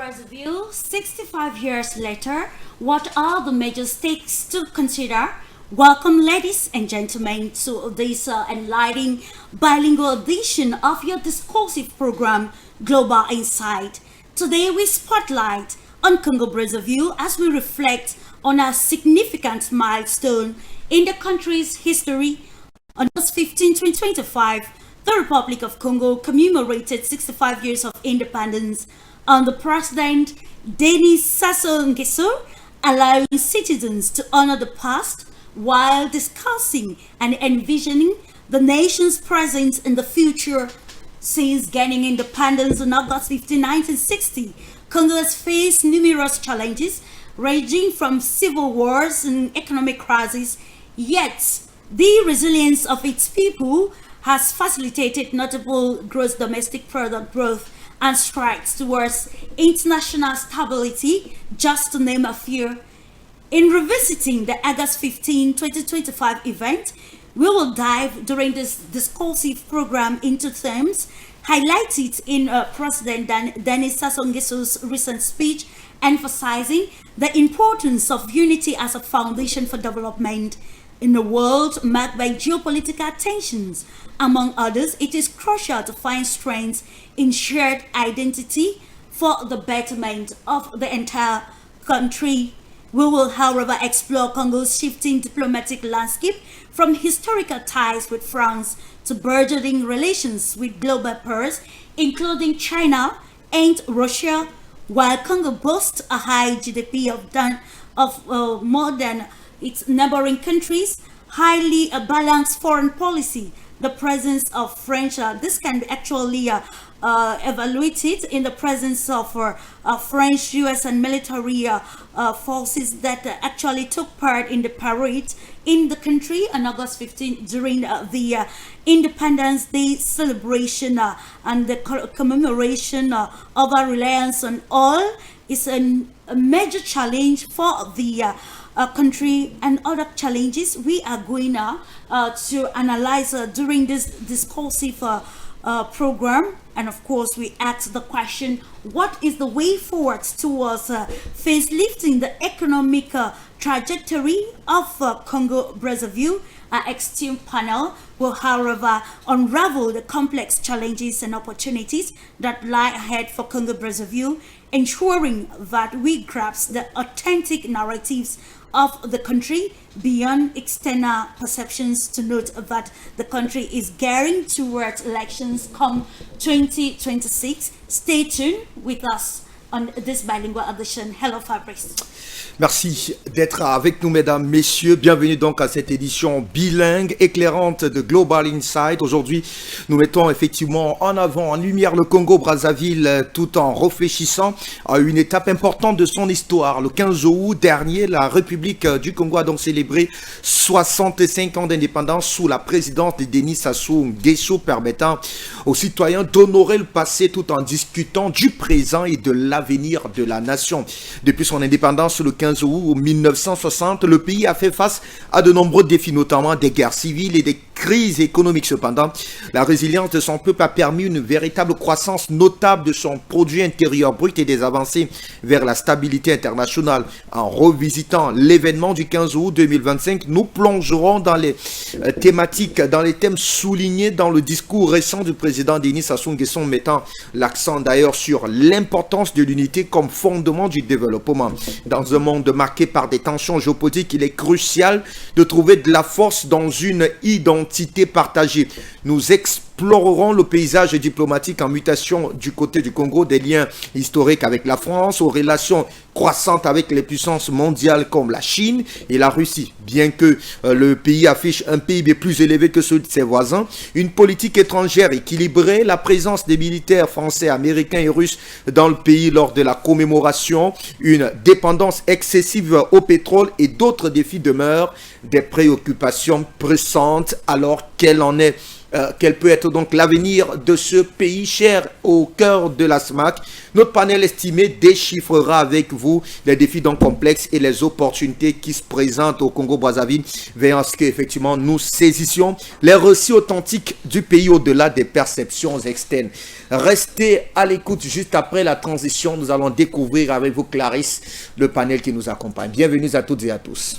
Brazzaville, 65 years later, what are the major stakes to consider? Welcome, ladies and gentlemen, to this enlightening bilingual edition of your discursive program, Global Insight. Today, we spotlight on Congo Brazzaville as we reflect on a significant milestone in the country's history. On August 15, 2025, the Republic of Congo commemorated 65 years of independence under President Denis Sassou Nguesso, allowing citizens to honor the past while discussing and envisioning the nation's presence in the future. Since gaining independence on August 15, 1960, Congo has faced numerous challenges, ranging from civil wars and economic crises, yet the resilience of its people has facilitated notable gross domestic product growth and strides towards international stability, just to name a few. In revisiting the August 15, 2025 event, we will dive during this discursive program into themes highlighted in President Denis Sassou Nguesso's recent speech, emphasizing the importance of unity as a foundation for development. In a world marked by geopolitical tensions, among others, it is crucial to find strength in shared identity for the betterment of the entire country. We will, however, explore Congo's shifting diplomatic landscape, from historical ties with France to burgeoning relations with global peers, including China and Russia. While Congo boasts a high GDP of more than its neighboring countries, highly balanced foreign policy, the presence of French, this can be actually evaluated in the presence of French, US and military forces that actually took part in the parade in the country on August 15 during the Independence Day celebration and the commemoration of our reliance on oil is a major challenge for the country, and other challenges we are going to analyze during this discursive program. And of course, we ask the question, what is the way forward towards facelifting the economic trajectory of Congo Brazzaville? Our esteemed panel will, however, unravel the complex challenges and opportunities that lie ahead for Congo Brazzaville, ensuring that we grasp the authentic narratives of the country beyond external perceptions. To note that the country is gearing towards elections come 2026. Stay tuned with us on this bilingual edition. Hello, Fabrice. Merci d'être avec nous, mesdames, messieurs. Bienvenue donc à cette édition bilingue, éclairante de Global Insight. Aujourd'hui, nous mettons effectivement en avant, en lumière le Congo-Brazzaville, tout en réfléchissant à une étape importante de son histoire. Le 15 août dernier, la République du Congo a donc célébré 65 ans d'indépendance sous la présidence de Denis Sassou Nguesso, permettant aux citoyens d'honorer le passé tout en discutant du présent et de l'avenir de la nation. Depuis son indépendance, le 15 août 1960, le pays a fait face à de nombreux défis, notamment des guerres civiles et des crises économiques. Cependant, la résilience de son peuple a permis une véritable croissance notable de son produit intérieur brut et des avancées vers la stabilité internationale. En revisitant l'événement du 15 août 2025, nous plongerons dans les thématiques, dans les thèmes soulignés dans le discours récent du président Denis Sassou Nguesso, mettant l'accent d'ailleurs sur l'importance de l'unité comme fondement du développement. Dans un monde marqué par des tensions géopolitiques, il est crucial de trouver de la force dans une identité partagée. Nous explorerons le paysage diplomatique en mutation du côté du Congo, des liens historiques avec la France, aux relations croissantes avec les puissances mondiales comme la Chine et la Russie. Bien que le pays affiche un PIB plus élevé que celui de ses voisins, une politique étrangère équilibrée, la présence des militaires français, américains et russes dans le pays lors de la commémoration, une dépendance excessive au pétrole et d'autres défis demeurent des préoccupations pressantes. Alors, quelle en est quel peut être donc l'avenir de ce pays cher au cœur de la SMAC. Notre panel estimé déchiffrera avec vous les défis donc complexes et les opportunités qui se présentent au Congo-Brazzaville, veillant à ce qu'effectivement nous saisissions les récits authentiques du pays au-delà des perceptions externes. Restez à l'écoute. Juste après la transition, nous allons découvrir avec vous, Clarisse, le panel qui nous accompagne. Bienvenue à toutes et à tous.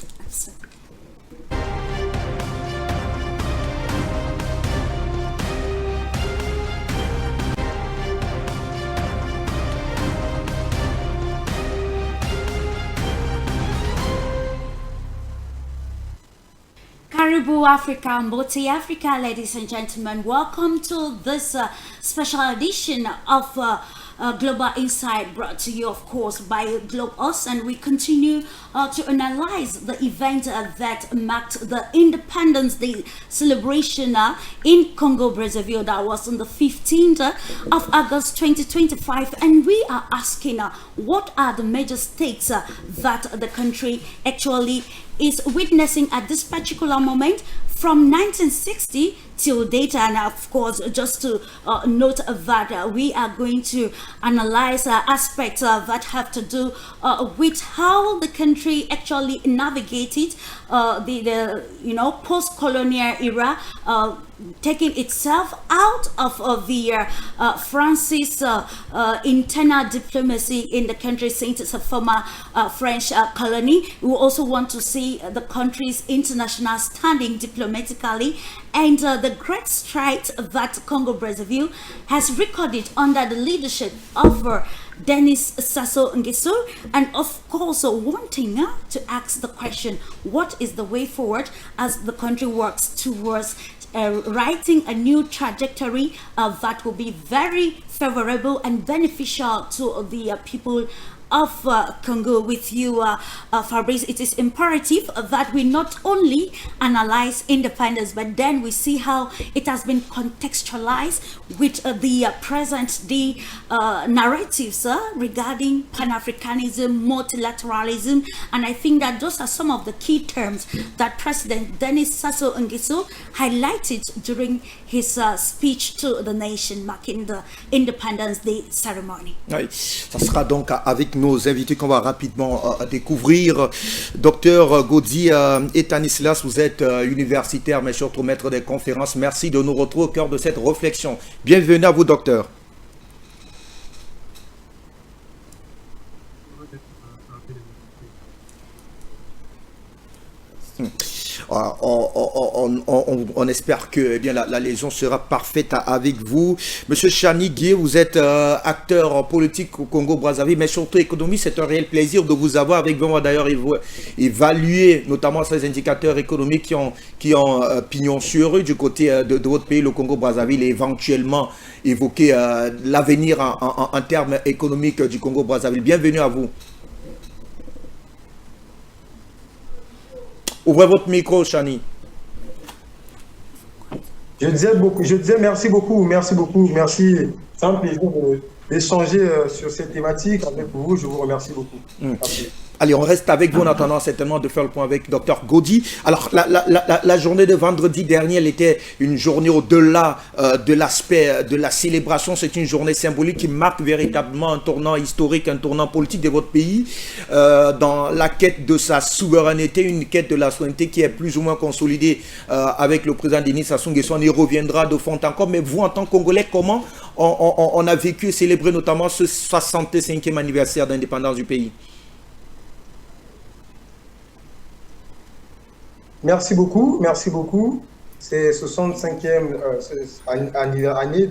Caribou Africa, Mbote Africa, ladies and gentlemen, welcome to this special edition of Global Insight, brought to you, of course, by GlobeUs, and we continue to analyze the event that marked the Independence Day celebration in Congo Brazzaville. That was on the 15th of August 2025, and we are asking what are the major stakes that the country actually is witnessing at this particular moment from 1960 till date. And of course, just to note that we are going to analyze aspects that have to do with how the country actually navigated the post-colonial era, taking itself out of the France's internal diplomacy in the country, since it's a former French colony. We also want to see the country's international standing diplomatically, and the great strides that Congo Brazzaville has recorded under the leadership of Denis Sassou Nguesso, and of course wanting to ask the question, what is the way forward as the country works towards writing a new trajectory that will be very favorable and beneficial to the people of Congo. With you, Fabrice, it is imperative that we not only analyze independence, but then we see how it has been contextualized with the present day narratives regarding Pan-Africanism, multilateralism, and I think that those are some of the key terms that President Denis Sassou Nguesso highlighted during his speech to the nation marking the Independence Day ceremony. Oui, ça sera donc avec nos invités qu'on va rapidement découvrir. Docteur Godi et Stanislas, vous êtes universitaire, mais surtout maître des conférences. Merci de nous retrouver au cœur de cette réflexion. Bienvenue à vous, docteur. On espère que eh bien, la liaison sera parfaite avec vous. Monsieur Chani Gué, vous êtes acteur politique au Congo-Brazzaville, mais surtout économiste. C'est un réel plaisir de vous avoir avec vous. On va d'ailleurs évaluer notamment ces indicateurs économiques qui ont pignon sur rue du côté de votre pays, le Congo-Brazzaville, et éventuellement évoquer l'avenir en termes économiques du Congo-Brazzaville. Bienvenue à vous. Ouvrez votre micro, Chani. Je disais merci beaucoup. C'est un plaisir d'échanger sur cette thématique avec vous. Je vous remercie beaucoup. Merci. Allez, on reste avec vous en attendant certainement de faire le point avec Dr Godi. Alors, la journée de vendredi dernier, elle était une journée au-delà de l'aspect de la célébration. C'est une journée symbolique qui marque véritablement un tournant historique, un tournant politique de votre pays dans la quête de sa souveraineté, une quête de la souveraineté qui est plus ou moins consolidée avec le président Denis Sassou Nguesso. On y reviendra de fond en comble. Mais vous, en tant que Congolais, comment on a vécu et célébré notamment ce 65e anniversaire d'indépendance du pays? Merci beaucoup. Ces 65e année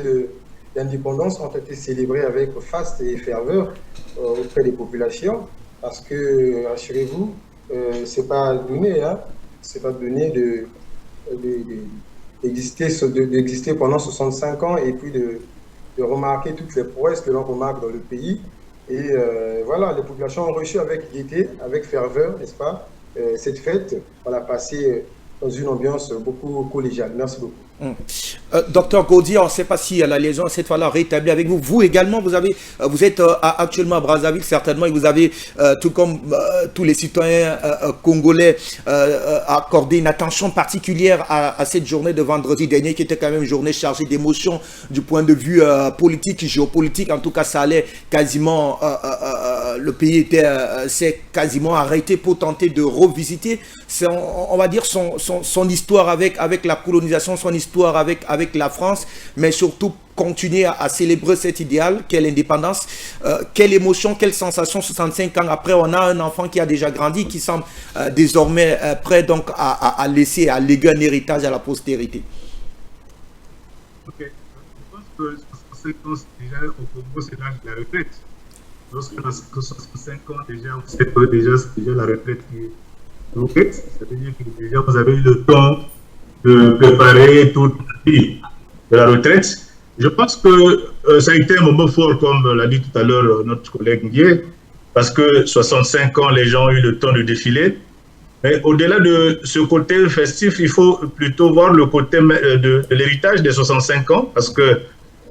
d'indépendance ont été célébrées avec faste et ferveur auprès des populations, parce que, rassurez-vous, c'est pas donné, c'est pas donné d'exister pendant 65 ans et puis de remarquer toutes les prouesses que l'on remarque dans le pays. Et voilà, les populations ont reçu avec gaieté, avec ferveur, n'est-ce pas, cette fête. On l'a passée dans une ambiance beaucoup collégiale. Merci beaucoup. Docteur Gaudi, on ne sait pas si la liaison cette fois-là rétablie avec vous. Vous également, vous êtes actuellement à Brazzaville, certainement, et vous avez, tout comme tous les citoyens congolais, accordé une attention particulière à cette journée de vendredi dernier, qui était quand même une journée chargée d'émotions du point de vue politique, géopolitique. En tout cas, ça allait quasiment, le pays s'est quasiment arrêté pour tenter de revisiter, on va dire, son histoire avec la colonisation, son histoire avec la France, mais surtout continuer à célébrer cet idéal qu'est l'indépendance. Quelle émotion, quelle sensation 65 ans après, on a un enfant qui a déjà grandi, qui semble désormais prêt donc à laisser, à léguer un héritage à la postérité. Ok, je pense que 65 ans déjà au Congo, c'est l'âge de la retraite. Lorsqu'on a 65 ans déjà, on sait que déjà c'est déjà la retraite qui est retraite. Ça veut dire que déjà vous avez eu le temps de préparer toute la vie de la retraite. Je pense que ça a été un moment fort, comme l'a dit tout à l'heure notre collègue Nguyen, parce que 65 ans, les gens ont eu le temps de défiler. Mais au-delà de ce côté festif, il faut plutôt voir le côté de l'héritage des 65 ans, parce que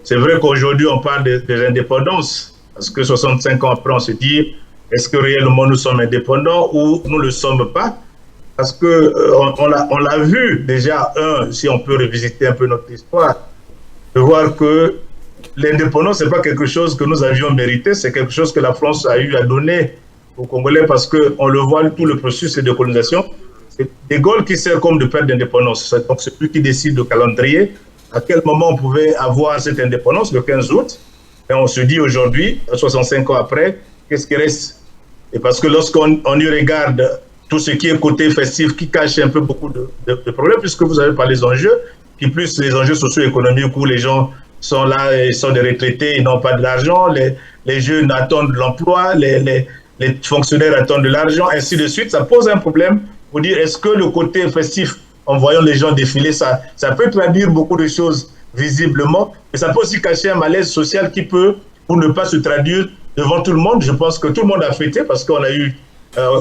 c'est vrai qu'aujourd'hui, on parle des indépendances, parce que 65 ans après, on se dit, est-ce que réellement nous sommes indépendants ou nous ne le sommes pas? Parce que on l'a vu déjà, si on peut revisiter un peu notre histoire, de voir que l'indépendance, ce n'est pas quelque chose que nous avions mérité, c'est quelque chose que la France a eu à donner aux Congolais, parce qu'on le voit, tout le processus de colonisation, c'est De Gaulle qui sert comme de père d'indépendance. Donc c'est lui qui décide le calendrier, à quel moment on pouvait avoir cette indépendance, le 15 août. Et on se dit aujourd'hui, 65 ans après, qu'est-ce qui reste? Et parce que lorsqu'on y regarde tout ce qui est côté festif, qui cache un peu beaucoup de problèmes, puisque vous avez parlé des enjeux, qui plus les enjeux socio-économiques où les gens sont là, ils sont des retraités, ils n'ont pas de l'argent, les jeunes attendent de l'emploi, les fonctionnaires attendent de l'argent, ainsi de suite. Ça pose un problème pour dire, est-ce que le côté festif, en voyant les gens défiler, ça peut traduire beaucoup de choses visiblement, mais ça peut aussi cacher un malaise social qui peut, pour ne pas se traduire devant tout le monde. Je pense que tout le monde a fêté, parce qu'on a eu,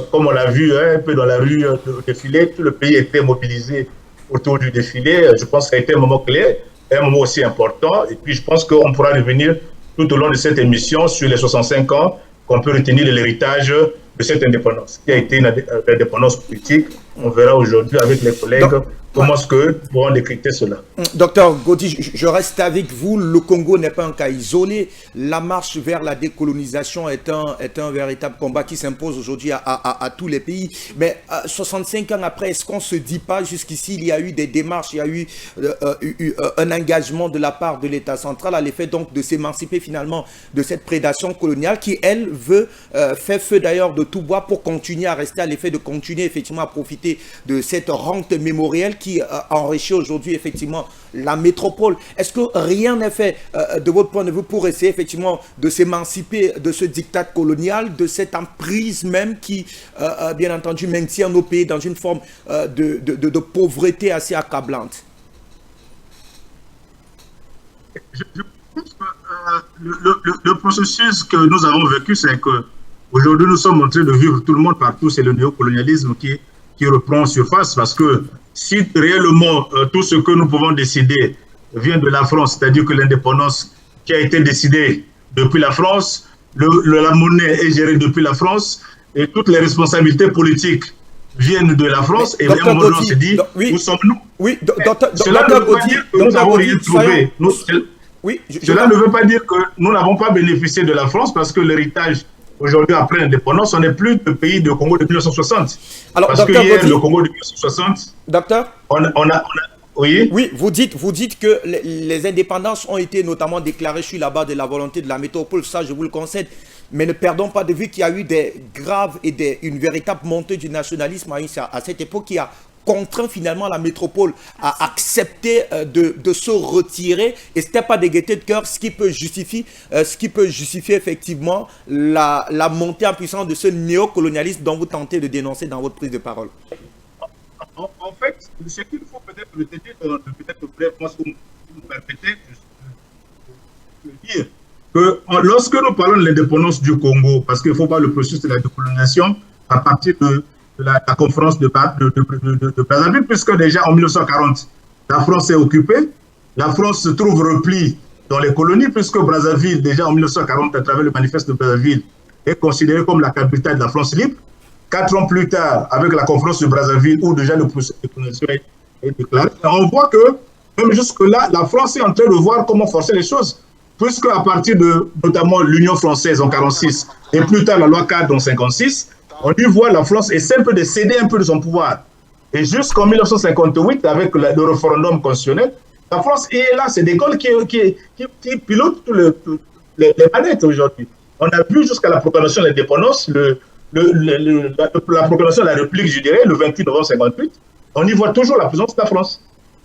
comme on l'a vu un peu dans la rue, le défilé, tout le pays était mobilisé autour du défilé. Je pense que ça a été un moment clé, un moment aussi important. Et puis je pense qu'on pourra revenir tout au long de cette émission sur les 65 ans, qu'on peut retenir de l'héritage de cette indépendance, qui a été une indépendance politique. On verra aujourd'hui avec les collègues comment est-ce que nous pourrons décrypter cela. Docteur Gaudi, je reste avec vous. Le Congo n'est pas un cas isolé. La marche vers la décolonisation est un véritable combat qui s'impose aujourd'hui à tous les pays. Mais 65 ans après, est-ce qu'on ne se dit pas jusqu'ici, il y a eu des démarches, il y a eu un engagement de la part de l'État central à l'effet donc de s'émanciper finalement de cette prédation coloniale qui, elle, veut faire feu d'ailleurs de tout bois pour continuer à rester à l'effet de continuer effectivement à profiter de cette rente mémorielle qui enrichit aujourd'hui effectivement la métropole. Est-ce que rien n'est fait de votre point de vue pour essayer effectivement de s'émanciper de ce diktat colonial, de cette emprise même qui, bien entendu, maintient nos pays dans une forme de pauvreté assez accablante? Je pense que le processus que nous avons vécu, c'est que aujourd'hui nous sommes en train de vivre tout le monde partout, c'est le néocolonialisme qui reprend surface, parce que si réellement tout ce que nous pouvons décider vient de la France, c'est-à-dire que l'indépendance qui a été décidée depuis la France, la monnaie est gérée depuis la France, et toutes les responsabilités politiques viennent de la France, et à un moment on se dit, où sommes-nous? Oui, cela ne veut pas dire que nous n'avons rien trouvé. Cela ne veut pas dire que nous n'avons pas bénéficié de la France, parce que l'héritage aujourd'hui, après l'indépendance, on n'est plus le pays de Congo depuis 1960. Alors, parce que hier, le Congo de 1960, docteur, oui, vous dites que les indépendances ont été notamment déclarées sur la base de la volonté de la métropole, ça je vous le concède, mais ne perdons pas de vue qu'il y a eu des graves et une véritable montée du nationalisme à cette époque qui a contraint finalement la métropole à accepter de se retirer, et ce n'était pas des gaietés de cœur, ce qui peut justifier effectivement la montée en puissance de ce néocolonialisme dont vous tentez de dénoncer dans votre prise de parole. En fait, ce qu'il faut peut-être retenir, moi, si vous me permettez, de dire que lorsque nous parlons de l'indépendance du Congo, parce qu'il ne faut pas le processus de la décolonisation à partir de la conférence de Brazzaville, puisque déjà en 1940, la France est occupée, la France se trouve replie dans les colonies, puisque Brazzaville, déjà en 1940, à travers le manifeste de Brazzaville, est considérée comme la capitale de la France libre. 4 ans plus tard, avec la conférence de Brazzaville, où déjà le processus de colonisation est déclaré, on voit que même jusque-là, la France est en train de voir comment forcer les choses, puisque à partir de notamment l'Union française en 1946 et plus tard la loi cadre en 1956, on y voit la France essaie un peu de céder un peu de son pouvoir. Et jusqu'en 1958, avec le référendum constitutionnel, la France est là, c'est De Gaulle qui pilote les manettes aujourd'hui. On a vu jusqu'à la proclamation de l'indépendance, la proclamation de la République, je dirais, le 28 novembre 1958, on y voit toujours la présence de la France.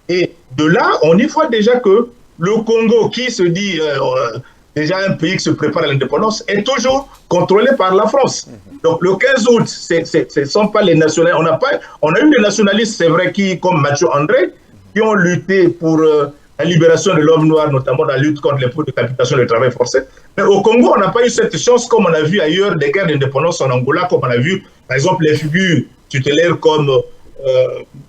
Et de là, on y voit déjà que le Congo, qui se dit déjà un pays qui se prépare à l'indépendance, est toujours contrôlé par la France. Donc le 15 août, ce ne sont pas les nationalistes. On a eu des nationalistes, c'est vrai, comme Mathieu André, qui ont lutté pour la libération de l'homme noir, notamment dans la lutte contre les pots de capitation et le travail forcé. Mais au Congo, on n'a pas eu cette chance, comme on a vu ailleurs, des guerres d'indépendance en Angola, comme on a vu, par exemple, les figures tutélaires comme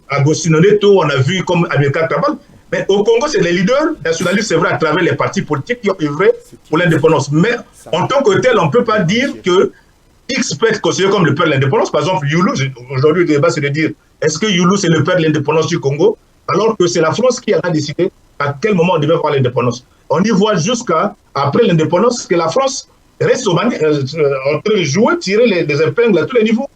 Agostino Neto, on a vu comme Amilcar Cabral. Mais au Congo, c'est les leaders nationalistes, c'est vrai, à travers les partis politiques qui ont œuvré pour l'indépendance. Mais en tant que tel, on ne peut pas dire que X peut être considéré comme le père de l'indépendance. Par exemple, Youlou, aujourd'hui, le débat, c'est de dire est-ce que Youlou, c'est le père de l'indépendance du Congo, alors que c'est la France qui a décidé à quel moment on devait avoir l'indépendance. On y voit jusqu'à après l'indépendance que la France reste en train de jouer, tirer des épingles à tous les niveaux.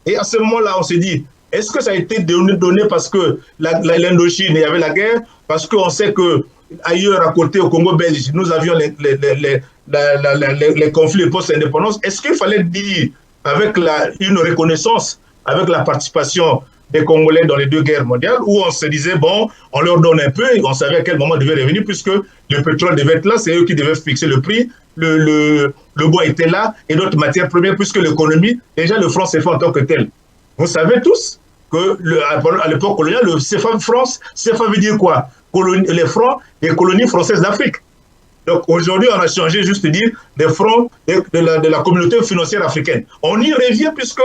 Et à ce moment-là, on s'est dit est-ce que ça a été donné parce que l'Indochine, il y avait la guerre, parce qu'on sait que ailleurs à côté, au Congo belge, nous avions les conflits post-indépendance. Est-ce qu'il fallait dire, avec une reconnaissance, avec la participation des Congolais dans les 2 guerres mondiales, où on se disait, bon, on leur donne un peu, et on savait à quel moment ils devaient revenir, puisque le pétrole devait être là, c'est eux qui devaient fixer le prix, le bois était là, et d'autres matières premières, puisque l'économie, déjà le franc CFA en tant que tel. Vous savez tous que à l'époque coloniale, le CFA France, CFA veut dire quoi? Les francs des colonies françaises d'Afrique. Donc aujourd'hui, on a changé juste dire des francs de la communauté financière africaine. On y revient puisque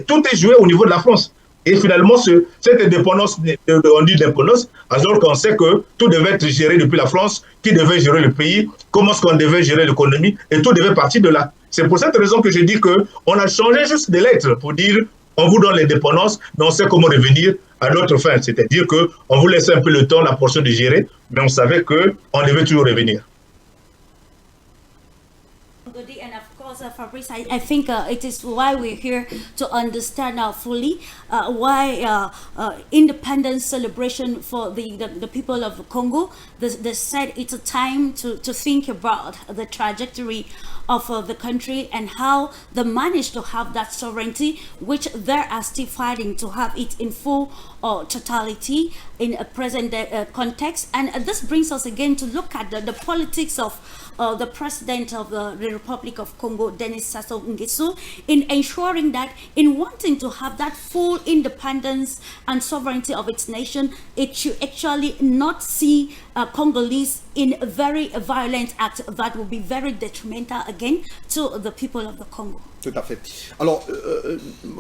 tout est joué au niveau de la France. Et finalement, cette indépendance, on dit indépendance, alors qu'on sait que tout devait être géré depuis la France, qui devait gérer le pays, comment est-ce qu'on devait gérer l'économie, et tout devait partir de là. C'est pour cette raison que je dis qu'on a changé juste des lettres pour dire on vous donne l'indépendance, mais on sait comment revenir à notre fin. C'est-à-dire qu'on vous laisse un peu le temps, la portion de gérer, mais on savait qu'on devait toujours revenir. And of course, Fabrice, I think it is why we're here to understand fully why independence celebration for the people of Congo. They said it's a time to think about the trajectory of the country and how they managed to have that sovereignty, which they are still fighting to have it in full totality in a present context. And this brings us again to look at the politics of the president of the Republic of Congo, Denis Sassou Nguesso, in ensuring that in wanting to have that full independence and sovereignty of its nation, it should actually not see Congolese in a very violent act that will be very detrimental again to the people of the Congo. Tout à fait. Alors,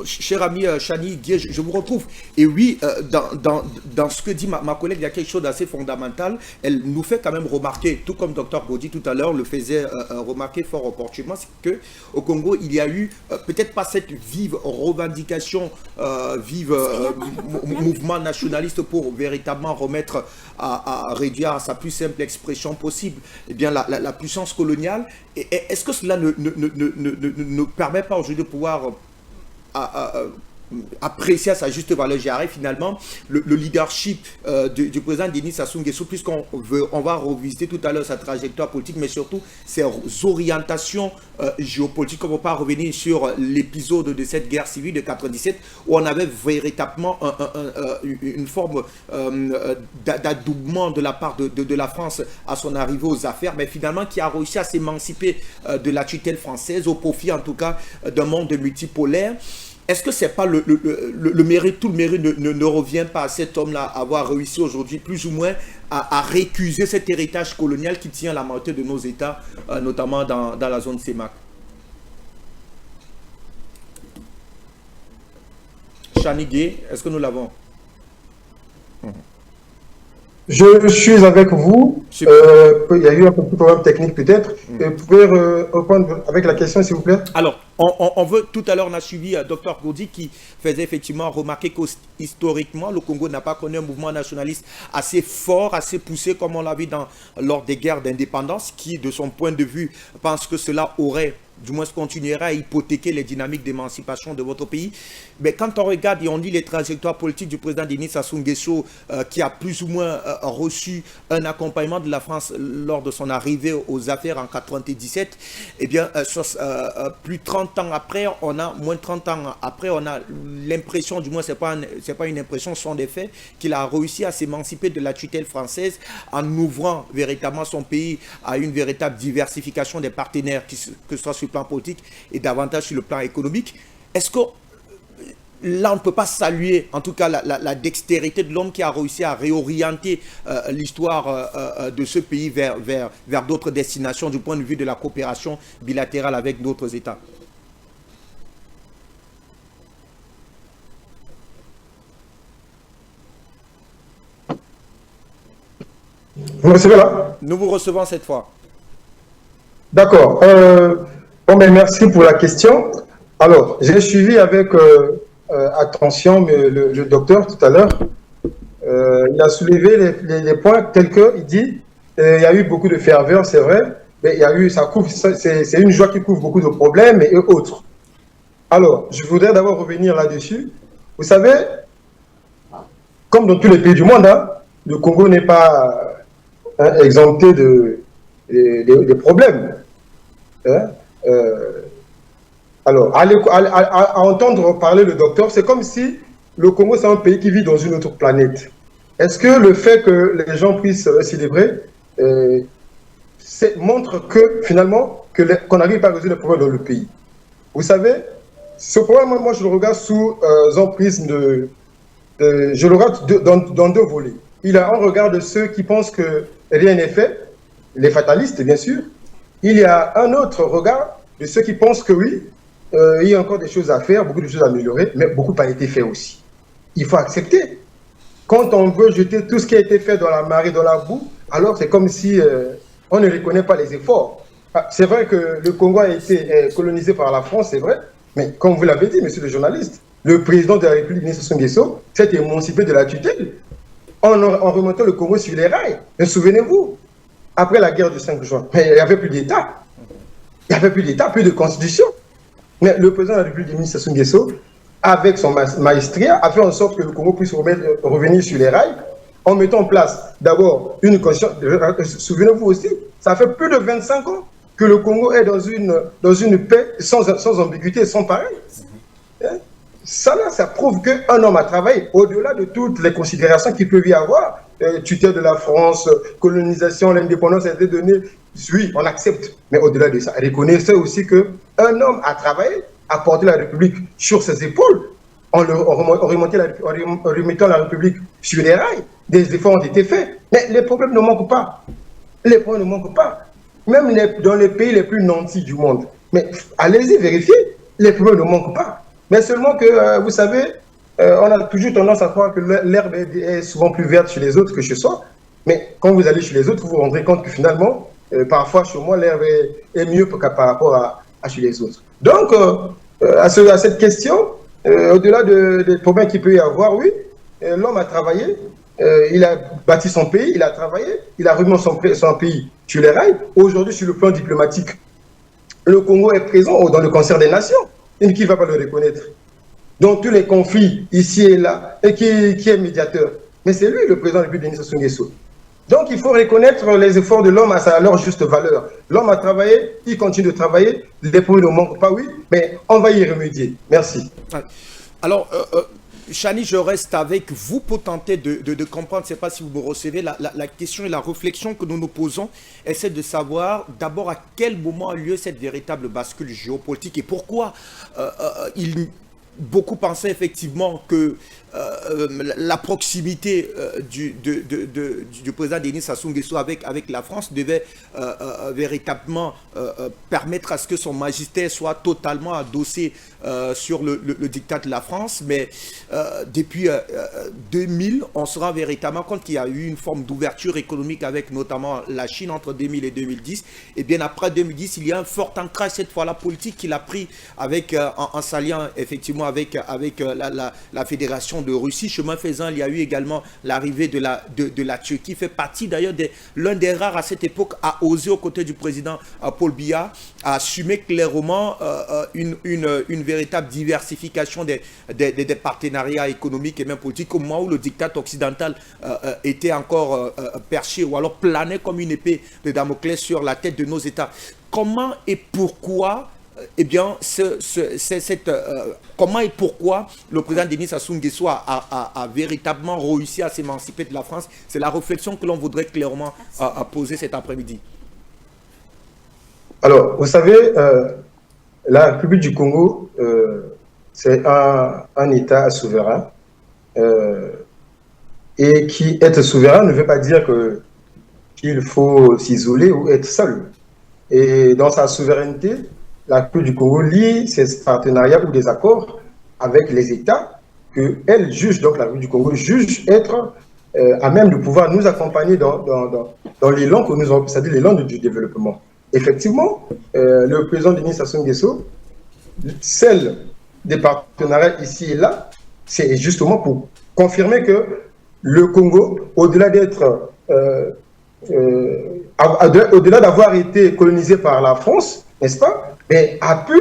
cher ami Chani Guier, je vous retrouve. Et oui, dans ce que dit ma collègue, il y a quelque chose d'assez fondamental. Elle nous fait quand même remarquer, tout comme Dr Gaudi tout à l'heure le faisait remarquer fort opportunément, c'est qu'au Congo, il y a eu peut-être pas cette vive revendication, mouvement nationaliste pour véritablement remettre à réduire à sa plus simple expression possible eh bien, la puissance coloniale. Est-ce que cela ne permet pas aujourd'hui de pouvoir apprécier à sa juste valeur, j'arrive finalement le leadership du président Denis Sassou Nguesso, puisqu'on va revisiter tout à l'heure sa trajectoire politique, mais surtout ses orientations géopolitiques. On ne va pas revenir sur l'épisode de cette guerre civile de 97 où on avait véritablement une forme d'adoubement de la part de la France à son arrivée aux affaires, mais finalement qui a réussi à s'émanciper de la tutelle française au profit en tout cas d'un monde multipolaire. Est-ce que c'est pas le mérite, tout le mérite ne revient pas à cet homme-là, avoir réussi aujourd'hui plus ou moins à récuser cet héritage colonial qui tient la majorité de nos États, notamment dans la zone CEMAC? Chani Guier, est-ce que nous l'avons? Je suis avec vous. Super. Il y a eu un petit problème technique peut-être. Vous pouvez reprendre avec la question, s'il vous plaît? Alors, on veut, tout à l'heure, on a suivi Dr Gourdi qui faisait effectivement remarquer qu'historiquement, le Congo n'a pas connu un mouvement nationaliste assez fort, assez poussé, comme on l'a vu lors des guerres d'indépendance, qui, de son point de vue, pense que cela aurait, du moins continuera à hypothéquer les dynamiques d'émancipation de votre pays. Mais quand on regarde et on lit les trajectoires politiques du président Denis Sassou Nguesso, qui a plus ou moins reçu un accompagnement de la France lors de son arrivée aux affaires en 97, eh bien, plus de 30 ans après, moins de 30 ans après, on a l'impression, du moins, c'est pas une impression, ce sont des faits, qu'il a réussi à s'émanciper de la tutelle française en ouvrant véritablement son pays à une véritable diversification des partenaires, que ce soit sur le plan politique et davantage sur le plan économique. Est-ce que là, on ne peut pas saluer, en tout cas, la dextérité de l'homme qui a réussi à réorienter l'histoire de ce pays vers d'autres destinations du point de vue de la coopération bilatérale avec d'autres États? Vous me recevez là? Nous vous recevons cette fois. D'accord. Bon, ben, merci pour la question. Alors, j'ai suivi avec attention le docteur tout à l'heure. Il a soulevé les points tels que, il dit, il y a eu beaucoup de ferveur, c'est vrai, mais il y a eu, c'est une joie qui couvre beaucoup de problèmes et autres. Alors, je voudrais d'abord revenir là-dessus. Vous savez, comme dans tous les pays du monde, hein, le Congo n'est pas exempté des problèmes. Hein? Alors, à entendre parler le docteur, c'est comme si le Congo, c'est un pays qui vit dans une autre planète. Est-ce que le fait que les gens puissent célébrer montre que, finalement, qu'on n'arrive pas à résoudre les problèmes dans le pays? Vous savez, ce problème, moi, je le regarde sous un prisme je le regarde dans deux volets. Il y a un regard de ceux qui pensent que rien n'est fait, les fatalistes, bien sûr. Il y a un autre regard de ceux qui pensent que oui, il y a encore des choses à faire, beaucoup de choses à améliorer, mais beaucoup n'a pas été fait aussi. Il faut accepter. Quand on veut jeter tout ce qui a été fait dans la marée, dans la boue, alors c'est comme si on ne reconnaît pas les efforts. C'est vrai que le Congo a été colonisé par la France, c'est vrai, mais comme vous l'avez dit, monsieur le journaliste, le président de la République, Denis Sassou Nguesso, s'est émancipé de la tutelle en remontant le Congo sur les rails. Mais souvenez-vous, après la guerre du 5 juin, il n'y avait plus d'État. Il n'y avait plus d'État, plus de constitution. Mais le président de la République, Denis Sassou Nguesso, avec son maestria, a fait en sorte que le Congo puisse revenir sur les rails en mettant en place d'abord une constitution. Souvenez-vous aussi, ça fait plus de 25 ans que le Congo est dans une paix sans ambiguïté, sans pareil. Ça, là, ça prouve qu'un homme a travaillé au-delà de toutes les considérations qu'il peut y avoir. Tutelle de la France, colonisation, l'indépendance a été donnée. Oui, on accepte. Mais au-delà de ça, reconnaissez aussi qu'un homme a travaillé, a porté la République sur ses épaules, en remettant la République sur les rails. Des efforts ont été faits. Mais les problèmes ne manquent pas. Les problèmes ne manquent pas. Même dans les pays les plus nantis du monde. Mais allez-y, vérifiez. Les problèmes ne manquent pas. Mais seulement que, vous savez, on a toujours tendance à croire que l'herbe est souvent plus verte chez les autres que chez soi. Mais quand vous allez chez les autres, vous vous rendrez compte que finalement, parfois chez moi, l'herbe est mieux par rapport à chez les autres. Donc, à cette question, au-delà des problèmes qu'il peut y avoir, oui, l'homme a travaillé, il a bâti son pays, il a travaillé, il a remis son pays sur les rails. Aujourd'hui, sur le plan diplomatique, le Congo est présent dans le concert des nations. Et qui ne va pas le reconnaître. Donc tous les conflits ici et là, et qui est médiateur. Mais c'est lui le président de la République, Denis Sassou Nguesso. Donc il faut reconnaître les efforts de l'homme à leur juste valeur. L'homme a travaillé, il continue de travailler, les problèmes ne manquent pas, oui, mais on va y remédier. Merci. Alors, Chani, je reste avec vous pour tenter de comprendre, je ne sais pas si vous me recevez, la question et la réflexion que nous nous posons, essaie de savoir d'abord à quel moment a lieu cette véritable bascule géopolitique et pourquoi beaucoup pensaient effectivement que la proximité du président Denis Sassou Nguesso avec la France devait véritablement permettre à ce que son magistère soit totalement adossé sur le diktat de la France. Mais depuis 2000, on se rend véritablement compte qu'il y a eu une forme d'ouverture économique avec notamment la Chine entre 2000 et 2010. Et bien après 2010, il y a un fort ancrage cette fois-là politique qu'il a pris avec, en s'alliant effectivement avec la Fédération de Russie. Chemin faisant, il y a eu également l'arrivée de la Turquie, fait partie d'ailleurs l'un des rares à cette époque à oser aux côtés du président Paul Biya, à assumer clairement une véritable diversification des partenariats économiques et même politiques au moment où le diktat occidental était encore perché ou alors planait comme une épée de Damoclès sur la tête de nos États. Comment et pourquoi comment et pourquoi le président Denis Sassou Nguesso a véritablement réussi à s'émanciper de la France? C'est la réflexion que l'on voudrait clairement poser cet après-midi. Alors, vous savez, la République du Congo, c'est un État souverain. Et qui être souverain ne veut pas dire qu'il faut s'isoler ou être seul. Et dans sa souveraineté, la République du Congo lie ses partenariats ou des accords avec les États qu'elle juge, donc la République du Congo juge être à même de pouvoir nous accompagner dans l'élan que nous avons, c'est-à-dire l'élan du développement. Effectivement, le président Denis Sassou Nguesso, celle des partenariats ici et là, c'est justement pour confirmer que le Congo, au-delà d'être au-delà d'avoir été colonisé par la France, n'est-ce pas, mais a pu,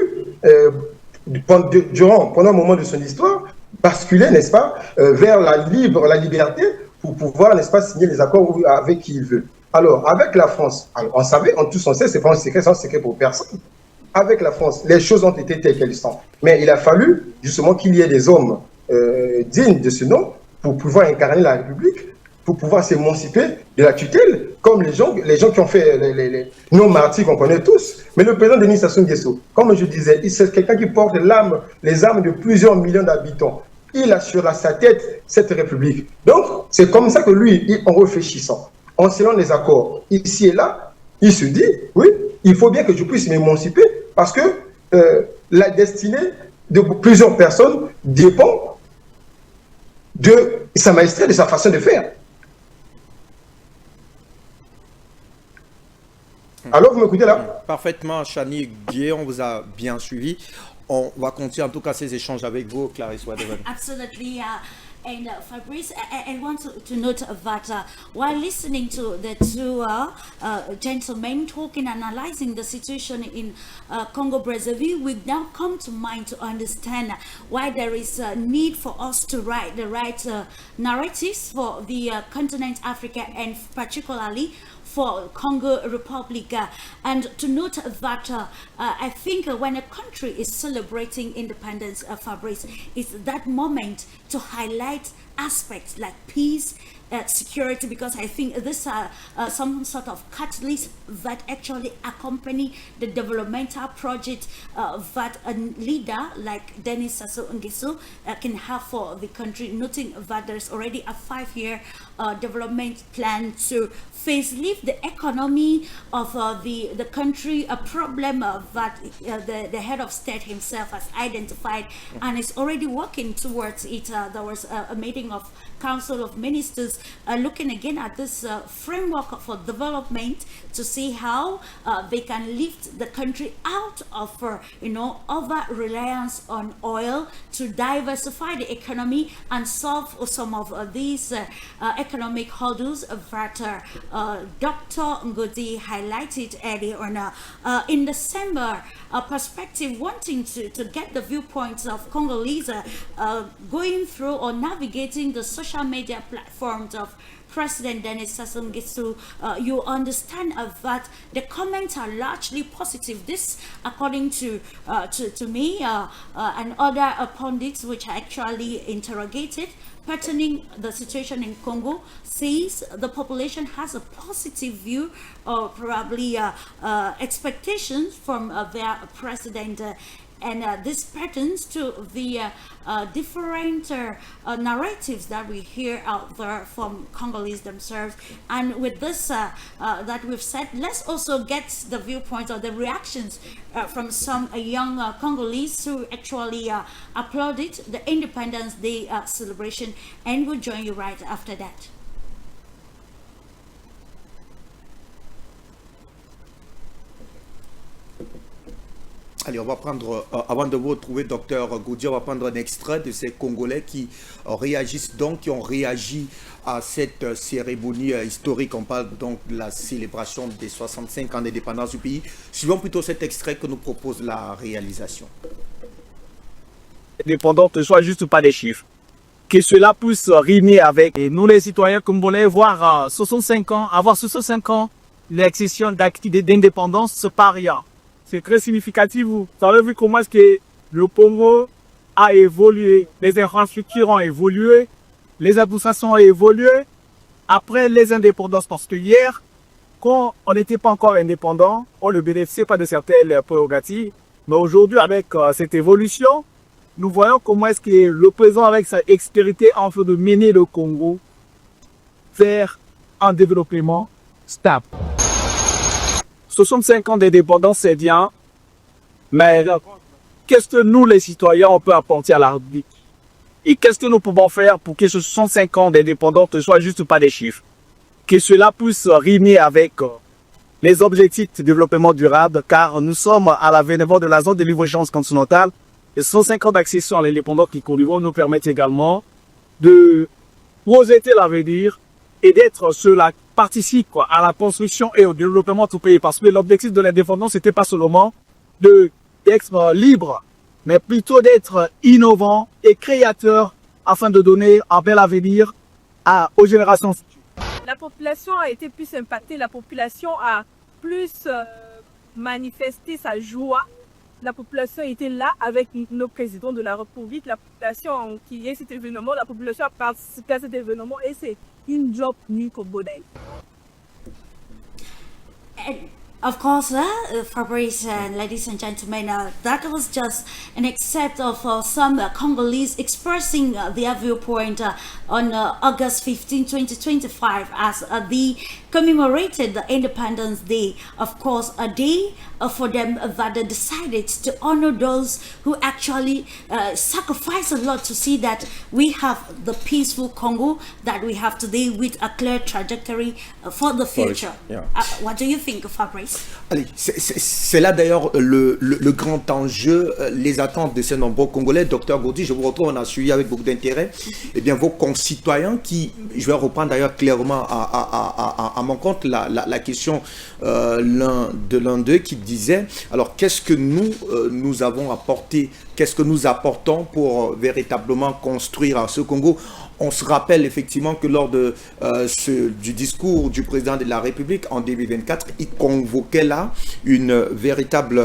pendant un moment de son histoire, basculer, n'est-ce pas, vers la liberté pour pouvoir, n'est-ce pas, signer les accords avec qui il veut. Alors, avec la France, on savait, en tous on sait, c'est pas un secret, c'est un secret pour personne. Avec la France, les choses ont été telles qu'elles sont. Mais il a fallu, justement, qu'il y ait des hommes dignes de ce nom pour pouvoir incarner la République, pour pouvoir s'émanciper de la tutelle, comme les gens qui ont fait nos martyrs qu'on connaît tous. Mais le président Denis Sassou Nguesso, comme je disais, c'est quelqu'un qui porte les armes de plusieurs millions d'habitants. Il a sur sa tête cette République. Donc, c'est comme ça que lui, en réfléchissant, en scellant les accords ici et là, il se dit, oui, il faut bien que je puisse m'émanciper parce que la destinée de plusieurs personnes dépend de sa maîtrise, de sa façon de faire. Alors, vous m'écoutez là? Parfaitement, Chani Gué, on vous a bien suivi. On va continuer en tout cas ces échanges avec vous, Clarisse Wadeven. Absolutely. And Fabrice, I want to note that while listening to the two gentlemen talking, analyzing the situation in Congo-Brazzaville, we now come to mind to understand why there is a need for us to write the right narratives for the continent Africa and particularly for Congo Republic. And to note that I think when a country is celebrating independence, Fabrice, it's that moment to highlight aspects like peace, security, because I think this are some sort of catalyst that actually accompany the developmental project that a leader like Denis Sassou Nguesso can have for the country, noting that there's already a 5-year development plan to facelift the economy of the country, a problem that the head of state himself has identified and is already working towards it. There was a meeting of Council of Ministers looking again at this framework for development to see how they can lift the country out of over reliance on oil, to diversify the economy and solve some of these economic hurdles that Dr. Ngodi highlighted earlier on. In December, perspective wanting to get the viewpoints of Congolese going through or navigating the social media platforms of President Denis Sassou Nguesso, you understand that the comments are largely positive. This, according to me and other pundits which I actually interrogated, pertaining the situation in Congo, says the population has a positive view or probably expectations from their president. and this pertains to the different narratives that we hear out there from Congolese themselves. And with this that we've said, let's also get the viewpoints or the reactions from some young Congolese who actually applauded the Independence Day celebration, and we'll join you right after that. Allez, on va prendre, avant de vous retrouver, docteur Goudia, on va prendre un extrait de ces Congolais qui réagissent donc, qui ont réagi à cette cérémonie historique. On parle donc de la célébration des 65 ans d'indépendance du pays. Suivons plutôt cet extrait que nous propose la réalisation. Indépendante ne soit juste pas des chiffres. Que cela puisse rimer avec et nous les citoyens congolais, voir 65 ans, avoir 65 ans, l'excession d'indépendance par rien. C'est très significatif. Vous avez vu comment est-ce que le Congo a évolué, les infrastructures ont évolué, les administrations ont évolué après les indépendances. Parce que hier, quand on n'était pas encore indépendant, on ne bénéficiait pas de certaines prérogatives. Mais aujourd'hui, avec cette évolution, nous voyons comment est-ce que le président, avec sa expérience, en train de mener le Congo vers un développement stable. 65 ans d'indépendance, c'est bien, mais qu'est-ce que nous, les citoyens, on peut apporter à la République? Et qu'est-ce que nous pouvons faire pour que ce 65 ans d'indépendance ne soient juste pas des chiffres? Que cela puisse rimer avec les objectifs de développement durable, car nous sommes à l'avènement de la zone de libre-échange continentale. Et 105 ans d'accession à l'indépendance qui nous permettent également de projeter l'avenir et d'être ceux-là qui participent à la construction et au développement de tout pays. Parce que l'objectif de l'indépendance, c'était pas seulement d'être libre, mais plutôt d'être innovant et créateur afin de donner un bel avenir aux générations futures. La population a été plus impactée, la population a plus manifesté sa joie. La population était là avec nos présidents de la République, la population qui est cet événement, la population a participé à cet événement et c'est une job nue comme bonnet. Of course, Fabrice and ladies and gentlemen, that was just an excerpt of some Congolese expressing their viewpoint on August 15, 2025 as the commemorated the Independence Day. Of course, a day for them that they decided to honor those who actually sacrificed a lot to see that we have the peaceful Congo that we have today with a clear trajectory for the future. Yeah. What do you think, Fabrice? Allez, c'est là d'ailleurs le grand enjeu, les attentes de ces nombreux Congolais. Docteur Gaudi, je vous retrouve, on a suivi avec beaucoup d'intérêt bien vos concitoyens qui, je vais reprendre d'ailleurs clairement à mon compte la question l'un d'eux qui disait, alors qu'est-ce que nous avons apporté, qu'est-ce que nous apportons pour véritablement construire ce Congo? On se rappelle effectivement que lors de du discours du président de la République en 2024, il convoquait là une véritable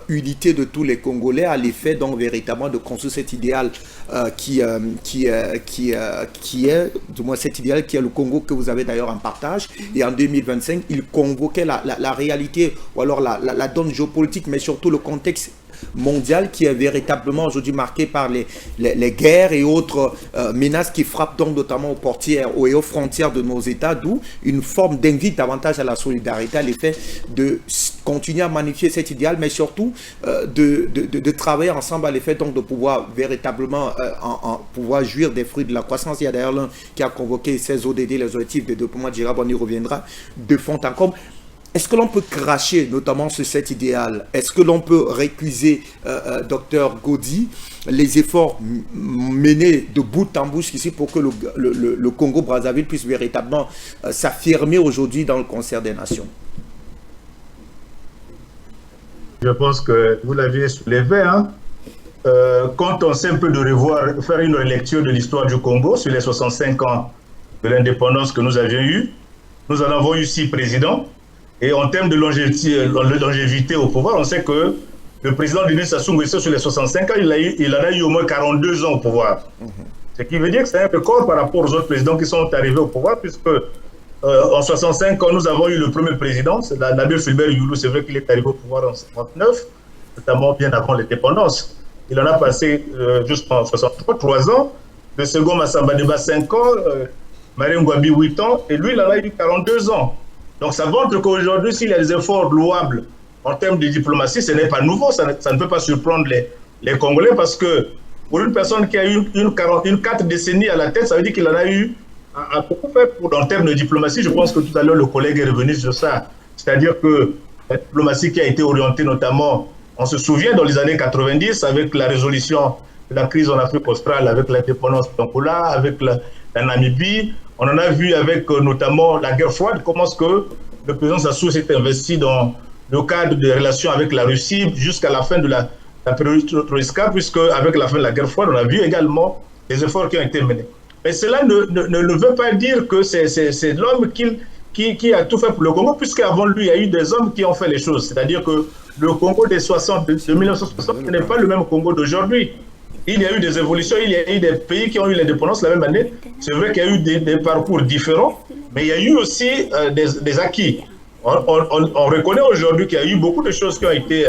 unité de tous les Congolais à l'effet donc véritablement de construire cet idéal qui est, du moins cet idéal qui est le Congo que vous avez d'ailleurs en partage. Et en 2025, il convoquait la réalité ou alors la donne géopolitique, mais surtout le contexte mondial qui est véritablement aujourd'hui marqué par les guerres et autres menaces qui frappent donc notamment aux portières et aux frontières de nos États, d'où une forme d'invite davantage à la solidarité, à l'effet de continuer à magnifier cet idéal, mais surtout de travailler ensemble à l'effet donc de pouvoir véritablement pouvoir jouir des fruits de la croissance. Il y a d'ailleurs l'un qui a convoqué ces ODD, les objectifs de développement durable, on y reviendra de fond en comble. Est-ce que l'on peut cracher notamment sur cet idéal? Est-ce que l'on peut récuser, docteur Gaudi, les efforts menés de bout en bout ici pour que le Congo-Brazzaville puisse véritablement s'affirmer aujourd'hui dans le concert des nations? Je pense que vous l'aviez soulevé, hein? Quand on sait un peu de faire une relecture de l'histoire du Congo sur les 65 ans de l'indépendance que nous avions eu, nous en avons eu 6 présidents. Et en termes de longévité au pouvoir, on sait que le président Denis Sassou Nguesso, sur les 65 ans, il en a eu au moins 42 ans au pouvoir. Ce qui veut dire que c'est un record par rapport aux autres présidents qui sont arrivés au pouvoir, puisque en 65 ans, nous avons eu le premier président, c'est Nabil Fulbert Youlou. C'est vrai qu'il est arrivé au pouvoir en 59. notamment bien avant l'indépendance. Il en a passé jusqu'en 63, 3 ans. Le second, Massamba Deba, 5 ans. Marie Ngouabi, 8 ans. Et lui, il en a eu 42 ans. Donc ça montre qu'aujourd'hui, s'il y a des efforts louables en termes de diplomatie, ce n'est pas nouveau. Ça ne peut pas surprendre les Congolais parce que pour une personne qui a eu une 4 décennies à la tête, ça veut dire qu'il en a eu à beaucoup faire en termes de diplomatie. Je pense que tout à l'heure, le collègue est revenu sur ça. C'est-à-dire que la diplomatie qui a été orientée notamment, on se souvient dans les années 90 avec la résolution de la crise en Afrique australe, avec l'indépendance d'Angola, avec la Namibie. On en a vu avec notamment la guerre froide, comment est-ce que le président Sassou s'est investi dans le cadre des relations avec la Russie jusqu'à la fin de la période Troïska, puisque avec la fin de la guerre froide, on a vu également les efforts qui ont été menés. Mais cela ne veut pas dire que c'est l'homme qui a tout fait pour le Congo, puisqu'avant lui, il y a eu des hommes qui ont fait les choses. C'est-à-dire que le Congo de 1960 ce n'est pas le même Congo d'aujourd'hui. Il y a eu des évolutions, il y a eu des pays qui ont eu l'indépendance la même année. C'est vrai qu'il y a eu des parcours différents, mais il y a eu aussi des acquis. On reconnaît aujourd'hui qu'il y a eu beaucoup de choses qui ont été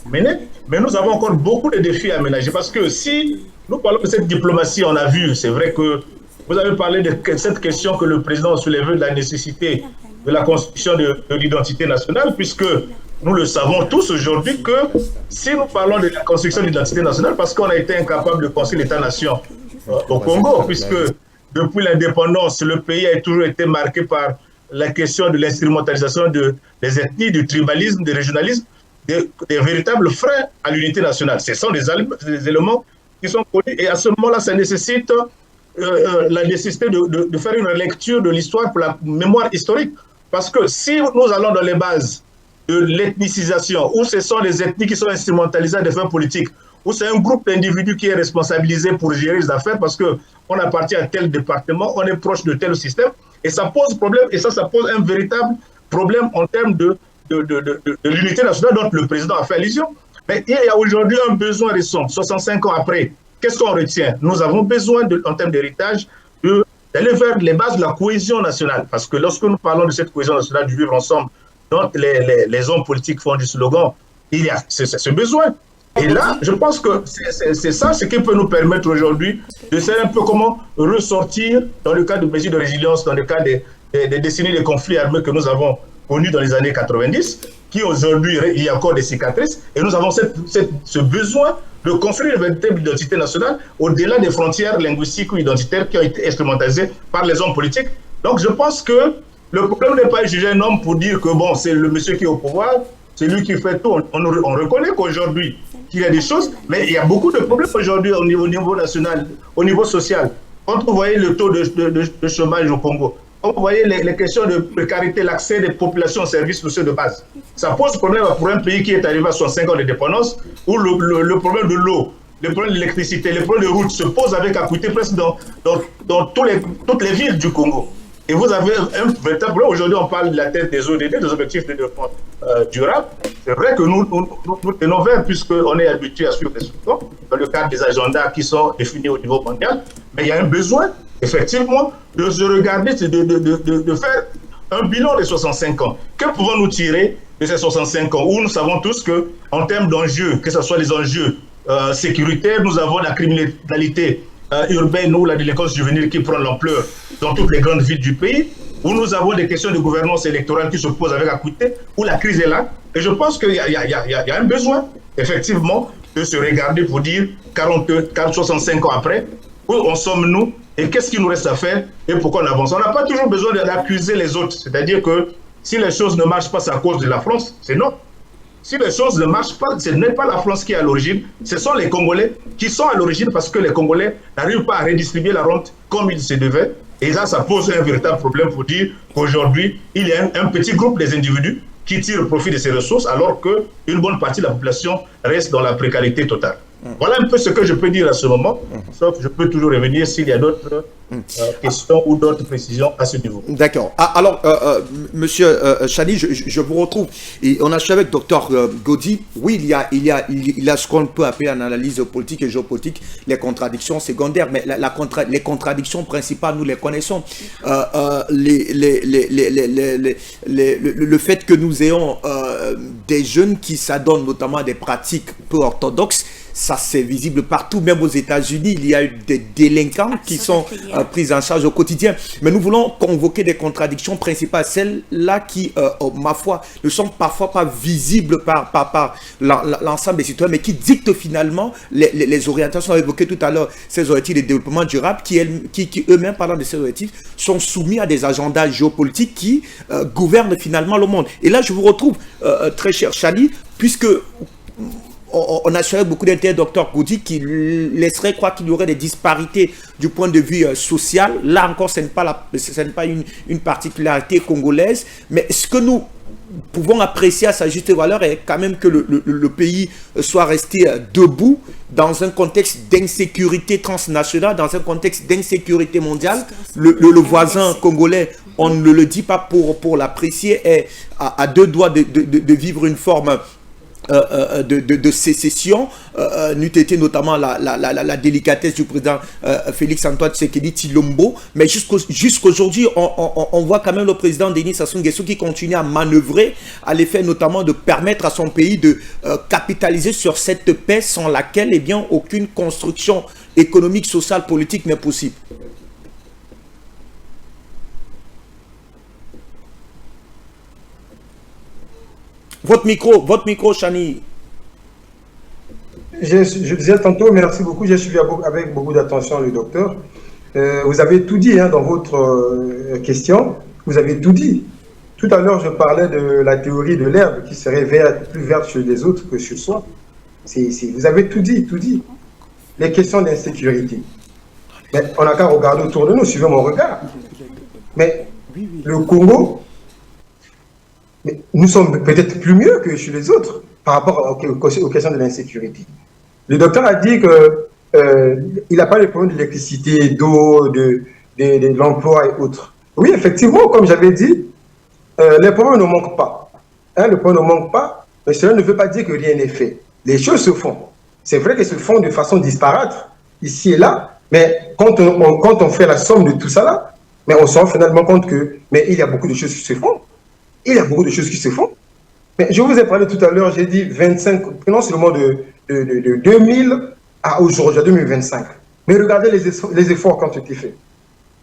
menées, mais nous avons encore beaucoup de défis à ménager. Parce que si nous parlons de cette diplomatie, on a vu, c'est vrai que vous avez parlé de cette question que le président a soulevée de la nécessité de la constitution de l'identité nationale, puisque nous le savons tous aujourd'hui que si nous parlons de la construction de l'identité nationale, parce qu'on a été incapable de construire l'État-nation au Congo, puisque depuis l'indépendance, le pays a toujours été marqué par la question de l'instrumentalisation des ethnies, du tribalisme, du régionalisme, des véritables freins à l'unité nationale. Ce sont des éléments qui sont connus et à ce moment-là, ça nécessite la nécessité de faire une lecture de l'histoire pour la mémoire historique. Parce que si nous allons dans les bases de l'ethnicisation, où ce sont les ethnies qui sont instrumentalisées à des fins politiques, où c'est un groupe d'individus qui est responsabilisé pour gérer les affaires parce qu'on appartient à tel département, on est proche de tel système, et ça pose problème, et ça pose un véritable problème en termes de l'unité nationale dont le président a fait allusion. Mais il y a aujourd'hui un besoin récent, 65 ans après. Qu'est-ce qu'on retient? Nous avons besoin, en termes d'héritage, d'aller vers les bases de la cohésion nationale. Parce que lorsque nous parlons de cette cohésion nationale, du vivre ensemble, dont les hommes politiques font du slogan, il y a ce besoin. Et là, je pense que c'est ça ce qui peut nous permettre aujourd'hui de savoir un peu comment ressortir dans le cas de mesures de résilience, dans le cas des décennies de conflits armés que nous avons connus dans les années 90, qui aujourd'hui, il y a encore des cicatrices, et nous avons ce besoin de construire une véritable identité nationale au-delà des frontières linguistiques ou identitaires qui ont été instrumentalisées par les hommes politiques. Donc je pense que le problème n'est pas de juger un homme pour dire que bon, c'est le monsieur qui est au pouvoir, c'est lui qui fait tout. On reconnaît qu'aujourd'hui, qu'il y a des choses, mais il y a beaucoup de problèmes aujourd'hui au niveau national, au niveau social. Quand vous voyez le taux de chômage au Congo, quand vous voyez les questions de précarité, l'accès des populations aux services sociaux de base, ça pose problème pour un pays qui est arrivé à 65 ans de dépendance, où le problème de l'eau, le problème de l'électricité, le problème de route se pose avec acuité presque dans toutes les villes du Congo. Et vous avez un véritable problème. Aujourd'hui, on parle de la tête des ODD, des objectifs de développement durable. C'est vrai que nous tenons vers, puisqu'on est habitué à suivre des solutions dans le cadre des agendas qui sont définis au niveau mondial. Mais il y a un besoin, effectivement, de se regarder, de faire un bilan des 65 ans. Que pouvons-nous tirer de ces 65 ans où nous savons tous qu'en termes d'enjeux, que ce soit les enjeux sécuritaires, nous avons la criminalité urbaine ou la délinquance juvénile qui prend l'ampleur dans toutes les grandes villes du pays, où nous avons des questions de gouvernance électorale qui se posent avec acuité, où la crise est là. Et je pense qu'il y a un besoin, effectivement, de se regarder pour dire 65 ans après, où en sommes-nous et qu'est-ce qu'il nous reste à faire et pourquoi on avance. On n'a pas toujours besoin d'accuser les autres. C'est-à-dire que si les choses ne marchent pas, c'est à cause de la France, c'est non. Si les choses ne marchent pas, ce n'est pas la France qui est à l'origine, ce sont les Congolais qui sont à l'origine parce que les Congolais n'arrivent pas à redistribuer la rente comme il se devait. Et là, ça pose un véritable problème pour dire qu'aujourd'hui, il y a un petit groupe des individus qui tirent profit de ces ressources alors qu'une bonne partie de la population reste dans la précarité totale. Voilà un peu ce que je peux dire à ce moment, sauf que je peux toujours revenir s'il y a d'autres questions ou d'autres précisions à ce niveau. D'accord. Ah, alors, monsieur Chani, je vous retrouve. Et on a achève avec docteur Gaudy. Oui, il y a ce qu'on peut appeler en analyse politique et géopolitique les contradictions secondaires, mais les contradictions principales, nous les connaissons. Le fait que nous ayons des jeunes qui s'adonnent notamment à des pratiques peu orthodoxes, ça c'est visible partout, même aux États-Unis, il y a eu des délinquants qui sont pris en charge au quotidien. Mais nous voulons convoquer des contradictions principales, celles-là qui, ma foi, ne sont parfois pas visibles par l'ensemble des citoyens, mais qui dictent finalement les orientations évoquées tout à l'heure, ces objectifs de développement durable, qui eux-mêmes, parlant de ces objectifs, sont soumis à des agendas géopolitiques qui gouvernent finalement le monde. Et là, je vous retrouve, très cher Chani, puisque on a assuré beaucoup d'intérêt, docteur Gaudy, qui laisserait croire qu'il y aurait des disparités du point de vue social. Là encore, ce n'est pas une particularité congolaise, mais ce que nous pouvons apprécier à sa juste valeur est quand même que le pays soit resté debout dans un contexte d'insécurité transnationale, dans un contexte d'insécurité mondiale. Le voisin congolais, on ne le dit pas pour l'apprécier, est à deux doigts de vivre une forme de sécession, n'eût été notamment la délicatesse du président Félix Antoine Tshisekedi Tshilombo, mais jusqu'aujourd'hui, on voit quand même le président Denis Sassou Nguesso qui continue à manœuvrer à l'effet notamment de permettre à son pays de capitaliser sur cette paix sans laquelle eh bien, aucune construction économique, sociale, politique n'est possible. Votre micro, Chani. Je disais tantôt, merci beaucoup, j'ai suivi avec beaucoup d'attention le docteur. Vous avez tout dit dans votre question, vous avez tout dit. Tout à l'heure, je parlais de la théorie de l'herbe qui serait plus verte chez les autres que chez soi. Vous avez tout dit, tout dit. Les questions d'insécurité. Mais on n'a qu'à regarder autour de nous, suivez mon regard. Mais le Congo, nous sommes peut-être plus mieux que chez les autres par rapport aux questions de l'insécurité. Le docteur a dit qu'il n'a pas de problème d'électricité, d'eau, de l'emploi et autres. Oui, effectivement, comme j'avais dit, les problèmes ne manquent pas. Les problèmes ne manquent pas, mais cela ne veut pas dire que rien n'est fait. Les choses se font. C'est vrai qu'elles se font de façon disparate, ici et là, mais quand on fait la somme de tout ça là, mais on se rend finalement compte que il y a beaucoup de choses qui se font. Il y a beaucoup de choses qui se font. Mais je vous ai parlé tout à l'heure, j'ai dit 25, prenons seulement de 2000 à aujourd'hui, à 2025. Mais regardez les efforts qui ont été faits.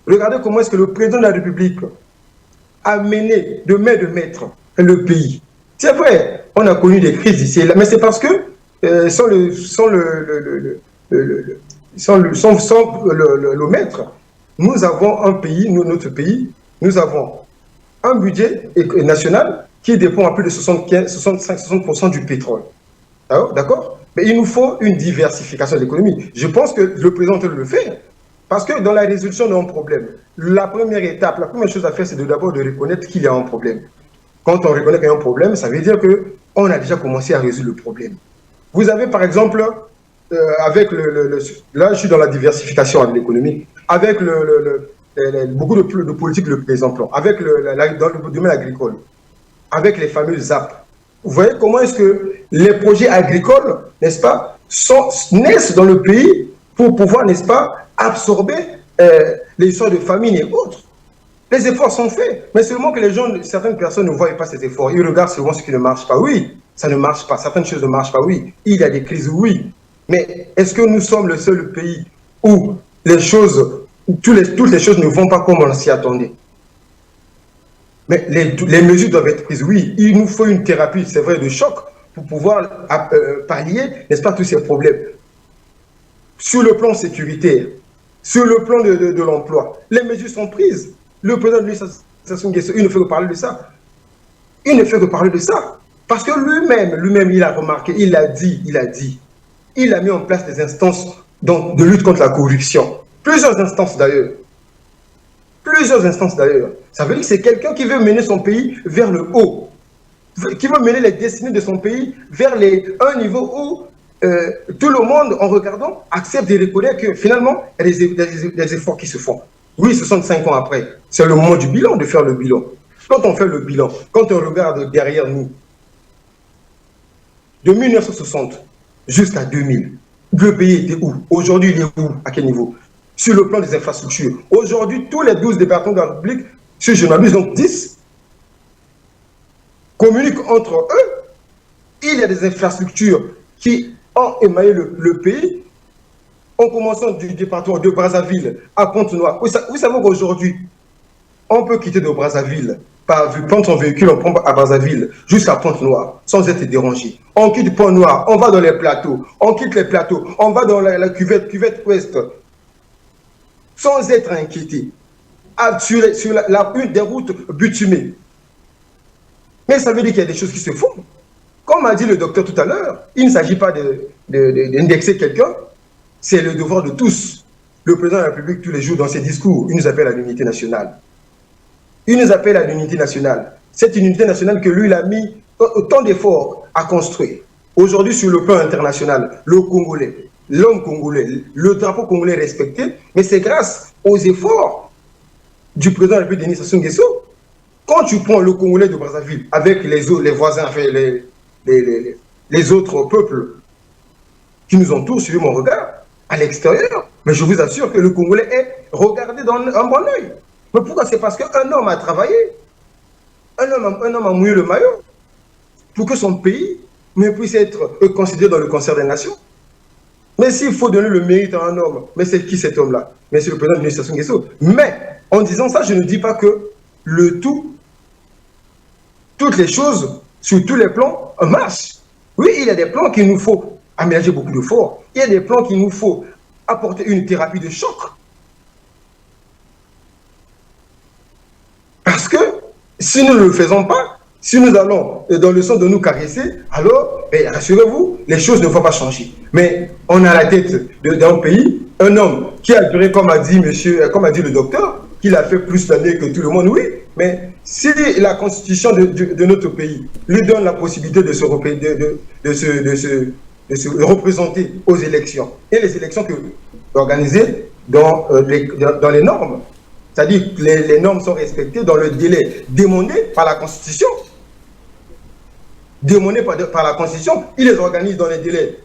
Regardez comment est-ce que le président de la République a mené de main de maître le pays. C'est vrai, on a connu des crises ici et là, mais c'est parce que sans le maître, nous avons un pays, notre pays, nous avons un budget national qui dépend à plus de 65-60% du pétrole. D'accord? Mais il nous faut une diversification de l'économie. Je pense que le président doit le faire. Parce que dans la résolution d'un problème, la première étape, la première chose à faire, c'est d'abord de reconnaître qu'il y a un problème. Quand on reconnaît qu'il y a un problème, ça veut dire qu'on a déjà commencé à résoudre le problème. Vous avez par exemple, avec là je suis dans la diversification de l'économie, avec beaucoup de politiques de présentement, avec dans le domaine agricole, avec les fameux ZAP. Vous voyez comment est-ce que les projets agricoles, n'est-ce pas, naissent dans le pays pour pouvoir, n'est-ce pas, absorber les histoires de famine et autres. Les efforts sont faits, mais seulement que certaines personnes ne voient pas ces efforts. Ils regardent seulement ce qui ne marche pas. Oui, ça ne marche pas. Certaines choses ne marchent pas. Oui, il y a des crises. Oui, mais est-ce que nous sommes le seul pays où les choses toutes les choses ne vont pas comme on s'y attendait? Mais les mesures doivent être prises. Oui, il nous faut une thérapie, c'est vrai, de choc pour pouvoir pallier, n'est-ce pas, tous ces problèmes. Sur le plan sécuritaire, sur le plan de l'emploi, les mesures sont prises. Le président de Sassou Nguesso, il ne fait que parler de ça. Il ne fait que parler de ça. Parce que lui-même, il a remarqué, il a dit, il a mis en place des instances de lutte contre la corruption. Plusieurs instances d'ailleurs. Ça veut dire que c'est quelqu'un qui veut mener son pays vers le haut. Qui veut mener les destinées de son pays vers un niveau où tout le monde, en regardant, accepte et reconnaît que finalement, il y a des efforts qui se font. Oui, 65 ans après, c'est le moment du bilan, de faire le bilan. Quand on fait le bilan, quand on regarde derrière nous, de 1960 jusqu'à 2000, le pays était où? Aujourd'hui, il est où? À quel niveau? Sur le plan des infrastructures. Aujourd'hui, tous les 12 départements de la République, si je m'abuse, donc 10, communiquent entre eux. Il y a des infrastructures qui ont émaillé le pays, en commençant du département de Brazzaville à Pointe-Noire. Vous savez qu'aujourd'hui, on peut quitter de Brazzaville, prendre son véhicule, on prend à Brazzaville jusqu'à Pointe-Noire, sans être dérangé. On quitte Pointe-Noire, on va dans les plateaux, on quitte les plateaux, on va dans la cuvette ouest, sans être inquiété, sur une des routes bitumées. Mais ça veut dire qu'il y a des choses qui se font. Comme a dit le docteur tout à l'heure, il ne s'agit pas d'indexer quelqu'un, c'est le devoir de tous. Le président de la République, tous les jours, dans ses discours, il nous appelle à l'unité nationale. Il nous appelle à l'unité nationale. C'est une unité nationale que lui, il a mis autant d'efforts à construire. Aujourd'hui, sur le plan international, le Congolais, l'homme congolais, le drapeau congolais est respecté, mais c'est grâce aux efforts du président de la République, Denis Sassou Nguesso. Quand tu prends le Congolais de Brazzaville avec les voisins, enfin, les autres peuples qui nous entourent, suivez mon regard, à l'extérieur, mais je vous assure que le Congolais est regardé d'un bon œil. Mais pourquoi? C'est parce qu'un homme a travaillé, un homme a mouillé le maillot pour que son pays ne puisse être considéré dans le concert des nations. Mais s'il faut donner le mérite à un homme, mais c'est qui cet homme-là? Mais c'est le président de l'administration Nguesso. Mais en disant ça, je ne dis pas que toutes les choses, sur tous les plans, marchent. Oui, il y a des plans qu'il nous faut aménager beaucoup d'efforts. Il y a des plans qu'il nous faut apporter une thérapie de choc. Parce que si nous ne le faisons pas, si nous allons dans le sens de nous caresser, alors, rassurez-vous, les choses ne vont pas changer. Mais on a à la tête d'un pays, un homme qui a duré, comme a dit le docteur, qu'il a fait plus d'années que tout le monde, oui, mais si la constitution de notre pays lui donne la possibilité de se représenter aux élections, et les élections organisées dans les normes, c'est-à-dire que les normes sont respectées dans le délai demandé par la Constitution. Demandé par la Constitution, il les organise dans les délais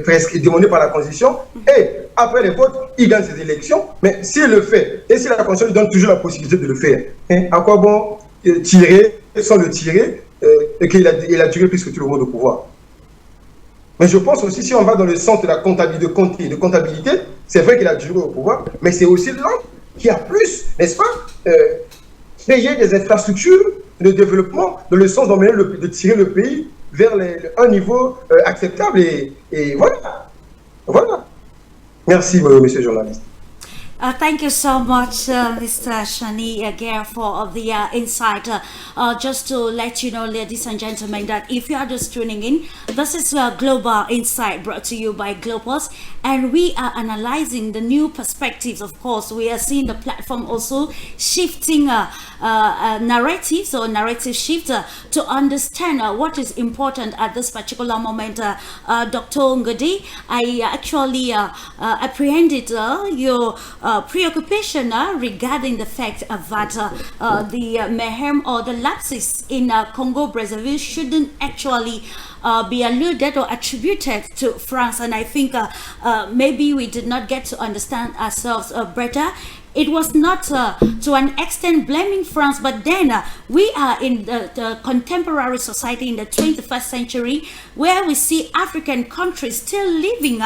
presque demandés par la Constitution, et après les votes, il gagne ses élections, mais s'il le fait, et si la Constitution lui donne toujours la possibilité de le faire, à quoi bon tirer, sans le tirer, et qu'il a duré plus que tout le monde au pouvoir. Mais je pense aussi, si on va dans le sens de la comptabilité, c'est vrai qu'il a duré au pouvoir, mais c'est aussi l'homme qui a plus, n'est-ce pas, créé des infrastructures de développement dans le sens de tirer le pays vers un niveau acceptable et voilà. Voilà. Merci, monsieur le journaliste. Thank you so much, Mr. Shani Aguirre, for the insight. Just to let you know, ladies and gentlemen, that if you are just tuning in, this is Global Insight brought to you by Globus, and we are analyzing the new perspectives. Of course, we are seeing the platform also shifting narratives or narrative shift to understand what is important at this particular moment. Dr. Ngudi, I actually apprehended your preoccupation regarding the fact that the mayhem or the lapses in Congo Brazzaville shouldn't actually be alluded or attributed to France, and I think maybe we did not get to understand ourselves better. It was not to an extent blaming France, but then we are in the contemporary society in the 21st century where we see African countries still living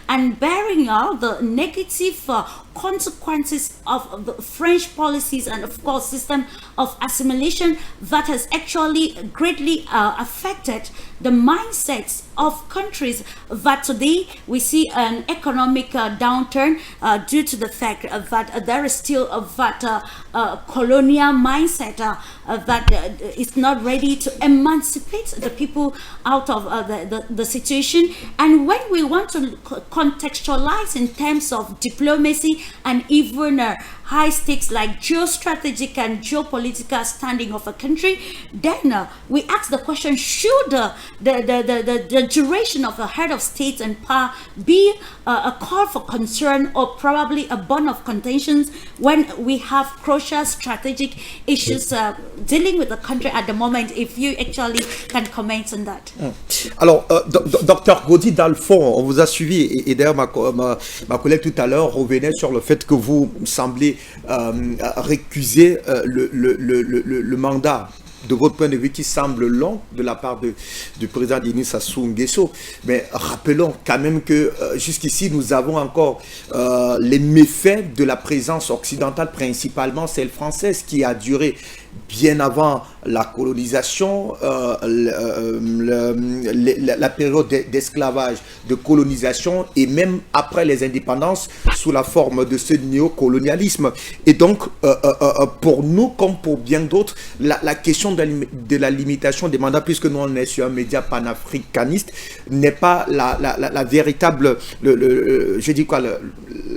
and bearing the negative consequences of the French policies and of course system of assimilation that has actually greatly affected the mindsets of countries that today we see an economic downturn due to the fact that there is still that colonial mindset that is not ready to emancipate the people out of the situation. And when we want to contextualize in terms of diplomacy and even high stakes like geostrategic and geopolitical standing of a country, then we ask the question, should the duration of a head of state and power be a call for concern or probably a bone of contentions when we have crucial strategic issues dealing with the country at the moment? If you actually can comment on that. Alors, docteur Gaudi, dans le fond, on vous a suivi et d'ailleurs ma collègue tout à l'heure revenait sur le fait que vous semblez récuser le mandat de votre point de vue qui semble long de la part du président Denis Sassou Nguesso. Mais rappelons quand même que jusqu'ici, nous avons encore les méfaits de la présence occidentale, principalement celle française, qui a duré bien avant la colonisation, la période d'esclavage, de colonisation et même après les indépendances sous la forme de ce néocolonialisme. Et donc, pour nous, comme pour bien d'autres, la question de la limitation des mandats, puisque nous on est sur un média panafricaniste, n'est pas la véritable,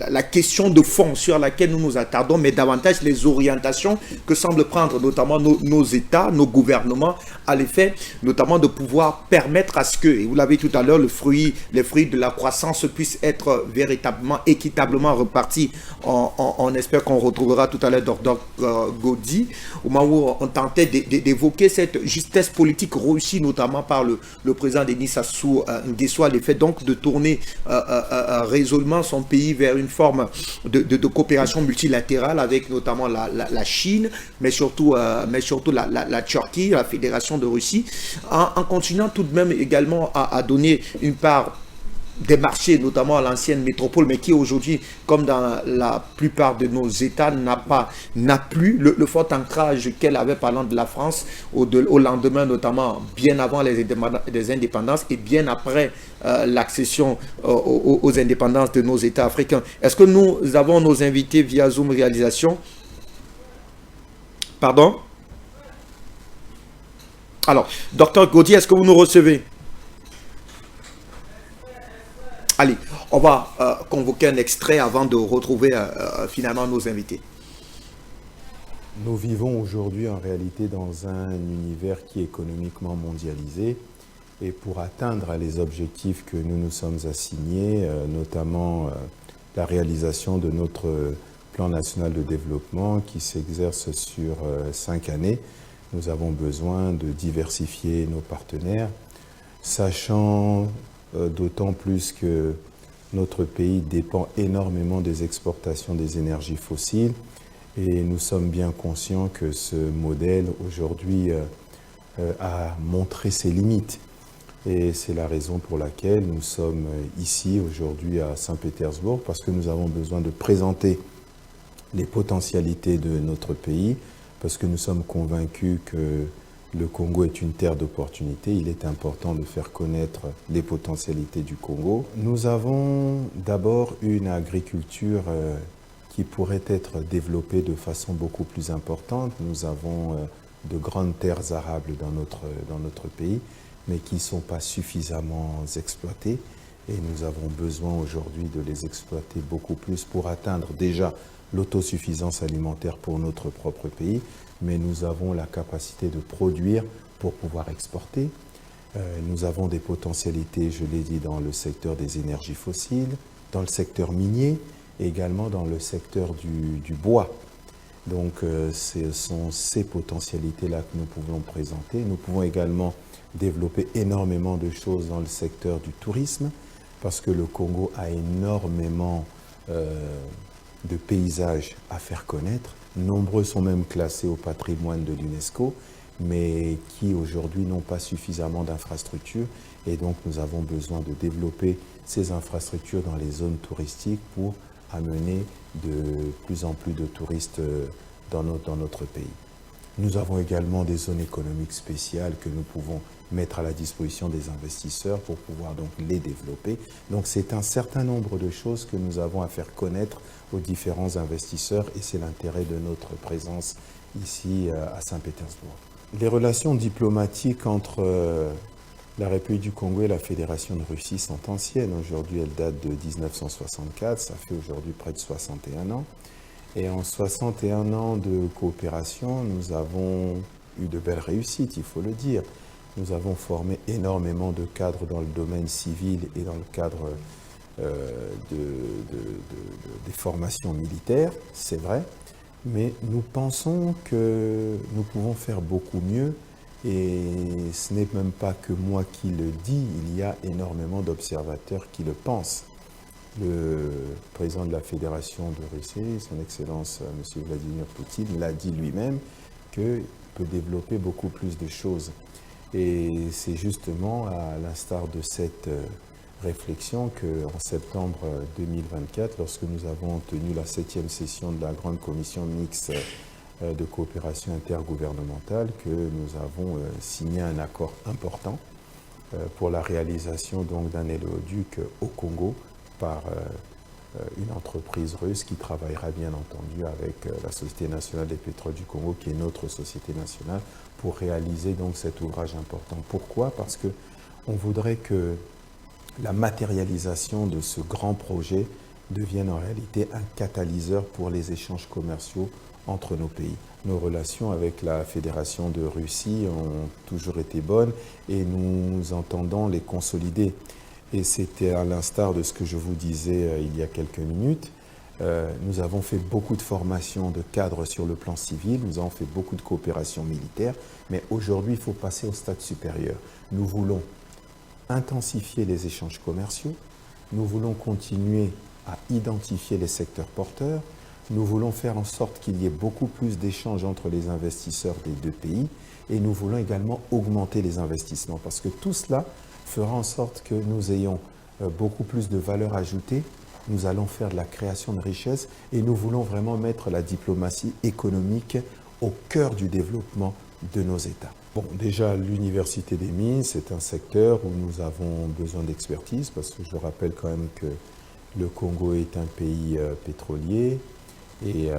la question de fond sur laquelle nous nous attardons, mais davantage les orientations que semblent prendre notamment nos États, nos gouvernements, à l'effet notamment de pouvoir permettre à ce que, et vous l'avez tout à l'heure, les fruits de la croissance puissent être véritablement, équitablement repartis. On espère qu'on retrouvera tout à l'heure Dr Gaudi, au moment où on tentait d'évoquer cette justesse politique réussie notamment par le président Denis Sassou Nguesso, à l'effet donc de tourner résolument son pays vers une forme de coopération multilatérale avec notamment la Chine, mais surtout la Turquie, la Fédération de Russie, en continuant tout de même également à donner une part des marchés, notamment à l'ancienne métropole, mais qui aujourd'hui, comme dans la plupart de nos États, n'a plus le fort ancrage qu'elle avait parlant de la France au lendemain, notamment bien avant les indépendances et bien après l'accession aux indépendances de nos États africains. Est-ce que nous avons nos invités via Zoom Réalisation? Pardon? Alors, docteur Gaudi, est-ce que vous nous recevez? Allez, on va convoquer un extrait avant de retrouver finalement nos invités. Nous vivons aujourd'hui en réalité dans un univers qui est économiquement mondialisé et pour atteindre les objectifs que nous nous sommes assignés, notamment la réalisation de notre plan national de développement qui s'exerce sur 5 années, nous avons besoin de diversifier nos partenaires, sachant d'autant plus que notre pays dépend énormément des exportations des énergies fossiles et nous sommes bien conscients que ce modèle aujourd'hui a montré ses limites. Et c'est la raison pour laquelle nous sommes ici aujourd'hui à Saint-Pétersbourg, parce que nous avons besoin de présenter les potentialités de notre pays, parce que nous sommes convaincus que le Congo est une terre d'opportunités. Il est important de faire connaître les potentialités du Congo. Nous avons d'abord une agriculture qui pourrait être développée de façon beaucoup plus importante. Nous avons de grandes terres arables dans notre pays, mais qui ne sont pas suffisamment exploitées. Et nous avons besoin aujourd'hui de les exploiter beaucoup plus pour atteindre déjà l'autosuffisance alimentaire pour notre propre pays, mais nous avons la capacité de produire pour pouvoir exporter. Nous avons des potentialités, je l'ai dit, dans le secteur des énergies fossiles, dans le secteur minier et également dans le secteur du bois. Donc ce sont ces potentialités-là que nous pouvons présenter. Nous pouvons également développer énormément de choses dans le secteur du tourisme, parce que le Congo a énormément de paysages à faire connaître. Nombreux sont même classés au patrimoine de l'UNESCO, mais qui aujourd'hui n'ont pas suffisamment d'infrastructures. Et donc nous avons besoin de développer ces infrastructures dans les zones touristiques pour amener de plus en plus de touristes dans notre pays. Nous avons également des zones économiques spéciales que nous pouvons mettre à la disposition des investisseurs pour pouvoir donc les développer. Donc c'est un certain nombre de choses que nous avons à faire connaître aux différents investisseurs et c'est l'intérêt de notre présence ici à Saint-Pétersbourg. Les relations diplomatiques entre la République du Congo et la Fédération de Russie sont anciennes. Aujourd'hui, elles datent de 1964, ça fait aujourd'hui près de 61 ans. Et en 61 ans de coopération, nous avons eu de belles réussites, il faut le dire. Nous avons formé énormément de cadres dans le domaine civil et dans le cadre des formations militaires, c'est vrai. Mais nous pensons que nous pouvons faire beaucoup mieux. Et ce n'est même pas que moi qui le dis, il y a énormément d'observateurs qui le pensent. Le président de la Fédération de Russie, son Excellence M. Vladimir Poutine, l'a dit lui-même qu'il peut développer beaucoup plus de choses. Et c'est justement à l'instar de cette réflexion qu'en septembre 2024, lorsque nous avons tenu la 7e session de la Grande Commission mixte de coopération intergouvernementale, que nous avons signé un accord important pour la réalisation d'un éléoduc au Congo par une entreprise russe qui travaillera bien entendu avec la Société nationale des pétroles du Congo, qui est notre société nationale, pour réaliser donc cet ouvrage important. Pourquoi? Parce que on voudrait que la matérialisation de ce grand projet devienne en réalité un catalyseur pour les échanges commerciaux entre nos pays. Nos relations avec la Fédération de Russie ont toujours été bonnes et nous entendons les consolider. Et c'était à l'instar de ce que je vous disais il y a quelques minutes. Nous avons fait beaucoup de formations de cadres sur le plan civil, nous avons fait beaucoup de coopération militaire, mais aujourd'hui, il faut passer au stade supérieur. Nous voulons intensifier les échanges commerciaux, nous voulons continuer à identifier les secteurs porteurs, nous voulons faire en sorte qu'il y ait beaucoup plus d'échanges entre les investisseurs des deux pays et nous voulons également augmenter les investissements parce que tout cela fera en sorte que nous ayons beaucoup plus de valeur ajoutée, nous allons faire de la création de richesses et nous voulons vraiment mettre la diplomatie économique au cœur du développement de nos États. Bon, déjà, l'Université des Mines, c'est un secteur où nous avons besoin d'expertise parce que je rappelle quand même que le Congo est un pays pétrolier et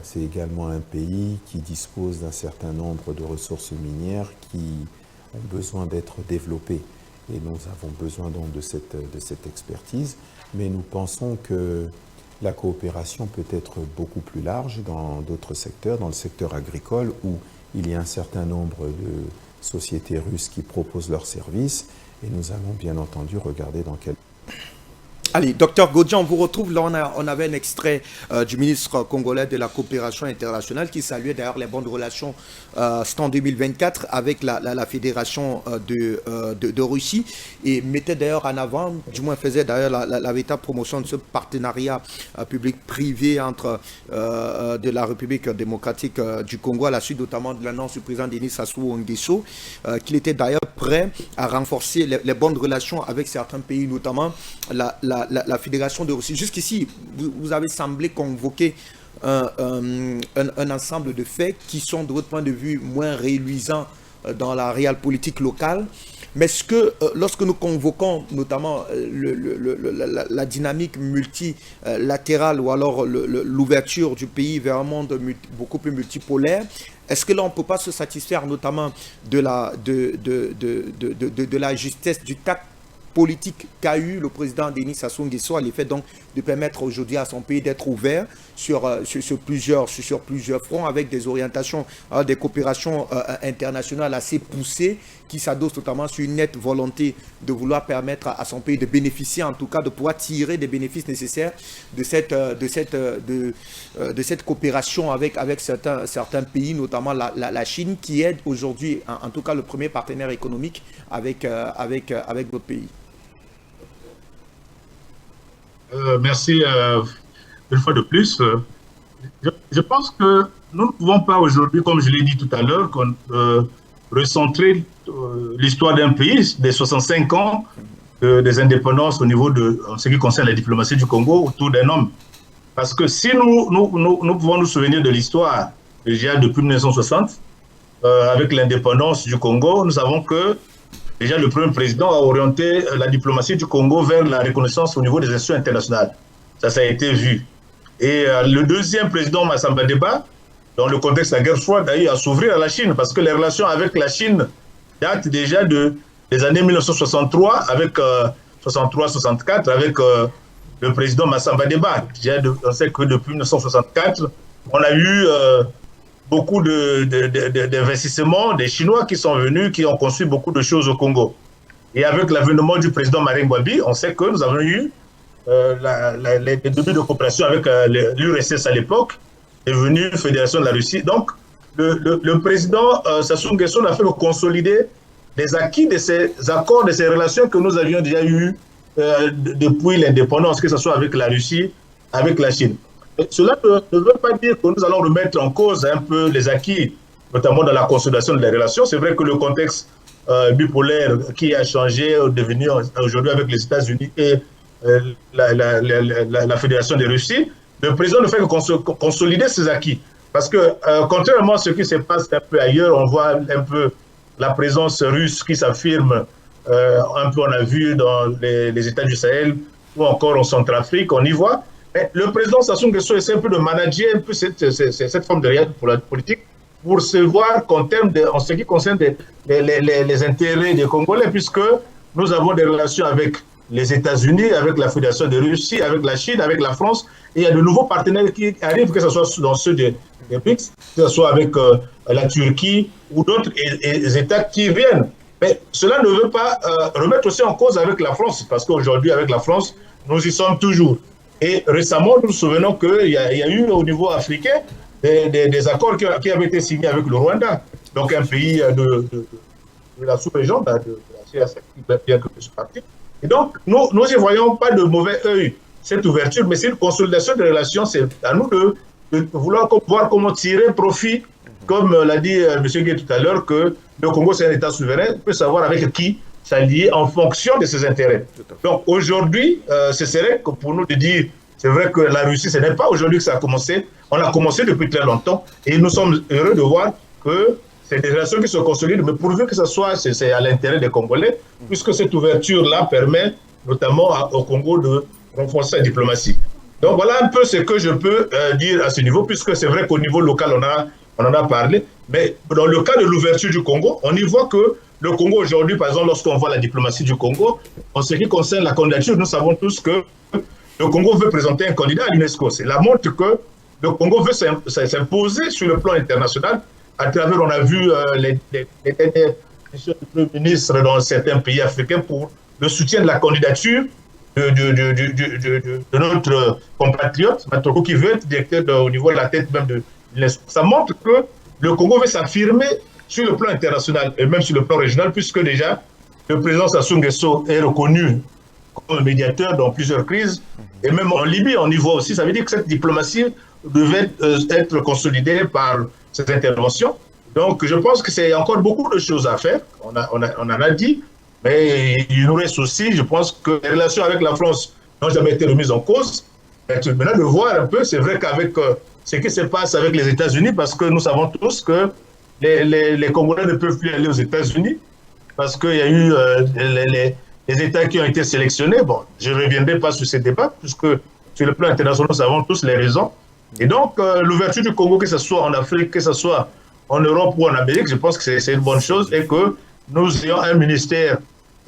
c'est également un pays qui dispose d'un certain nombre de ressources minières qui ont besoin d'être développées. Et nous avons besoin donc de cette expertise, mais nous pensons que la coopération peut être beaucoup plus large dans d'autres secteurs, dans le secteur agricole où il y a un certain nombre de sociétés russes qui proposent leurs services et nous allons bien entendu regarder dans quel... Allez, docteur Godjan, on vous retrouve. Là, on avait un extrait du ministre congolais de la coopération internationale qui saluait d'ailleurs les bonnes relations, c'était en 2024, avec la Fédération de Russie et mettait d'ailleurs en avant, du moins faisait d'ailleurs la véritable promotion de ce partenariat public-privé entre de la République démocratique du Congo à la suite notamment de l'annonce du président Denis Sassou Nguesso, qu'il était d'ailleurs prêt à renforcer les bonnes relations avec certains pays, notamment la Fédération de Russie. Jusqu'ici, vous avez semblé convoquer un ensemble de faits qui sont, de votre point de vue, moins réluisants dans la réelle politique locale. Mais est-ce que, lorsque nous convoquons notamment la dynamique multilatérale ou alors l'ouverture du pays vers un monde beaucoup plus multipolaire, est-ce que là, on ne peut pas se satisfaire notamment de la justesse, du tact politique qu'a eu le président Denis Sassou Nguesso à l'effet donc de permettre aujourd'hui à son pays d'être ouvert sur plusieurs fronts avec des orientations, des coopérations internationales assez poussées qui s'adossent notamment sur une nette volonté de vouloir permettre à son pays de bénéficier, en tout cas de pouvoir tirer des bénéfices nécessaires de cette coopération avec certains pays, notamment la Chine qui est aujourd'hui en tout cas le premier partenaire économique avec notre pays. Merci une fois de plus. Je pense que nous ne pouvons pas aujourd'hui, comme je l'ai dit tout à l'heure, recentrer l'histoire d'un pays des 65 ans des indépendances au niveau en ce qui concerne la diplomatie du Congo autour d'un homme. Parce que si nous pouvons nous souvenir de l'histoire déjà depuis 1960, avec l'indépendance du Congo, nous savons que déjà le premier président a orienté la diplomatie du Congo vers la reconnaissance au niveau des institutions internationales. Ça a été vu. Et le deuxième président, Massamba Deba, dans le contexte de la guerre froide, a eu à s'ouvrir à la Chine, parce que les relations avec la Chine datent déjà des années 1963, avec 63-64, avec le président Massamba Deba. On sait que depuis 1964, on a eu beaucoup d'investissements des Chinois qui sont venus, qui ont construit beaucoup de choses au Congo. Et avec l'avènement du président Marine Ngouabi, on sait que nous avons eu les débuts de coopération avec l'URSS à l'époque, devenu Fédération de la Russie. Donc, le président Sassou Nguesso a fait consolider les acquis de ces accords, de ces relations que nous avions déjà eues depuis l'indépendance, que ce soit avec la Russie, avec la Chine. Et cela ne veut pas dire que nous allons remettre en cause un peu les acquis, notamment dans la consolidation des relations. C'est vrai que le contexte bipolaire qui a changé, devenu aujourd'hui avec les États-Unis et la Fédération de Russie, le président ne fait que consolider ses acquis. Parce que, contrairement à ce qui se passe un peu ailleurs, on voit un peu la présence russe qui s'affirme, un peu on a vu dans les États du Sahel ou encore en Centrafrique, on y voit. Mais le président Sassou Nguesso essaie un peu de manager un peu cette forme de réalité pour la politique pour se voir en ce qui concerne les intérêts des Congolais, puisque nous avons des relations avec les États-Unis, avec la Fédération de Russie, avec la Chine, avec la France, et il y a de nouveaux partenaires qui arrivent, que ce soit dans ceux des BRICS, que ce soit avec la Turquie ou d'autres États qui viennent. Mais cela ne veut pas remettre aussi en cause avec la France, parce qu'aujourd'hui, avec la France, nous y sommes toujours. Et récemment, nous nous souvenons qu'il y a eu au niveau africain des accords qui avaient été signés avec le Rwanda, donc un pays de la sous-région, de la CSF, bien que je parti. Et donc, nous n'y voyons pas de mauvais œil cette ouverture, mais c'est une consolidation des relations. C'est à nous de vouloir voir comment tirer profit, comme l'a dit M. Gué tout à l'heure, que le Congo, c'est un État souverain, on peut savoir avec qui s'allier en fonction de ses intérêts. Donc aujourd'hui, ce serait que pour nous de dire, c'est vrai que la Russie, ce n'est pas aujourd'hui que ça a commencé, on a commencé depuis très longtemps, et nous sommes heureux de voir que c'est des relations qui se consolident, mais pourvu que c'est à l'intérêt des Congolais, puisque cette ouverture-là permet notamment au Congo de renforcer la diplomatie. Donc voilà un peu ce que je peux dire à ce niveau, puisque c'est vrai qu'au niveau local, on en a parlé, mais dans le cas de l'ouverture du Congo, on y voit que le Congo aujourd'hui, par exemple, lorsqu'on voit la diplomatie du Congo, en ce qui concerne la candidature, nous savons tous que le Congo veut présenter un candidat à l'UNESCO. Cela montre que le Congo veut s'imposer sur le plan international. À travers, on a vu les dernières missions du Premier ministre dans certains pays africains pour le soutien de la candidature de notre compatriote, Matoko, qui veut être directeur au niveau de la tête même de l'UNESCO. Ça montre que le Congo veut s'affirmer sur le plan international et même sur le plan régional, puisque déjà, le président Sassou Nguesso est reconnu comme médiateur dans plusieurs crises, et même en Libye, on y voit aussi. Ça veut dire que cette diplomatie devait être consolidée par ces interventions. Donc, je pense que c'est encore beaucoup de choses à faire. On en a dit, mais il nous reste aussi, je pense que les relations avec la France n'ont jamais été remises en cause. Maintenant, de voir un peu, c'est vrai qu'avec ce qui se passe avec les États-Unis, parce que nous savons tous que les Congolais ne peuvent plus aller aux États-Unis, parce qu'il y a eu les États qui ont été sélectionnés. Bon, je ne reviendrai pas sur ces débats, puisque sur le plan international, nous avons tous les raisons. Et donc, l'ouverture du Congo, que ce soit en Afrique, que ce soit en Europe ou en Amérique, je pense que c'est une bonne chose, et que nous ayons un ministère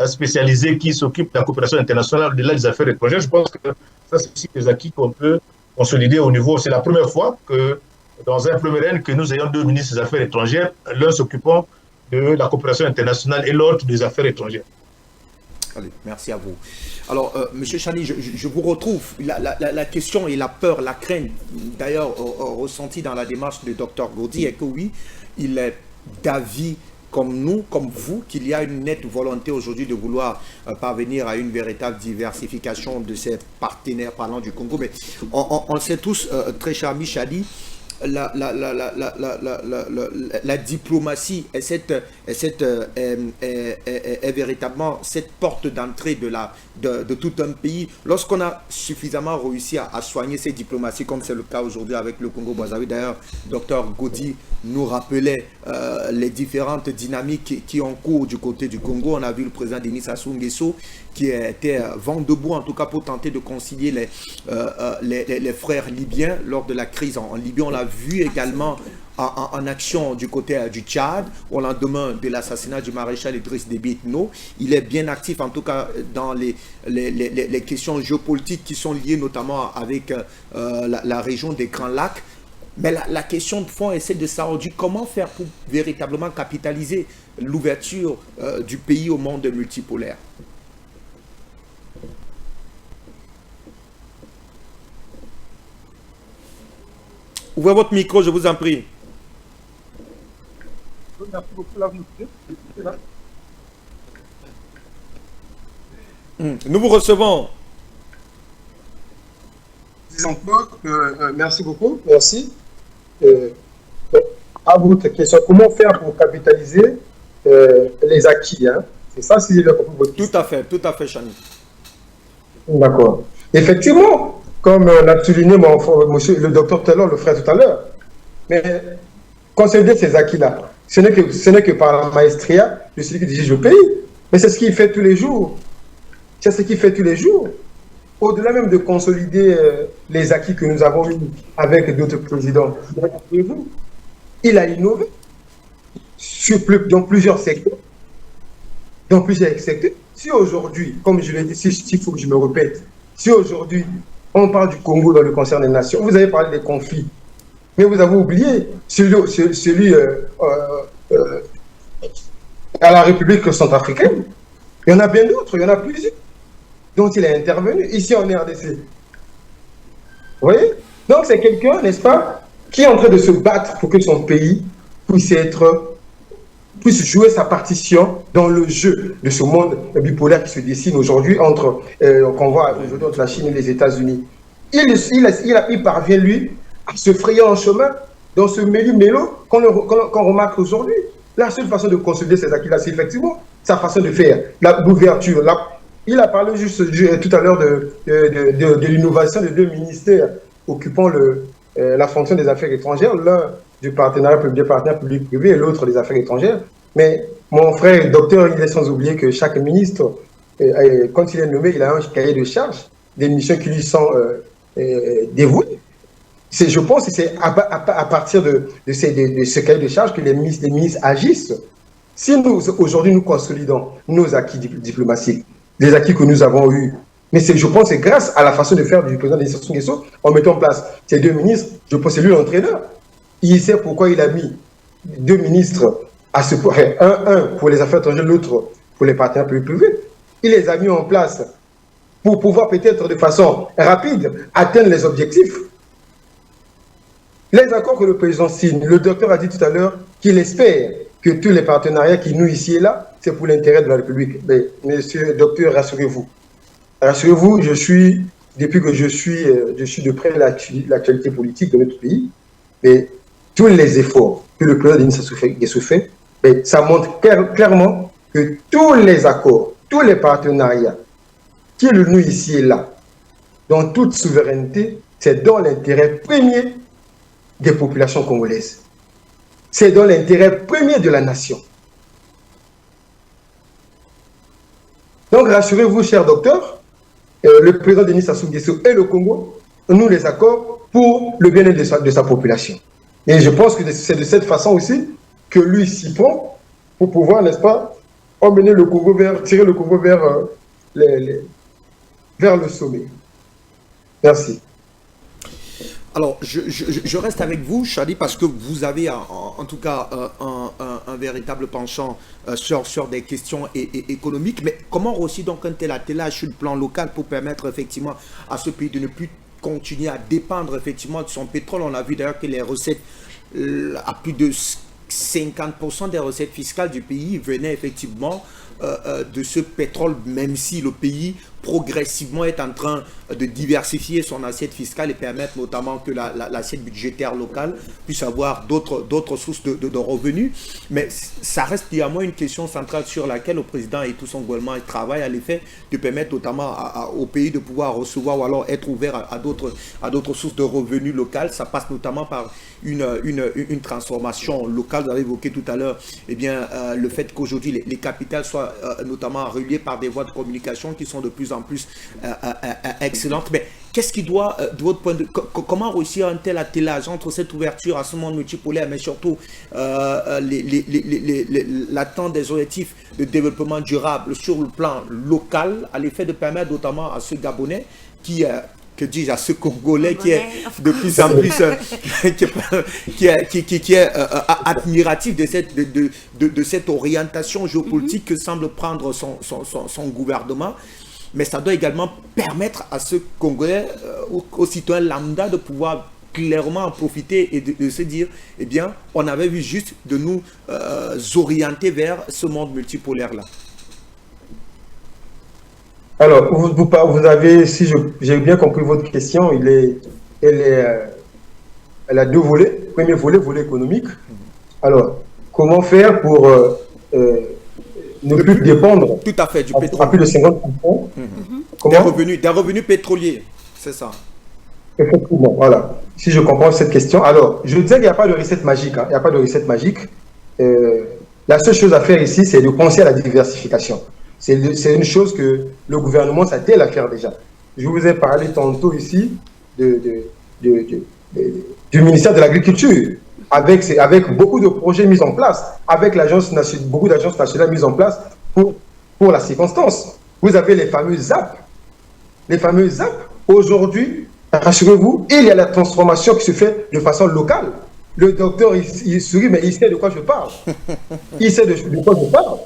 spécialisé qui s'occupe de la coopération internationale au-delà des affaires étrangères. Je pense que ça, c'est aussi des acquis qu'on peut consolider au niveau. C'est la première fois que, dans un premier règne, que nous ayons deux ministres des Affaires étrangères, l'un s'occupant de la coopération internationale et l'autre des affaires étrangères. Allez, merci à vous. Alors, M. Chani, je vous retrouve. La question et la peur, la crainte, d'ailleurs, ressentie dans la démarche du Dr Gaudi, est que oui, il est d'avis comme nous, comme vous, qu'il y a une nette volonté aujourd'hui de vouloir parvenir à une véritable diversification de ses partenaires parlant du Congo. Mais on le sait tous, très cher ami Chani, la diplomatie est véritablement cette porte d'entrée de tout un pays. Lorsqu'on a suffisamment réussi à soigner ces diplomaties, comme c'est le cas aujourd'hui avec le Congo-Brazzaville, d'ailleurs, Dr Godi nous rappelait les différentes dynamiques qui ont cours du côté du Congo. On a vu le président Denis Sassou Nguesso qui était vent debout, en tout cas pour tenter de concilier les frères libyens lors de la crise en Libye. On l'a vu également en action du côté du Tchad, au lendemain de l'assassinat du maréchal Idriss Déby Itno. Il est bien actif, en tout cas, dans les questions géopolitiques qui sont liées notamment avec la région des Grands Lacs. Mais la question de fond est celle de savoir comment faire pour véritablement capitaliser l'ouverture du pays au monde multipolaire. Ouvrez votre micro, je vous en prie. Merci beaucoup. Nous vous recevons. Disons que, merci beaucoup. Merci. À votre question, comment faire pour capitaliser les acquis, hein? C'est ça, si j'ai bien compris votre question. Tout à fait, Chani. D'accord. Effectivement, comme l'a souligné monsieur, le docteur tout à l'heure, le frère tout à l'heure, mais consolider ces acquis-là, ce n'est que par la maestria de celui qui dirige le pays, mais c'est ce qu'il fait tous les jours. C'est ce qu'il fait tous les jours. Au-delà même de consolider les acquis que nous avons eus avec d'autres présidents, il a innové dans plusieurs secteurs. Si aujourd'hui, comme je l'ai dit, s'il faut que je me répète, si aujourd'hui on parle du Congo dans le concert des nations, vous avez parlé des conflits, mais vous avez oublié celui à la République centrafricaine. Il y en a bien d'autres, il y en a plusieurs dont il est intervenu ici en RDC. Vous voyez? Donc c'est quelqu'un, n'est-ce pas, qui est en train de se battre pour que son pays puisse jouer sa partition dans le jeu de ce monde bipolaire qui se dessine aujourd'hui qu'on voit aujourd'hui entre la Chine et les États-Unis. Il parvient, lui, à se frayer un chemin dans ce méli-mélo qu'on remarque aujourd'hui. La seule façon de consolider ces acquis-là, c'est effectivement sa façon de faire, l'ouverture. Il a parlé juste tout à l'heure de l'innovation de deux ministères occupant la fonction des affaires étrangères, l'un du partenariat public-privé et l'autre des affaires étrangères. Mais mon frère, le docteur, il est sans oublier que chaque ministre, quand il est nommé, il a un cahier de charges, des missions qui lui sont dévouées. Je pense que c'est à partir de ce cahier de charges que les ministres agissent. Si aujourd'hui, nous consolidons nos acquis diplomatiques, les acquis que nous avons eus, mais je pense que c'est grâce à la façon de faire du président Denis Sassou Nguesso, en mettant en place ces deux ministres, je pense que c'est lui l'entraîneur. Il sait pourquoi il a mis deux ministres, un pour les affaires étrangères, l'autre pour les partenaires publics-privés. Il les a mis en place pour pouvoir peut-être de façon rapide atteindre les objectifs. Les accords que le président signe, le docteur a dit tout à l'heure qu'il espère que tous les partenariats qui nous ici et là, c'est pour l'intérêt de la République. Mais, monsieur le docteur, rassurez-vous. Rassurez-vous, depuis que je suis de près l'actualité politique de notre pays, mais tous les efforts que le président Denis Sassou Nguesso fait, ça montre clairement que tous les accords, tous les partenariats qui nous unissent ici et là, dans toute souveraineté, c'est dans l'intérêt premier des populations congolaises. C'est dans l'intérêt premier de la nation. Donc rassurez-vous, cher docteur, le président Denis Sassou Nguesso et le Congo nous les accords pour le bien-être de sa population. Et je pense que c'est de cette façon aussi que lui s'y prend pour pouvoir, n'est-ce pas, tirer le Congo vers le sommet. Merci. Alors, je reste avec vous, Chadi, parce que vous avez en tout cas un véritable penchant sur des questions économiques. Mais comment aussi donc un tel attelage sur le plan local pour permettre effectivement à ce pays de ne plus continuer à dépendre effectivement de son pétrole? On a vu d'ailleurs que les recettes, à plus de 50% des recettes fiscales du pays venaient effectivement de ce pétrole, même si le pays progressivement est en train de diversifier son assiette fiscale et permettre notamment que l'assiette budgétaire locale puisse avoir d'autres sources de revenus. Mais ça reste également une question centrale sur laquelle le président et tout son gouvernement travaillent à l'effet de permettre notamment au pays de pouvoir recevoir ou alors être ouvert à d'autres sources de revenus locales. Ça passe notamment par une transformation locale. Vous avez évoqué tout à l'heure le fait qu'aujourd'hui les capitales soient notamment reliées par des voies de communication qui sont de plus en plus excellentes. Mais qu'est-ce qui doit, de votre point de vue, comment réussir un tel attelage entre cette ouverture à ce monde multipolaire, mais surtout l'attente des objectifs de développement durable sur le plan local, à l'effet de permettre notamment à ce Gabonais que dis-je, à ce Congolais qui est de plus en plus qui est admiratif de cette orientation géopolitique que semble prendre son gouvernement. Mais ça doit également permettre à ce Congolais, aux citoyens lambda, de pouvoir clairement en profiter et de se dire, on avait vu juste de nous orienter vers ce monde multipolaire-là. Alors, vous avez, si j'ai bien compris votre question, elle a deux volets. Premier volet économique. Alors, comment faire pour ne plus dépendre tout à fait, du pétrole à plus de 50%. Des revenus pétroliers, c'est ça. Effectivement, voilà. Si je comprends cette question. Alors, je disais qu'il n'y a pas de recette magique. Il n'y a pas de recette magique. La seule chose à faire ici, c'est de penser à la diversification. C'est une chose que le gouvernement s'attelle à faire déjà. Je vous ai parlé tantôt ici du ministère de l'Agriculture, avec beaucoup de projets mis en place, avec beaucoup d'agences nationales mises en place pour la circonstance. Vous avez les fameux ZAP. Les fameux ZAP, aujourd'hui, rassurez-vous, il y a la transformation qui se fait de façon locale. Le docteur, il sourit, mais il sait de quoi je parle. Il sait de quoi je parle.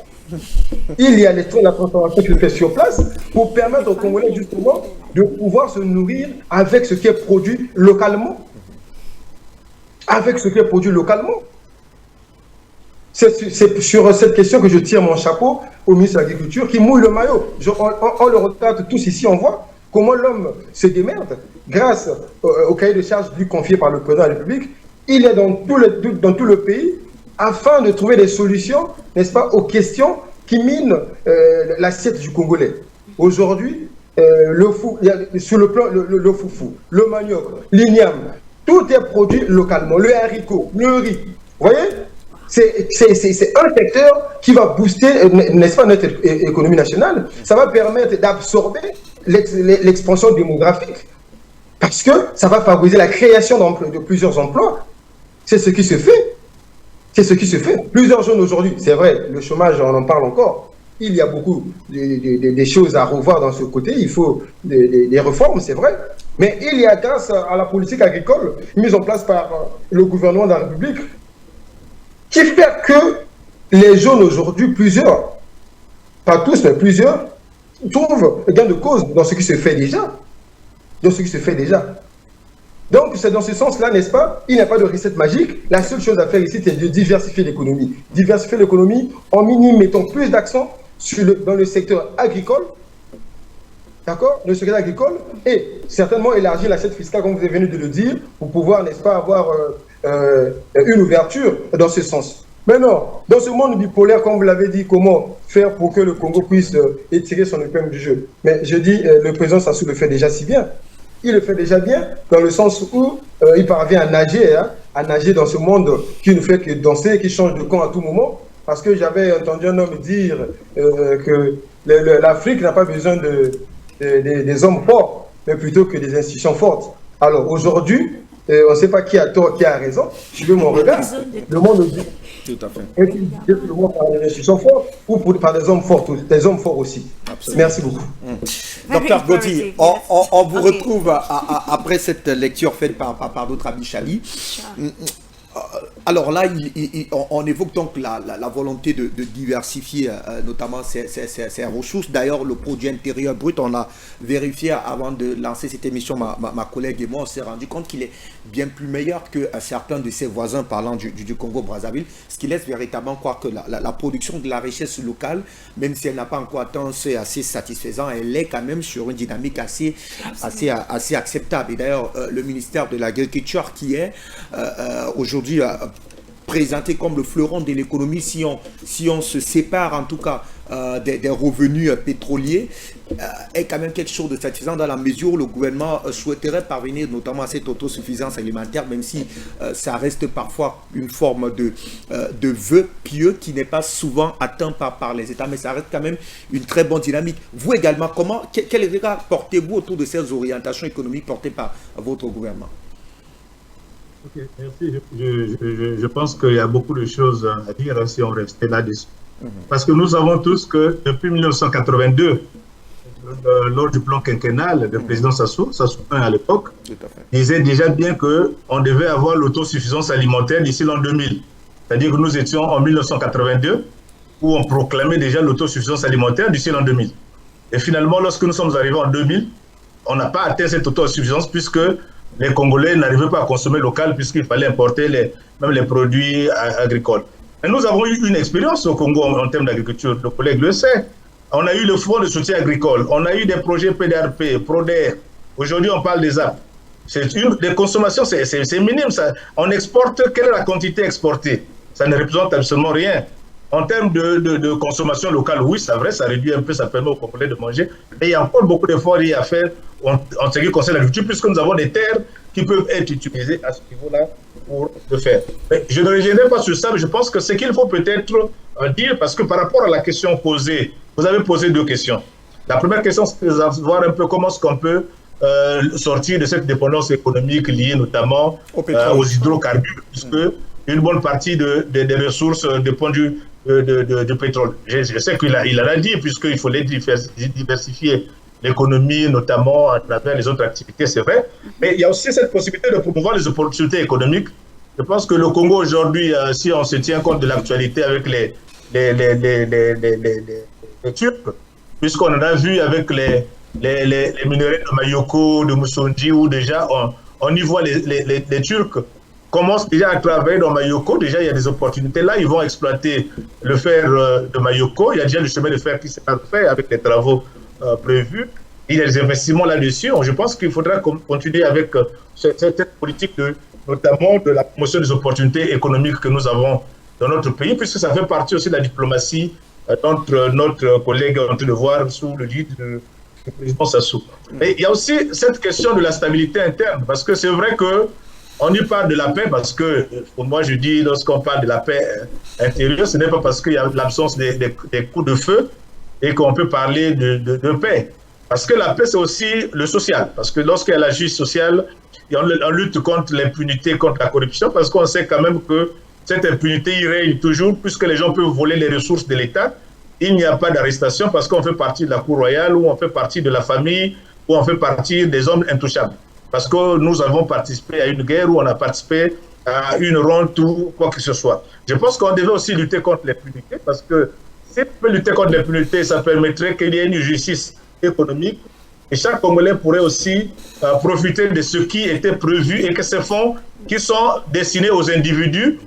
Il y a la transformation qui se fait sur place pour permettre aux Congolais, justement, de pouvoir se nourrir avec ce qui est produit localement. Avec ce qui est produit localement. C'est sur cette question que je tire mon chapeau au ministre de l'Agriculture qui mouille le maillot. On le regarde tous ici, on voit comment l'homme se démerde grâce au cahier de charges lui confié par le président de la République. Il est dans tout le pays afin de trouver des solutions, n'est-ce pas, aux questions qui minent l'assiette du Congolais. Aujourd'hui, sur le plan, le foufou, le manioc, l'igname, tout est produit localement. Le haricot, le riz, vous voyez, c'est un secteur qui va booster, n'est-ce pas, notre économie nationale. Ça va permettre d'absorber l'expansion démographique parce que ça va favoriser la création de plusieurs emplois. C'est ce qui se fait. C'est ce qui se fait. Plusieurs jeunes aujourd'hui, c'est vrai, le chômage, on en parle encore. Il y a beaucoup de choses à revoir dans ce côté. Il faut des réformes, c'est vrai. Mais il y a, grâce à la politique agricole mise en place par le gouvernement de la République, qui fait que les jeunes aujourd'hui, plusieurs, pas tous, mais plusieurs, trouvent gain de cause dans ce qui se fait déjà. Dans ce qui se fait déjà. Donc, c'est dans ce sens-là, n'est-ce pas? Il n'y a pas de recette magique. La seule chose à faire ici, c'est de diversifier l'économie. Diversifier l'économie en mettant plus d'accent dans le secteur agricole. D'accord? Le secteur agricole. Et certainement élargir l'assiette fiscale, comme vous avez venu de le dire, pour pouvoir, n'est-ce pas, avoir une ouverture dans ce sens. Maintenant, dans ce monde bipolaire, comme vous l'avez dit, comment faire pour que le Congo puisse étirer son épingle du jeu? Mais je dis, le président Sassou le fait déjà si bien. Il le fait déjà bien, dans le sens où il parvient à nager dans ce monde qui ne fait que danser, qui change de camp à tout moment. Parce que j'avais entendu un homme dire que l'Afrique n'a pas besoin des hommes forts, mais plutôt que des institutions fortes. Alors aujourd'hui, on ne sait pas qui a tort, qui a raison. Je veux mon regard. Le monde dit. Tout à fait. Est-ce par des institutions fortes ou par des hommes forts aussi. Absolument. Merci beaucoup. Docteur Gauthier, on vous retrouve après cette lecture faite par d'autres Abichali. Alors là, on évoque donc la volonté de diversifier notamment ces ressources. D'ailleurs, le produit intérieur brut, on a vérifié avant de lancer cette émission, ma collègue et moi, on s'est rendu compte qu'il est bien plus meilleur que certains de ses voisins parlant du Congo-Brazzaville, ce qui laisse véritablement croire que la production de la richesse locale, même si elle n'a pas encore atteint assez satisfaisant, elle est quand même sur une dynamique assez acceptable. Et d'ailleurs, le ministère de l'Agriculture qui est aujourd'hui présenté comme le fleuron de l'économie, si on se sépare en tout cas des revenus pétroliers, est quand même quelque chose de satisfaisant dans la mesure où le gouvernement souhaiterait parvenir notamment à cette autosuffisance alimentaire, même si ça reste parfois une forme de vœu pieux qui n'est pas souvent atteint par les États, mais ça reste quand même une très bonne dynamique. Vous également, quel regard portez-vous autour de ces orientations économiques portées par votre gouvernement? Ok, merci. Je pense qu'il y a beaucoup de choses à dire si on restait là-dessus. Parce que nous savons tous que depuis 1982, lors du plan quinquennal du président Sassou 1 à l'époque, disait déjà bien qu'on devait avoir l'autosuffisance alimentaire d'ici l'an 2000. C'est-à-dire que nous étions en 1982 où on proclamait déjà l'autosuffisance alimentaire d'ici l'an 2000. Et finalement, lorsque nous sommes arrivés en 2000, on n'a pas atteint cette autosuffisance puisque les Congolais n'arrivaient pas à consommer local puisqu'il fallait importer même les produits agricoles. Et nous avons eu une expérience au Congo en termes d'agriculture, le collègue le sait. On a eu le fonds de soutien agricole, on a eu des projets PDRP, PRODER. Aujourd'hui, on parle des AP. Les consommations, c'est minime. Ça. On exporte, quelle est la quantité exportée? Ça ne représente absolument rien. En termes de consommation locale, oui, c'est vrai, ça réduit un peu, ça permet aux Congolais de manger. Mais il y a encore beaucoup d'efforts à faire en ce qui concerne l'agriculture, puisque nous avons des terres qui peuvent être utilisées à ce niveau-là pour le faire. Mais je ne reviendrai pas sur ça, mais je pense que ce qu'il faut peut-être dire, parce que par rapport à la question posée, vous avez posé deux questions. La première question, c'est de savoir un peu comment est-ce qu'on peut sortir de cette dépendance économique liée notamment aux hydrocarbures, puisque une bonne partie des ressources dépend du pétrole. Je sais qu'il en a dit, puisqu'il fallait diversifier l'économie, notamment à travers les autres activités, c'est vrai. Mais il y a aussi cette possibilité de promouvoir les opportunités économiques. Je pense que le Congo aujourd'hui, si on se tient compte de l'actualité avec les Turcs, puisqu'on en a vu avec les minerais de Mayoko, de Moussonji, où déjà on y voit les Turcs commencent déjà à travailler dans Mayoko. Déjà, il y a des opportunités là. Ils vont exploiter le fer de Mayoko. Il y a déjà le chemin de fer qui s'est fait avec les travaux prévus. Il y a des investissements là-dessus. Je pense qu'il faudra continuer avec cette politique notamment de la promotion des opportunités économiques que nous avons dans notre pays, puisque ça fait partie aussi de la diplomatie entre notre collègue André Devoir sous le guide du président Sassou. Mais il y a aussi cette question de la stabilité interne, parce que c'est vrai que on y parle de la paix parce que, pour moi, je dis, lorsqu'on parle de la paix intérieure, ce n'est pas parce qu'il y a l'absence des coups de feu et qu'on peut parler de paix. Parce que la paix, c'est aussi le social. Parce que lorsqu'il y a la justice sociale, on lutte contre l'impunité, contre la corruption, parce qu'on sait quand même que cette impunité y règne toujours, puisque les gens peuvent voler les ressources de l'État. Il n'y a pas d'arrestation parce qu'on fait partie de la cour royale, ou on fait partie de la famille, ou on fait partie des hommes intouchables. Parce que nous avons participé à une guerre où on a participé à une ronde ou quoi que ce soit. Je pense qu'on devait aussi lutter contre l'impunité parce que si on peut lutter contre l'impunité, ça permettrait qu'il y ait une justice économique et chaque Congolais pourrait aussi profiter de ce qui était prévu et que ces fonds qui sont destinés aux individus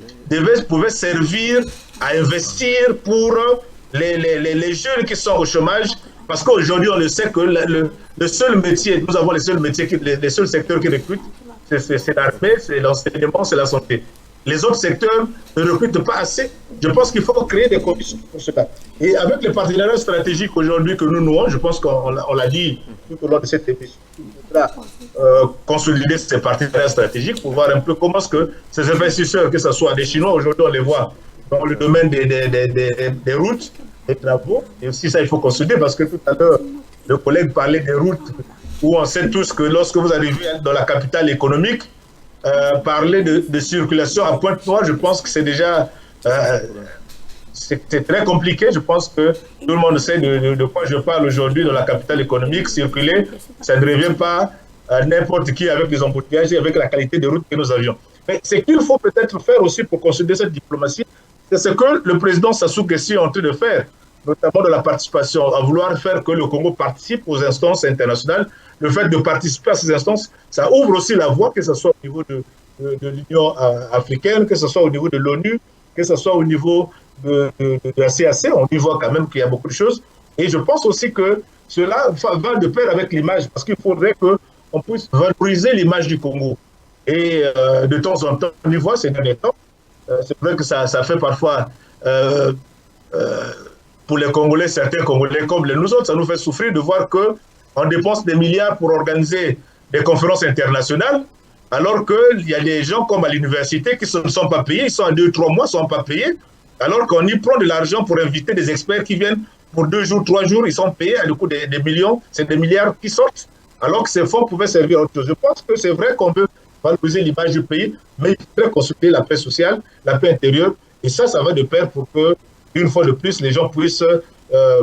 pouvaient servir à investir pour les jeunes qui sont au chômage. Parce qu'aujourd'hui, on le sait que le seul métier, nous avons les seuls métiers, les seuls secteurs qui recrutent, c'est l'armée, c'est l'enseignement, c'est la santé. Les autres secteurs ne recrutent pas assez. Je pense qu'il faut créer des conditions pour cela. Et avec les partenariats stratégiques aujourd'hui que nous nouons, je pense qu'on l'a dit tout au long de cette émission, il faudra consolider ces partenariats stratégiques pour voir un peu comment est-ce que ces investisseurs, que ce soit des Chinois, aujourd'hui on les voit dans le domaine des routes, des travaux, et aussi ça il faut consolider parce que tout à l'heure le collègue parlait des routes où on sait tous que lorsque vous arrivez dans la capitale économique, parler de circulation à Pointe-Noire, je pense que c'est déjà c'est très compliqué. Je pense que tout le monde sait de quoi je parle aujourd'hui dans la capitale économique. Circuler, ça ne revient pas à n'importe qui avec les embouteillages et avec la qualité de route que nous avions. Mais ce qu'il faut peut-être faire aussi pour consolider cette diplomatie, c'est ce que le président Sassou Nguesso est en train de faire, notamment de la participation, à vouloir faire que le Congo participe aux instances internationales. Le fait de participer à ces instances, ça ouvre aussi la voie, que ce soit au niveau de l'Union africaine, que ce soit au niveau de l'ONU, que ce soit au niveau de la CAC. On y voit quand même qu'il y a beaucoup de choses. Et je pense aussi que cela va de pair avec l'image, parce qu'il faudrait qu'on puisse valoriser l'image du Congo. Et de temps en temps, on y voit ces derniers temps, c'est vrai que ça fait parfois, pour les Congolais, certains Congolais comme nous autres, ça nous fait souffrir de voir qu'on dépense des milliards pour organiser des conférences internationales, alors qu'il y a des gens comme à l'université qui ne sont pas payés, ils sont à 2-3 mois, ils ne sont pas payés, alors qu'on y prend de l'argent pour inviter des experts qui viennent pour 2 jours, 3 jours, ils sont payés à du coup des millions, c'est des milliards qui sortent, alors que ces fonds pouvaient servir à autre chose. Je pense que c'est vrai qu'on veut valoriser l'image du pays, mais il faudrait consulter la paix sociale, la paix intérieure, et ça va de pair pour que, une fois de plus, les gens puissent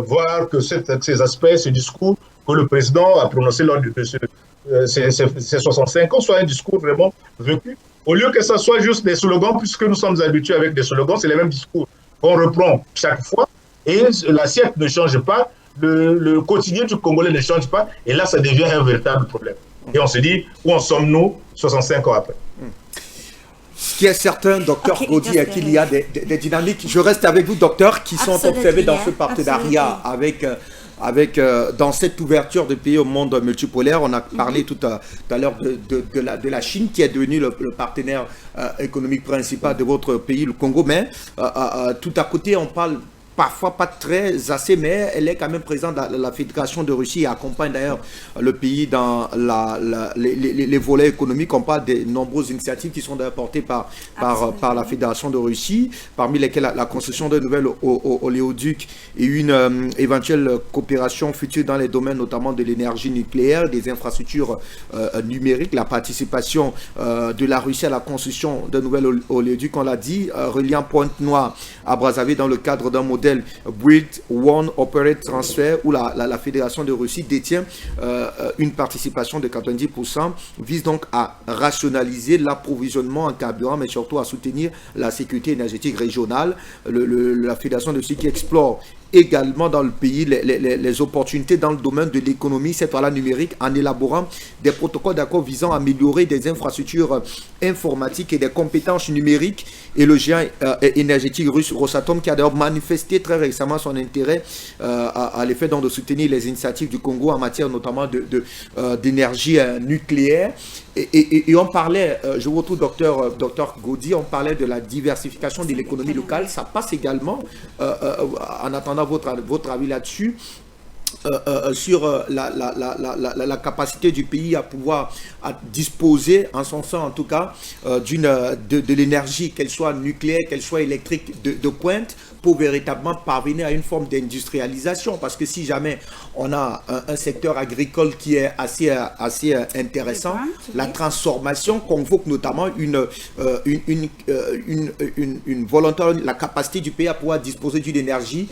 voir que ces aspects, ce discours que le président a prononcé lors de ces 65 ans soit un discours vraiment vécu, au lieu que ça soit juste des slogans, puisque nous sommes habitués avec des slogans, c'est les mêmes discours qu'on reprend chaque fois, et l'assiette ne change pas, le quotidien du Congolais ne change pas, et là, ça devient un véritable problème. Et on se dit, où en sommes-nous 65 ans après? Ce qui est certain, docteur Gaudi, est qu'il y a des dynamiques. Je reste avec vous, docteur, qui sont observées dans ce partenariat avec dans cette ouverture de pays au monde multipolaire. On a parlé tout à l'heure de la Chine, qui est devenue le partenaire économique principal de votre pays, le Congo. Mais tout à côté, on parle parfois pas très assez, mais elle est quand même présente dans la Fédération de Russie et accompagne d'ailleurs le pays dans les volets économiques. On parle des nombreuses initiatives qui sont d'ailleurs portées par la Fédération de Russie, parmi lesquelles la construction de nouvelles oléoducs et une éventuelle coopération future dans les domaines notamment de l'énergie nucléaire, des infrastructures numériques, la participation de la Russie à la construction de nouvelles oléoducs, on l'a dit, reliant Pointe-Noire à Brazzaville dans le cadre d'un modèle Build One Operate Transfer où la Fédération de Russie détient une participation de 90%, vise donc à rationaliser l'approvisionnement en carburant, mais surtout à soutenir la sécurité énergétique régionale. La Fédération de Russie qui explore également dans le pays les opportunités dans le domaine de l'économie, cette fois-là numérique, en élaborant des protocoles d'accord visant à améliorer des infrastructures informatiques et des compétences numériques. Et le géant énergétique russe Rosatom, qui a d'ailleurs manifesté très récemment son intérêt à l'effet de soutenir les initiatives du Congo en matière notamment d'énergie nucléaire. Et on parlait, je vous retrouve docteur Gaudi, on parlait de la diversification de l'économie locale. Ça passe également, en attendant votre avis là-dessus, sur la capacité du pays à pouvoir disposer, en son sens en tout cas, de l'énergie, qu'elle soit nucléaire, qu'elle soit électrique de pointe, pour véritablement parvenir à une forme d'industrialisation. Parce que si jamais on a un secteur agricole qui est assez intéressant, la transformation convoque notamment une volonté, la capacité du pays à pouvoir disposer d'une énergie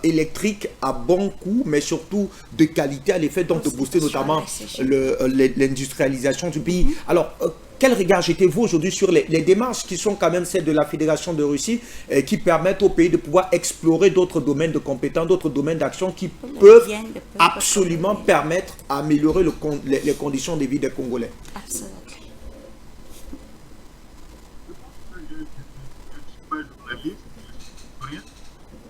électrique à bon coût, mais surtout de qualité, à l'effet donc de booster notamment l'industrialisation du pays. Alors, quel regard jetez-vous aujourd'hui sur les démarches qui sont quand même celles de la Fédération de Russie qui permettent au pays de pouvoir explorer d'autres domaines de compétences, d'autres domaines d'action qui peuvent absolument permettre d'améliorer les conditions de vie des Congolais? Absolument.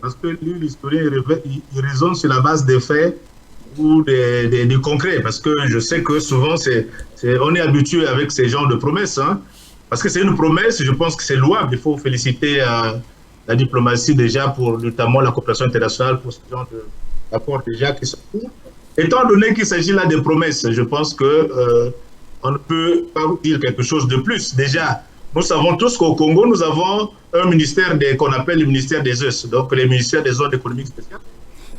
Parce que lui, l'historien, il raisonne sur la base des faits ou des concrets. Parce que je sais que souvent, on est habitué avec ces genres de promesses. Hein, parce que c'est une promesse, je pense que c'est louable. Il faut féliciter la diplomatie déjà pour notamment la coopération internationale pour ce genre d'accords déjà qui sont courts. Étant donné qu'il s'agit là des promesses, je pense que on ne peut pas dire quelque chose de plus. Déjà, nous savons tous qu'au Congo, nous avons un ministère qu'on appelle le ministère des EUS, donc le ministère des zones économiques spéciales,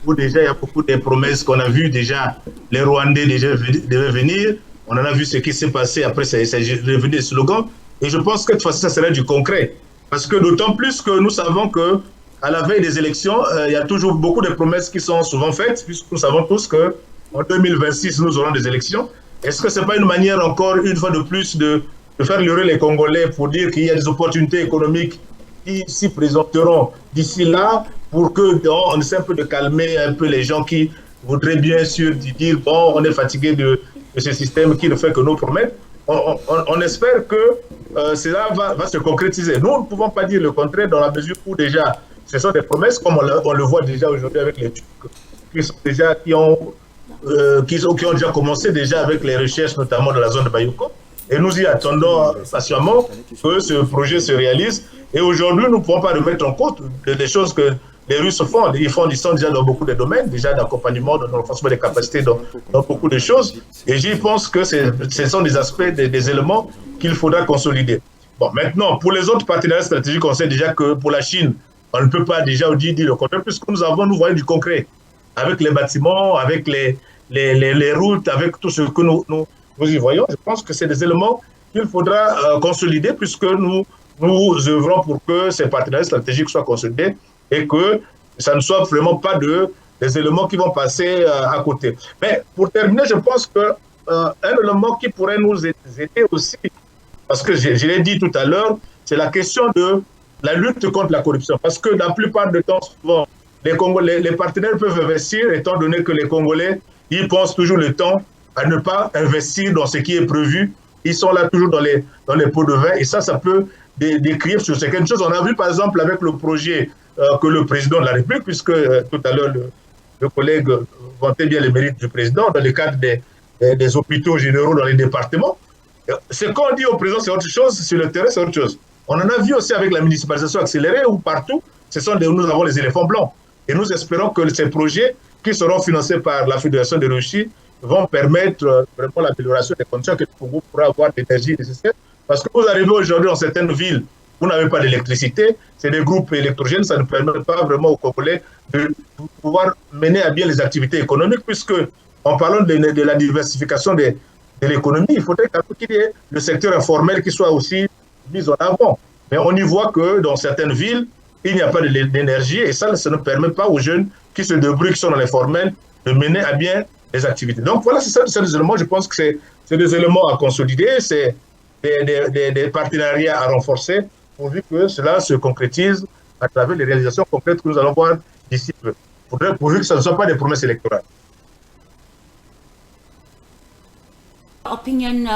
où déjà il y a beaucoup de promesses qu'on a vues déjà. Les Rwandais déjà devaient venir. On en a vu ce qui s'est passé. Après, c'est devenu des slogans. Et je pense que de toute façon, ça serait du concret. Parce que d'autant plus que nous savons qu'à la veille des élections, il y a toujours beaucoup de promesses qui sont souvent faites, puisque nous savons tous qu'en 2026, nous aurons des élections. Est-ce que ce n'est pas une manière encore, une fois de plus, de de faire leurrer les Congolais pour dire qu'il y a des opportunités économiques qui s'y présenteront d'ici là, pour qu'on essaie un peu de calmer un peu les gens qui voudraient bien sûr dire bon, on est fatigué de ce système qui ne fait que nos promesses. On espère que cela va se concrétiser. Nous, ne pouvons pas dire le contraire dans la mesure où déjà, ce sont des promesses, comme on le voit déjà aujourd'hui avec les Turcs, qui ont déjà commencé déjà avec les recherches, notamment dans la zone de Bayouko. Et nous y attendons patiemment que ce projet se réalise. Et aujourd'hui, nous ne pouvons pas remettre en compte des choses que les Russes font. Ils sont déjà dans beaucoup de domaines, déjà d'accompagnement, de renforcement des capacités dans beaucoup de choses. Et j'y pense que ce sont des aspects, des éléments qu'il faudra consolider. Bon, maintenant, pour les autres partenaires stratégiques, on sait déjà que pour la Chine, on ne peut pas déjà dire le contraire, puisque nous voyons du concret. Avec les bâtiments, avec les routes, avec tout ce que nous y voyons. Je pense que c'est des éléments qu'il faudra consolider, puisque nous œuvrons pour que ces partenariats stratégiques soient consolidés et que ça ne soit vraiment pas des éléments qui vont passer à côté. Mais pour terminer, je pense qu'un élément qui pourrait nous aider aussi, parce que je l'ai dit tout à l'heure, c'est la question de la lutte contre la corruption. Parce que la plupart du temps, souvent, les partenaires peuvent investir, étant donné que les Congolais, ils pensent toujours le temps à ne pas investir dans ce qui est prévu. Ils sont là toujours dans les pots de vin, et ça peut décrire sur certaines choses. On a vu par exemple avec le projet que le président de la République, puisque tout à l'heure le collègue vantait bien les mérites du président dans le cadre des hôpitaux généraux dans les départements. Ce qu'on dit au président, c'est autre chose, sur le terrain, c'est autre chose. On en a vu aussi avec la municipalisation accélérée, où partout, nous avons les éléphants blancs. Et nous espérons que ces projets, qui seront financés par la Fédération de Russie, vont permettre vraiment l'amélioration des conditions que le Congo pourra avoir d'énergie nécessaire. Parce que vous arrivez aujourd'hui dans certaines villes, vous n'avez pas d'électricité, c'est des groupes électrogènes, ça ne permet pas vraiment aux Congolais de pouvoir mener à bien les activités économiques, puisque en parlant de la diversification de l'économie, il faudrait qu'il y ait le secteur informel qui soit aussi mis en avant. Mais on y voit que dans certaines villes, il n'y a pas d'énergie, et ça ne permet pas aux jeunes qui se débrouillent, qui sont dans l'informel, de mener à bien les activités. Donc voilà, c'est des éléments, je pense que c'est des éléments à consolider, c'est des partenariats à renforcer, pourvu que cela se concrétise à travers les réalisations concrètes que nous allons voir d'ici peu. Pourvu que ce ne soit pas des promesses électorales. Opinion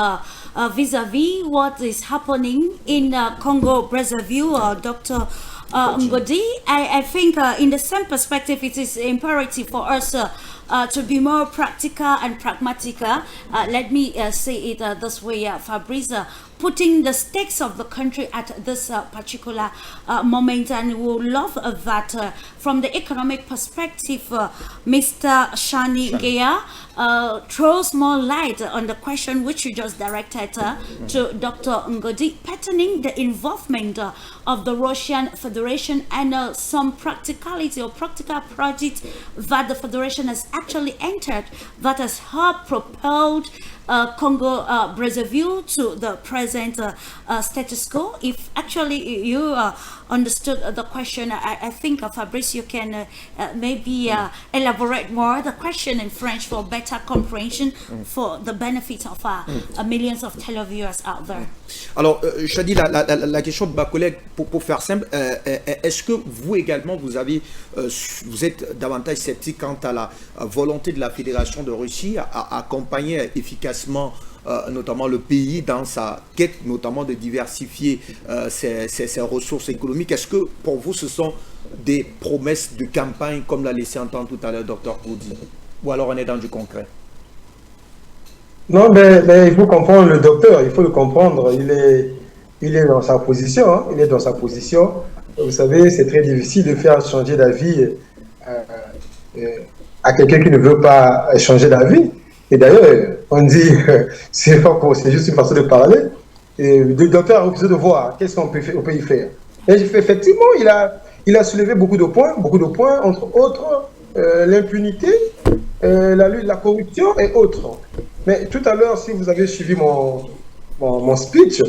vis-à-vis what is happening in Congo Brazzaville, Dr. Ngodi, I think in the same perspective, it is imperative for us to be more practical and pragmatic. Let me say it this way, Fabrice, putting the stakes of the country at this particular moment, and we would love that from the economic perspective, Mr. Shani Geya throws more light on the question which you just directed to Dr. Ngodi, pertaining the involvement of the Russian Federation and some practicality or practical project that the Federation has actually entered that has helped propelled Congo Brazzaville to the present status quo. If actually you understood the question, I think Fabrice, you can maybe elaborate more the question in French for better comprehension for the benefit of millions of televiewers out there. Alors, Shadi, la question de ma collègue, pour faire simple, est-ce que vous également, vous êtes davantage sceptique quant à la volonté de la Fédération de Russie à accompagner efficacement notamment le pays dans sa quête, notamment de diversifier ses ressources économiques? Est-ce que pour vous, ce sont des promesses de campagne, comme l'a laissé entendre tout à l'heure Dr. Koudi, ou alors on est dans du concret? Non, mais il faut comprendre le docteur, il faut le comprendre. Il est dans sa position. Hein, il est dans sa position. Vous savez, c'est très difficile de faire changer d'avis à quelqu'un qui ne veut pas changer d'avis. Et d'ailleurs, on dit, c'est juste une façon de parler. Et le docteur a refusé de voir qu'est-ce qu'on peut y faire. Et effectivement, il a soulevé beaucoup de points, entre autres l'impunité, la lutte, la corruption et autres. Mais tout à l'heure, si vous avez suivi mon speech,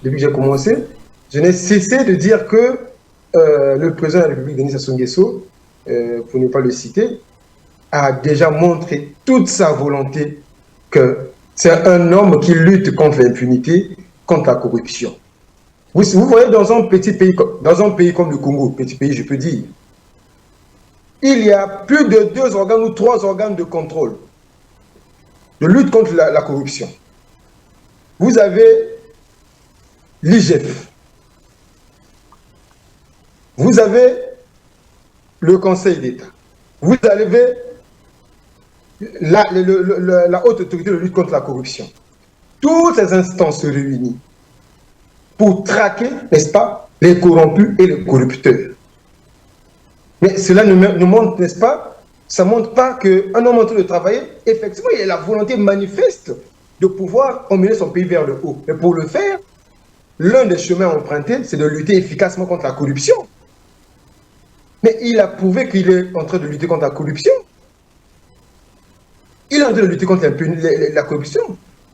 depuis que j'ai commencé, je n'ai cessé de dire que le président de la République, Denis Sassou Nguesso, pour ne pas le citer, a déjà montré toute sa volonté que c'est un homme qui lutte contre l'impunité contre la corruption. Vous voyez, dans un pays comme le Congo, petit pays, je peux dire, il y a plus de 2 organes ou 3 organes de contrôle, de lutte contre la corruption. Vous avez l'IGF, vous avez le Conseil d'État, vous avez la haute autorité de lutte contre la corruption. Toutes ces instances se réunissent pour traquer, n'est-ce pas, les corrompus et les corrupteurs. Mais cela nous montre, n'est-ce pas, ça ne montre pas qu'un homme en train de travailler, effectivement, il a la volonté manifeste de pouvoir emmener son pays vers le haut. Mais pour le faire, l'un des chemins empruntés, c'est de lutter efficacement contre la corruption. Mais il a prouvé qu'il est en train de lutter contre la corruption. Il est en train de lutter contre la corruption.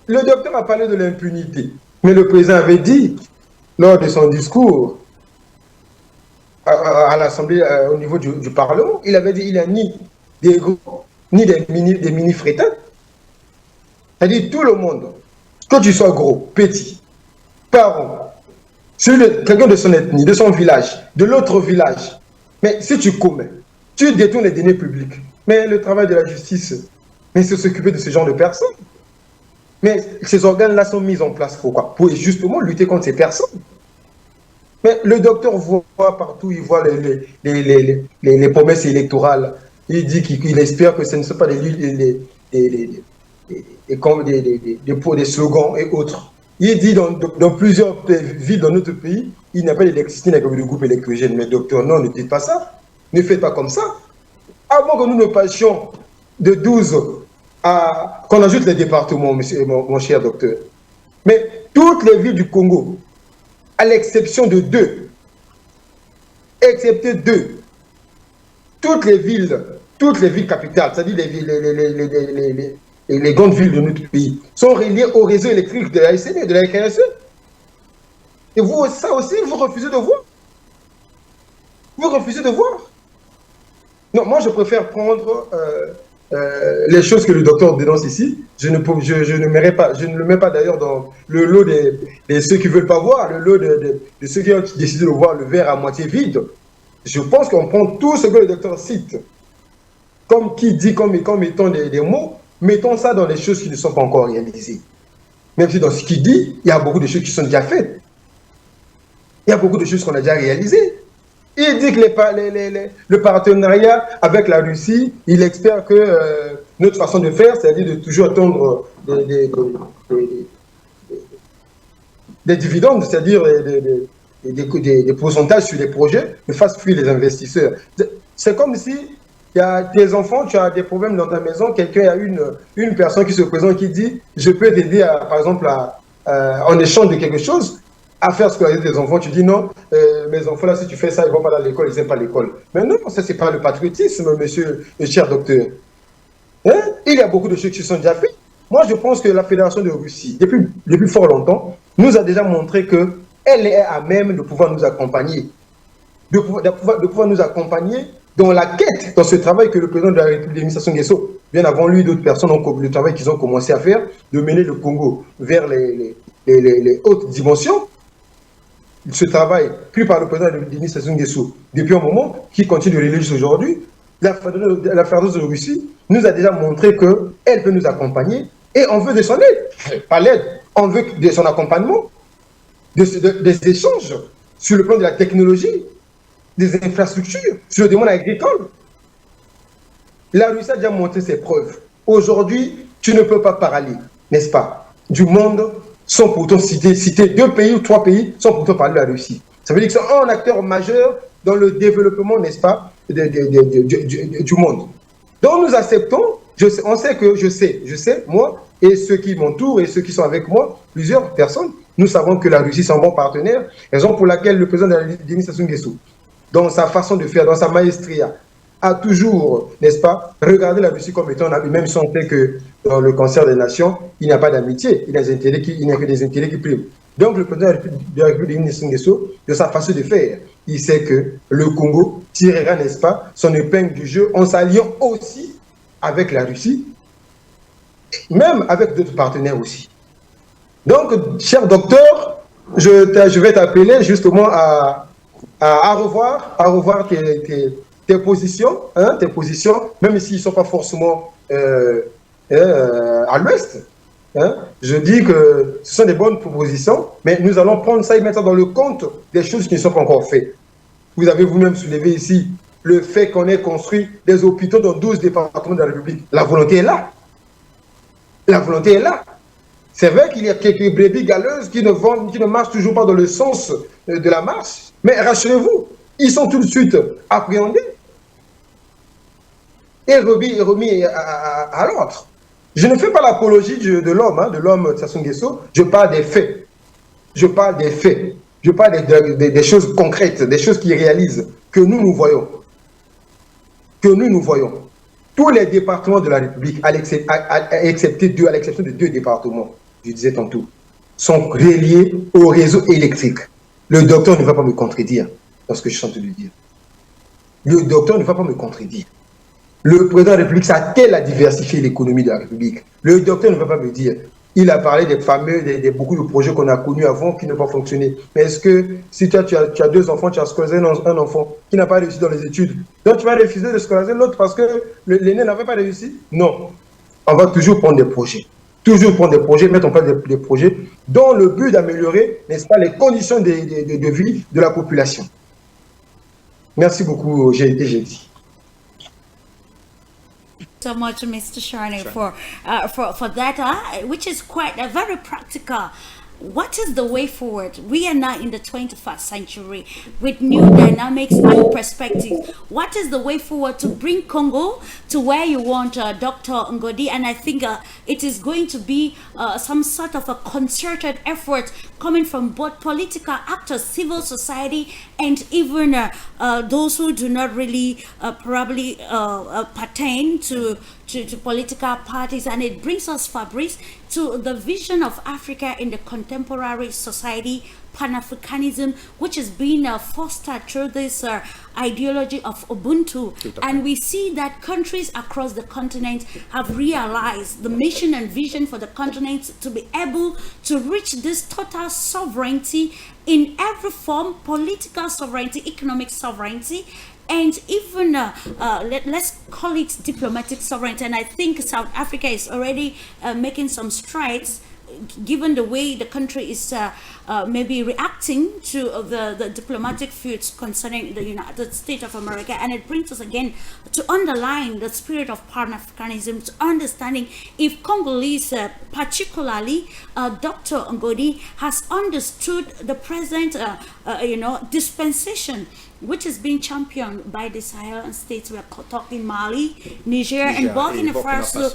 Le docteur a parlé de l'impunité. Mais le président avait dit, lors de son discours à l'Assemblée, au niveau du Parlement, il avait dit qu'il n'y a ni des gros, ni des mini-frétins. C'est-à-dire tout le monde, que tu sois gros, petit, parent, quelqu'un de son ethnie, de son village, de l'autre village, mais si tu commets, tu détournes les deniers publics. Mais le travail de la justice, mais c'est s'occuper de ce genre de personnes. Mais ces organes-là sont mis en place pour quoi? Pour justement lutter contre ces personnes. Mais le docteur voit partout, il voit les promesses électorales. Il dit qu'il espère que ce ne sont pas des slogans et autres. Il dit dans plusieurs villes dans notre pays, il n'y a pas d'électricité, il n'y a pas de groupe électrogène. Mais docteur, non, ne dites pas ça. Ne faites pas comme ça. Avant que nous ne passions de 12 à... qu'on ajoute les départements, mon cher docteur. Mais toutes les villes du Congo, à l'exception de 2, excepté 2, toutes les villes capitales, c'est-à-dire les grandes villes de notre pays, sont reliées au réseau électrique de la SNE, de la RKSE. Et vous, ça aussi, vous refusez de voir. Vous refusez de voir. Non, moi, je préfère prendre les choses que le docteur dénonce ici. Je ne le mets pas d'ailleurs dans le lot de ceux qui ne veulent pas voir, le lot de ceux qui ont décidé de voir le verre à moitié vide. Je pense qu'on prend tout ce que le docteur cite, comme étant des mots, mettons ça dans les choses qui ne sont pas encore réalisées. Même si dans ce qu'il dit, il y a beaucoup de choses qui sont déjà faites. Il y a beaucoup de choses qu'on a déjà réalisées. Il dit que le partenariat avec la Russie, il espère que notre façon de faire, c'est-à-dire de toujours attendre des dividendes, c'est-à-dire des pourcentages sur les projets, ne fasse fuir les investisseurs. C'est comme si il y a des enfants, tu as des problèmes dans ta maison, quelqu'un a une personne qui se présente qui dit « Je peux t'aider, par exemple, en échange de quelque chose ». À faire scolariser des enfants, tu dis non, mes enfants là, si tu fais ça, ils ne vont pas dans l'école, ils n'aiment pas l'école. Mais non, ça c'est pas le patriotisme, monsieur le cher docteur. Hein? Il y a beaucoup de choses qui sont déjà faites. Moi, je pense que la Fédération de Russie, depuis fort longtemps, nous a déjà montré qu'elle est à même de pouvoir nous accompagner. De pouvoir nous accompagner dans la quête, dans ce travail que le président de la République, Denis Sassou Nguesso, bien avant lui, d'autres personnes ont le travail qu'ils ont commencé à faire, de mener le Congo vers les hautes dimensions. Ce travail pris par le président Denis Sassou Nguesso depuis un moment, qui continue de réaliser aujourd'hui, la Fédération de Russie nous a déjà montré qu'elle peut nous accompagner et on veut de son aide. Pas l'aide, on veut de son accompagnement, des échanges sur le plan de la technologie, des infrastructures, sur le domaine agricole. La Russie a déjà montré ses preuves. Aujourd'hui, tu ne peux pas parler, n'est-ce pas, du monde sans pourtant citer 2 pays ou 3 pays sans pourtant parler de la Russie. Ça veut dire que c'est un acteur majeur dans le développement, n'est-ce pas, du monde. Donc nous acceptons, on sait que je sais, moi, et ceux qui m'entourent et ceux qui sont avec moi, plusieurs personnes, nous savons que la Russie c'est un bon partenaire, raison pour laquelle le président Denis Sassou Nguesso, dans sa façon de faire, dans sa maestria, a toujours, n'est-ce pas, regardé la Russie comme étant un ami, même si on sait que dans le concert des nations, il n'y a pas d'amitié, il n'y a que des intérêts qui priment. Donc le président de la République, Denis Sassou Nguesso, de sa façon de faire, il sait que le Congo tirera, n'est-ce pas, son épingle du jeu en s'alliant aussi avec la Russie, même avec d'autres partenaires aussi. Donc, cher docteur, je vais t'appeler justement à revoir tes positions, hein, même s'ils ne sont pas forcément à l'ouest. Hein. Je dis que ce sont des bonnes propositions, mais nous allons prendre ça et mettre ça dans le compte des choses qui ne sont pas encore faites. Vous avez vous-même soulevé ici le fait qu'on ait construit des hôpitaux dans 12 départements de la République. La volonté est là. La volonté est là. C'est vrai qu'il y a quelques brebis galeuses qui ne marchent toujours pas dans le sens de la marche, mais rassurez-vous, ils sont tout de suite appréhendés et remis à l'ordre. Je ne fais pas l'apologie de l'homme, hein, de l'homme Sassou Nguesso, je parle des faits. Je parle des faits. Je parle des choses concrètes, des choses qui réalisent, que nous voyons. Que nous voyons. Tous les départements de la République, à l'exception de 2 départements, je disais tantôt, sont reliés au réseau électrique. Le docteur ne va pas me contredire dans ce que je suis en train de dire. Le docteur ne va pas me contredire. Le président de la République s'attelle à diversifier l'économie de la République. Le docteur ne va pas me dire. Il a parlé des fameux, beaucoup de projets qu'on a connus avant qui n'ont pas fonctionné. Mais est-ce que si tu as 2 enfants, tu as scolarisé un enfant qui n'a pas réussi dans les études, donc tu vas refuser de scolariser l'autre parce que l'aîné n'avait pas réussi? Non. On va toujours prendre des projets. Toujours prendre des projets, mettre en place des projets dont le but d'améliorer, n'est-ce pas, les conditions de vie de la population. Merci beaucoup, j'ai dit. So much, Mr. Sharney, for that, which is quite very practical. What is the way forward? We are now in the 21st century with new dynamics, new perspectives. What is the way forward to bring Congo to where you want, Dr. Ngodi? And I think it is going to be some sort of a concerted effort coming from both political actors, civil society, and even those who do not really probably pertain to political parties. And it brings us, Fabrice, to the vision of Africa in the contemporary society, Pan-Africanism, which is being fostered through this ideology of Ubuntu. And we see that countries across the continent have realized the mission and vision for the continent to be able to reach this total sovereignty in every form: political sovereignty, economic sovereignty, and even let's call it diplomatic sovereignty. And I think South Africa is already making some strides, given the way the country is maybe reacting to the diplomatic feuds concerning the United States of America. And it brings us again to underline the spirit of Pan-Africanism, to understanding if Congolese, particularly Dr. Ngodi, has understood the present dispensation which is being championed by the Sahel states. We are talking Mali, Niger, and Burkina Faso,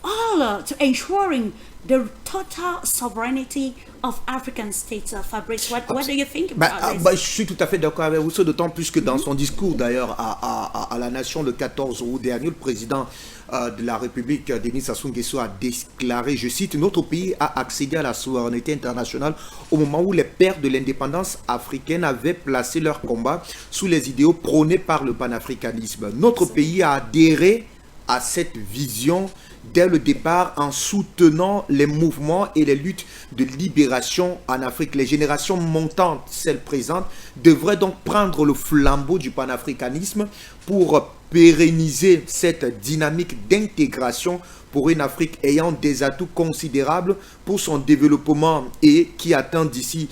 all to ensuring the total sovereignty of African states. Fabrice, what do you think about this? Je suis tout à fait d'accord avec vous, d'autant plus que dans son discours d'ailleurs à la nation le 14 août dernier, le président de la République, Denis Sassou Nguesso, a déclaré, je cite, « Notre pays a accédé à la souveraineté internationale au moment où les pères de l'indépendance africaine avaient placé leur combat sous les idéaux prônés par le panafricanisme. Notre pays a adhéré à cette vision dès le départ en soutenant les mouvements et les luttes de libération en Afrique. Les générations montantes, celles présentes, devraient donc prendre le flambeau du panafricanisme pour pérenniser cette dynamique d'intégration pour une Afrique ayant des atouts considérables pour son développement et qui atteint d'ici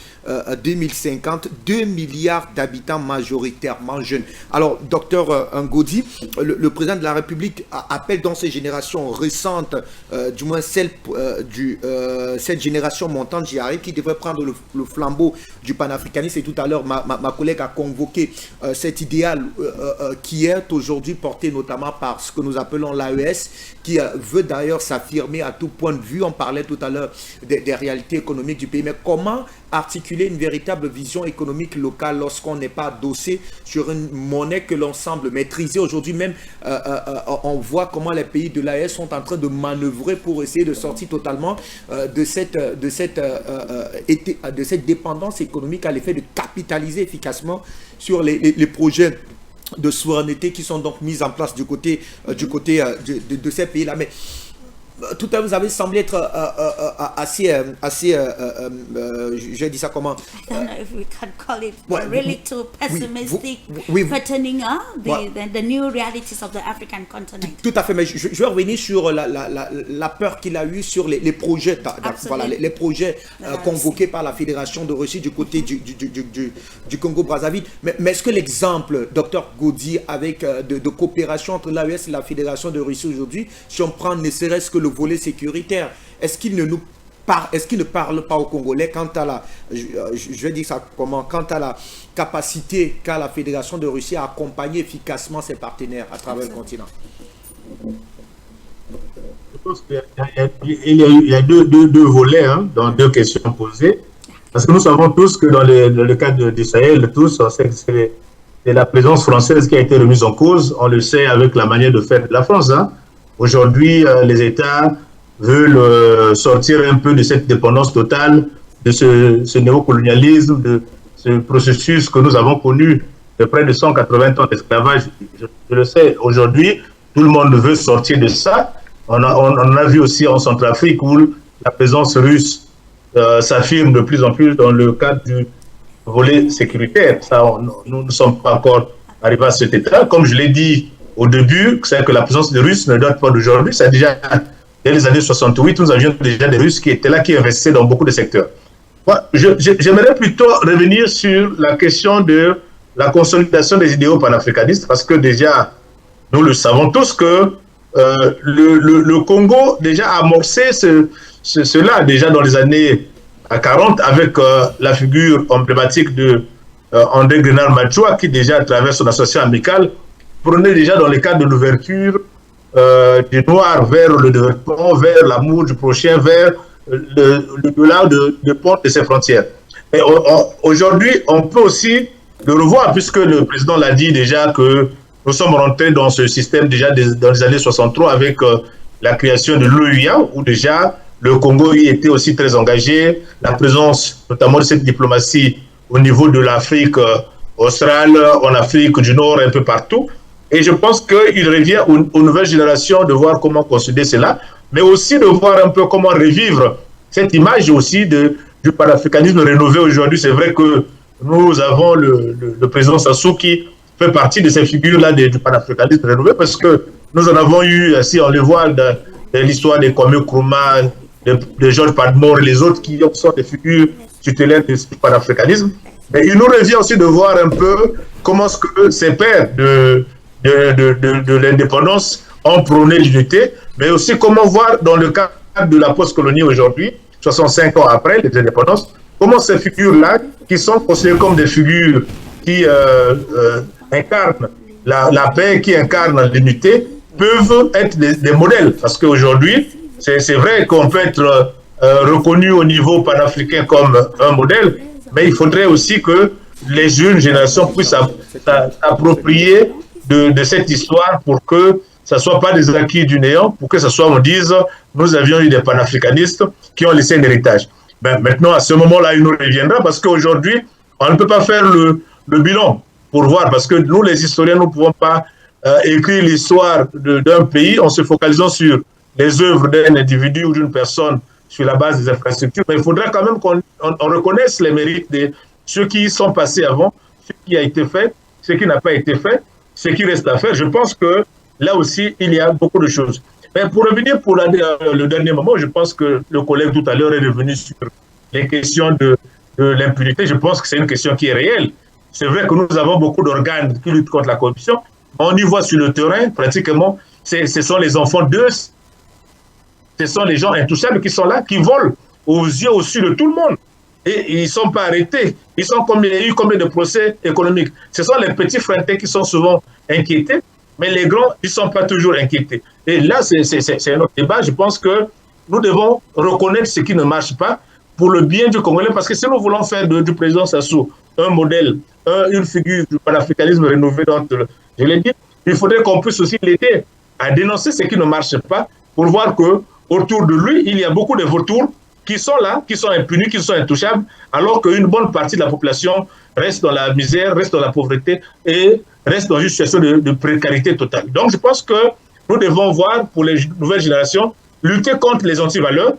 2050 2 milliards d'habitants majoritairement jeunes. Alors, docteur Ngodi, le président de la République appelle dans ces générations récentes, du moins celle cette génération montante, j'y arrive, qui devrait prendre le flambeau du panafricanisme. Et tout à l'heure, ma collègue a convoqué cet idéal qui est aujourd'hui porté notamment par ce que nous appelons l'AES, qui veut d'ailleurs s'affirmer à tout point de vue. On parlait tout à l'heure des réalités économiques du pays, mais comment articuler une véritable vision économique locale lorsqu'on n'est pas adossé sur une monnaie que l'on semble maîtriser? Aujourd'hui même, on voit comment les pays de l'AES sont en train de manœuvrer pour essayer de sortir totalement de cette dépendance économique, à l'effet de capitaliser efficacement sur les projets de souveraineté qui sont donc mis en place du côté de ces pays-là. Mais tout à l'heure, vous avez semblé être je dis ça comment? I don't know if we can call it Ouais, really too pessimistic, oui, threatening Ouais. the new realities of the African continent. Tout à fait, mais je vais revenir sur la peur qu'il a eue sur les projets, voilà, les projets convoqués par la Fédération de Russie du côté du Congo-Brazzaville. Mais est-ce que l'exemple, Dr Gaudi, avec de coopération entre l'AES et la Fédération de Russie aujourd'hui, si on prend ne serait-ce que le volet sécuritaire, est-ce qu'il ne parle pas aux Congolais quant à je vais dire ça comment, quant à la capacité qu'a la Fédération de Russie à accompagner efficacement ses partenaires à travers le continent? Je pense qu'il y a deux volets dans deux questions posées. Parce que nous savons tous que dans le cadre du Sahel, tous, on sait que c'est la présence française qui a été remise en cause. On le sait avec la manière de faire de la France. Aujourd'hui, les États veulent sortir un peu de cette dépendance totale, de ce néocolonialisme, de ce processus que nous avons connu de près de 180 ans d'esclavage. Je le sais, aujourd'hui, tout le monde veut sortir de ça. On a vu aussi en Centrafrique où la présence russe s'affirme de plus en plus dans le cadre du volet sécuritaire. Ça, nous ne sommes pas encore arrivés à cet état. Comme je l'ai dit au début, c'est que la présence des Russes ne date pas d'aujourd'hui. C'est déjà dès les années 68, nous avions déjà des Russes qui étaient là, qui investissaient dans beaucoup de secteurs. J'aimerais plutôt revenir sur la question de la consolidation des idéaux panafricanistes, parce que déjà, nous le savons tous que le Congo déjà a amorcé cela déjà dans les années 40 avec la figure emblématique de André Grenard Machua, qui déjà à travers son association amicale prenait déjà dans le cadre de l'ouverture du noir vers le développement, vers l'amour du prochain, vers le-delà de porte de ses frontières. Et aujourd'hui, on peut aussi le revoir, puisque le président l'a dit déjà que nous sommes rentrés dans ce système déjà dans les années 63 avec la création de l'OUA, où déjà le Congo y était aussi très engagé, la présence notamment de cette diplomatie au niveau de l'Afrique australe, en Afrique du Nord, un peu partout. Et je pense qu'il revient aux nouvelles générations de voir comment consolider cela, mais aussi de voir un peu comment revivre cette image aussi du panafricanisme rénové aujourd'hui. C'est vrai que nous avons le président Sassou qui fait partie de ces figures-là du panafricanisme rénové, parce que nous en avons eu, si on le voit dans l'histoire de Kwame Nkrumah, de Georges Padmore et les autres qui sont des figures tutélaires du panafricanisme. Mais il nous revient aussi de voir un peu comment ce que ces pères de l'indépendance ont prôné l'unité, mais aussi comment voir dans le cadre de la post-colonie aujourd'hui, 65 ans après les indépendances, comment ces figures-là, qui sont considérées comme des figures qui incarnent la paix, qui incarnent l'unité, peuvent être des modèles. Parce qu'aujourd'hui, c'est vrai qu'on peut être reconnu au niveau panafricain comme un modèle, mais il faudrait aussi que les jeunes générations puissent s'approprier de cette histoire pour que ça ne soit pas des acquis du néant, pour que ça soit, on dise, nous avions eu des panafricanistes qui ont laissé un héritage. Ben, maintenant, à ce moment-là, il nous reviendra, parce qu'aujourd'hui, on ne peut pas faire le bilan pour voir, parce que nous, les historiens, nous ne pouvons pas écrire l'histoire d'un pays en se focalisant sur les œuvres d'un individu ou d'une personne sur la base des infrastructures. Mais il faudra quand même qu'on reconnaisse les mérites de ceux qui sont passés avant, ce qui a été fait, ce qui n'a pas été fait, ce qui reste à faire. Je pense que là aussi, il y a beaucoup de choses. Mais pour revenir pour le dernier moment, je pense que le collègue tout à l'heure est revenu sur les questions de l'impunité. Je pense que c'est une question qui est réelle. C'est vrai que nous avons beaucoup d'organes qui luttent contre la corruption. On y voit sur le terrain, pratiquement, ce sont les enfants d'eux, ce sont les gens intouchables qui sont là, qui volent aux yeux, aux yeux de tout le monde. Et ils ne sont pas arrêtés. Il y a eu combien de procès économiques? Ce sont les petits frontiers qui sont souvent inquiétés, mais les grands, ils ne sont pas toujours inquiétés. Et là, c'est un autre débat. Je pense que nous devons reconnaître ce qui ne marche pas pour le bien du Congolais, parce que si nous voulons faire du président Sassou un modèle, une figure du panafricanisme rénové, je l'ai dit, il faudrait qu'on puisse aussi l'aider à dénoncer ce qui ne marche pas, pour voir qu'autour de lui, il y a beaucoup de vautours qui sont là, qui sont impunis, qui sont intouchables, alors qu'une bonne partie de la population reste dans la misère, reste dans la pauvreté et reste dans une situation de précarité totale. Donc je pense que nous devons voir pour les nouvelles générations lutter contre les antivaleurs,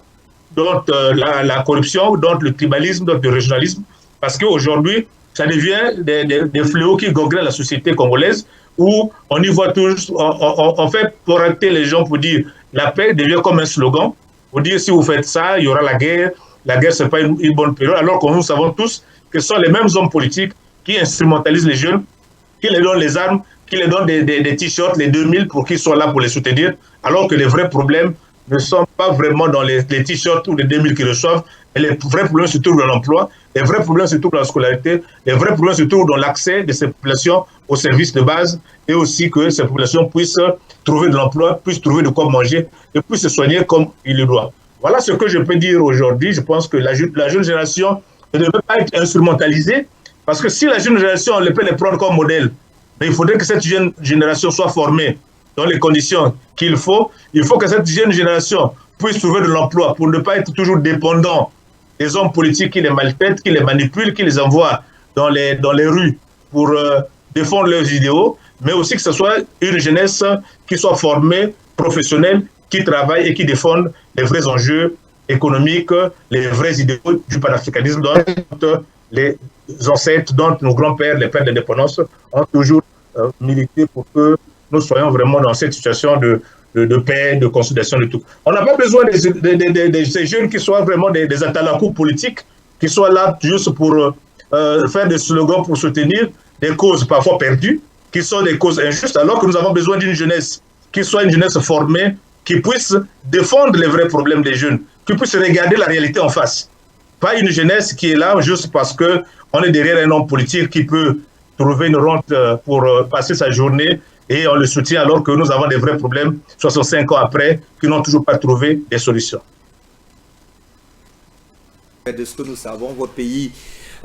dont la corruption, dont le tribalisme, dont le régionalisme, parce qu'aujourd'hui, ça devient des fléaux qui gangrenent la société congolaise, où on y voit tous, on fait porter les gens pour dire la paix devient comme un slogan, pour dire si vous faites ça, il y aura la guerre. La guerre, ce n'est pas une bonne période, alors que nous savons tous que ce sont les mêmes hommes politiques qui instrumentalisent les jeunes, qui les donnent les armes, qui les donnent des t-shirts, les 2000 pour qu'ils soient là pour les soutenir, alors que les vrais problèmes ne sont pas vraiment dans les t-shirts ou les 2000 qu'ils reçoivent, et les vrais problèmes se trouvent dans l'emploi, les vrais problèmes se trouvent dans la scolarité, les vrais problèmes se trouvent dans l'accès de ces populations aux services de base, et aussi que ces populations puissent trouver de l'emploi, puissent trouver de quoi manger, et puissent se soigner comme il le doit. Voilà ce que je peux dire aujourd'hui. Je pense que la jeune génération ne devrait pas être instrumentalisée, parce que si la jeune génération, on peut les prendre comme modèle, mais il faudrait que cette jeune génération soit formée dans les conditions qu'il faut. Il faut que cette jeune génération puisse trouver de l'emploi pour ne pas être toujours dépendant des hommes politiques qui les maltraitent, qui les manipulent, qui les envoient dans les rues pour défendre leurs idéaux, mais aussi que ce soit une jeunesse qui soit formée, professionnelle, qui travaille et qui défendent les vrais enjeux économiques, les vrais idéaux du panafricanisme dont les ancêtres, dont nos grands-pères, les pères de l'indépendance, ont toujours milité pour que nous soyons vraiment dans cette situation de paix, de consolidation, de tout. On n'a pas besoin de ces jeunes qui soient vraiment des atalakou politiques, qui soient là juste pour faire des slogans pour soutenir des causes parfois perdues, qui sont des causes injustes, alors que nous avons besoin d'une jeunesse qui soit une jeunesse formée, qui puisse défendre les vrais problèmes des jeunes, qui puisse regarder la réalité en face. Pas une jeunesse qui est là juste parce qu'on est derrière un homme politique qui peut trouver une rente pour passer sa journée et on le soutient alors que nous avons des vrais problèmes 65 ans après qui n'ont toujours pas trouvé des solutions. De ce que nous savons, votre pays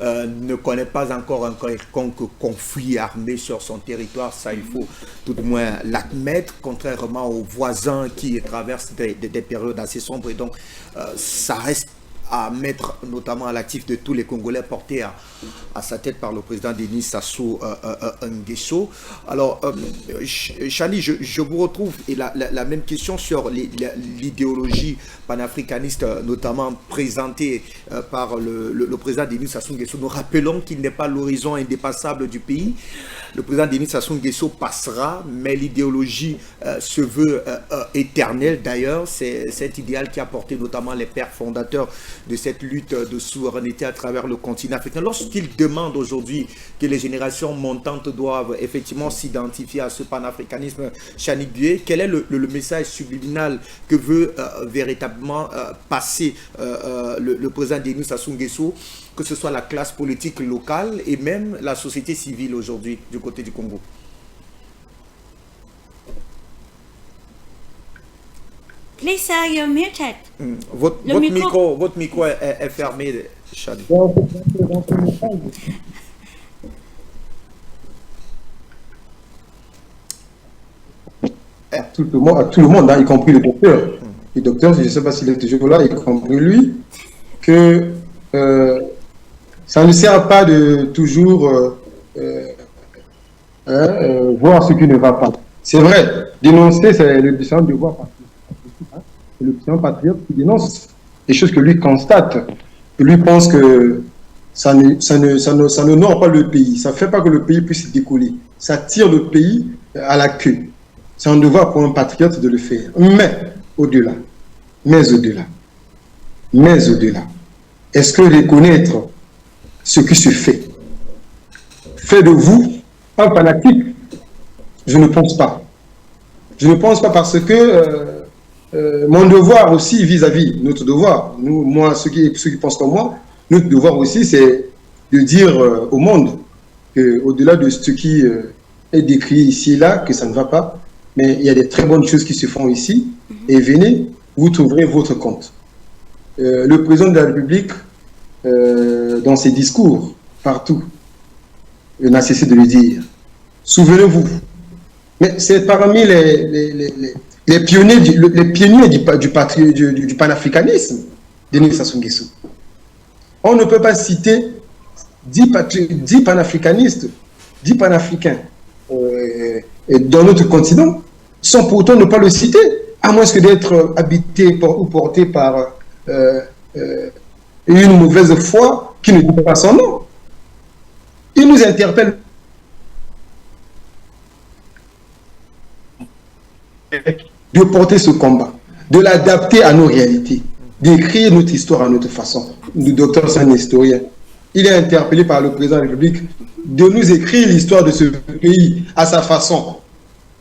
ne connaît pas encore un quelconque conflit armé sur son territoire, ça il faut tout de moins l'admettre, contrairement aux voisins qui traversent des périodes assez sombres, et donc ça reste à mettre notamment à l'actif de tous les Congolais portés à sa tête par le président Denis Sassou Nguesso. Alors, Chani, je vous retrouve et la même question sur l'idéologie panafricaniste, notamment présentée par le président Denis Sassou Nguesso. Nous rappelons qu'il n'est pas l'horizon indépassable du pays. Le président Denis Sassou Nguesso passera, mais l'idéologie se veut éternelle. D'ailleurs, c'est cet idéal qui a porté notamment les pères fondateurs de cette lutte de souveraineté à travers le continent africain. Lorsqu'il demande aujourd'hui que les générations montantes doivent effectivement s'identifier à ce panafricanisme, Chani Gué, quel est le message subliminal que veut véritablement passer le président Denis Sassou Nguesso, que ce soit la classe politique locale et même la société civile aujourd'hui du côté du Congo? Please, you're muted. Votre micro est fermé, Chani. Tout le monde, hein, y compris le docteur. Le docteur, je ne sais pas s'il est toujours là, y compris lui, que ça ne sert pas de toujours voir ce qui ne va pas. C'est vrai, dénoncer, c'est le différent de voir partout. C'est le différent patriote qui dénonce les choses que lui constate. Que lui pense que ça n'honore pas le pays. Ça ne fait pas que le pays puisse décoller. Ça tire le pays à la queue. C'est un devoir pour un patriote de le faire. Mais au-delà, est-ce que reconnaître ce qui se fait de vous un fanatique? Je ne pense pas. Je ne pense pas parce que mon devoir aussi vis-à-vis, notre devoir, moi, ceux qui pensent comme moi, notre devoir aussi, c'est de dire au monde qu'au-delà de ce qui est décrit ici et là, que ça ne va pas, mais il y a des très bonnes choses qui se font ici, et venez, vous trouverez votre compte. Le président de la République, dans ses discours, partout, n'a cessé de le dire. Souvenez-vous. Mais c'est parmi les pionniers du panafricanisme, Denis Sassou Nguesso. On ne peut pas citer 10 panafricanistes, 10 panafricains dans notre continent, sans pourtant ne pas le citer. à moins que d'être habité ou porté par une mauvaise foi qui ne dit pas son nom. Il nous interpelle de porter ce combat, de l'adapter à nos réalités, d'écrire notre histoire à notre façon. Le docteur, c'est un historien. Il est interpellé par le président de la République de nous écrire l'histoire de ce pays à sa façon.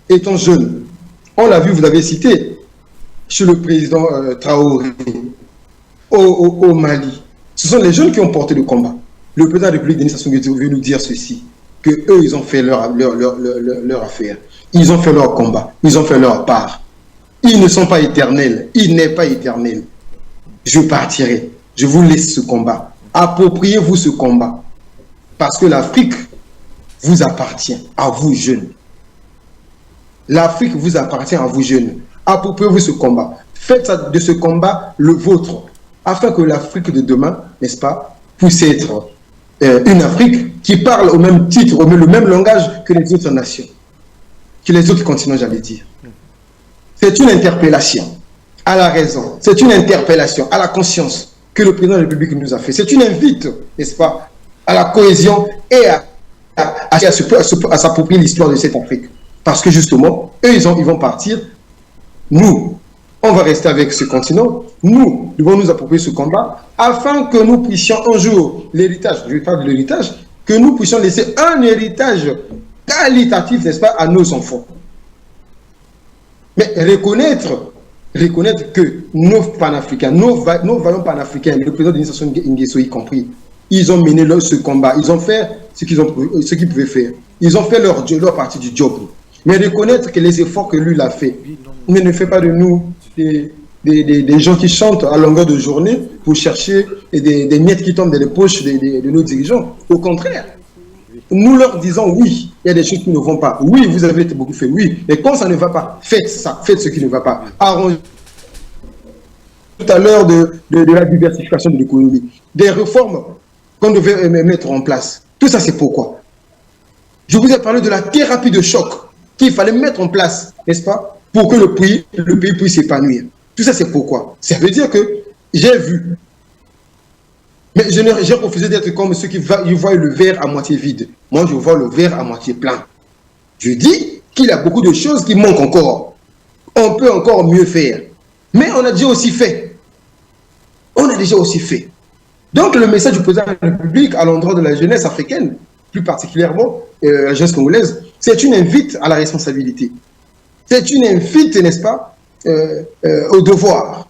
Étant jeune, on l'a vu, vous l'avez cité, chez le président Traoré, au Mali. Ce sont les jeunes qui ont porté le combat. Le président de la République, Denis Sassou Nguesso, veut nous dire ceci, que eux, ils ont fait leur affaire. Ils ont fait leur combat. Ils ont fait leur part. Ils ne sont pas éternels. Il n'est pas éternel. Je partirai. Je vous laisse ce combat. Appropriez-vous ce combat. Parce que l'Afrique vous appartient, à vous jeunes. L'Afrique vous appartient à vous jeunes. Appropriez-vous ce combat. Faites de ce combat le vôtre. Afin que l'Afrique de demain, n'est-ce pas, puisse être une Afrique qui parle au même titre, le même langage que les autres nations, que les autres continents, j'allais dire. C'est une interpellation à la raison, c'est une interpellation à la conscience que le président de la République nous a fait. C'est une invite, n'est-ce pas, à la cohésion et à s'approprier l'histoire de cette Afrique. Parce que justement, eux, ils vont partir. Nous, on va rester avec ce continent. Nous devons nous approprier ce combat afin que nous puissions un jour, l'héritage, je ne vais pas de l'héritage, que nous puissions laisser un héritage qualitatif, n'est-ce pas, à nos enfants. Mais reconnaître que nos panafricains, nos vaillants panafricains, le président Denis Sassou Nguesso y compris, ils ont mené ce combat, ils ont fait ce qu'ils pouvaient faire. Ils ont fait leur partie du job. Mais reconnaître que les efforts que lui l'a fait, mais ne fait pas de nous des gens qui chantent à longueur de journée pour chercher des miettes qui tombent dans les poches de nos dirigeants. Au contraire, nous leur disons oui, il y a des choses qui ne vont pas. Oui, vous avez beaucoup fait, oui. Mais quand ça ne va pas, faites ça, faites ce qui ne va pas. Arrangez tout à l'heure de la diversification de l'économie, des réformes qu'on devait mettre en place. Tout ça, c'est pourquoi. Je vous ai parlé de la thérapie de choc qu'il fallait mettre en place, n'est-ce pas, pour que le pays puisse s'épanouir. Tout ça, c'est pourquoi. Ça veut dire que j'ai vu. Mais j'ai refusé d'être comme ceux qui voient le verre à moitié vide. Moi, je vois le verre à moitié plein. Je dis qu'il y a beaucoup de choses qui manquent encore. On peut encore mieux faire. Mais on a déjà aussi fait. On a déjà aussi fait. Donc, le message du président de la République à l'endroit de la jeunesse africaine, plus particulièrement la jeunesse congolaise, c'est une invite à la responsabilité. C'est une invite, n'est-ce pas, au devoir.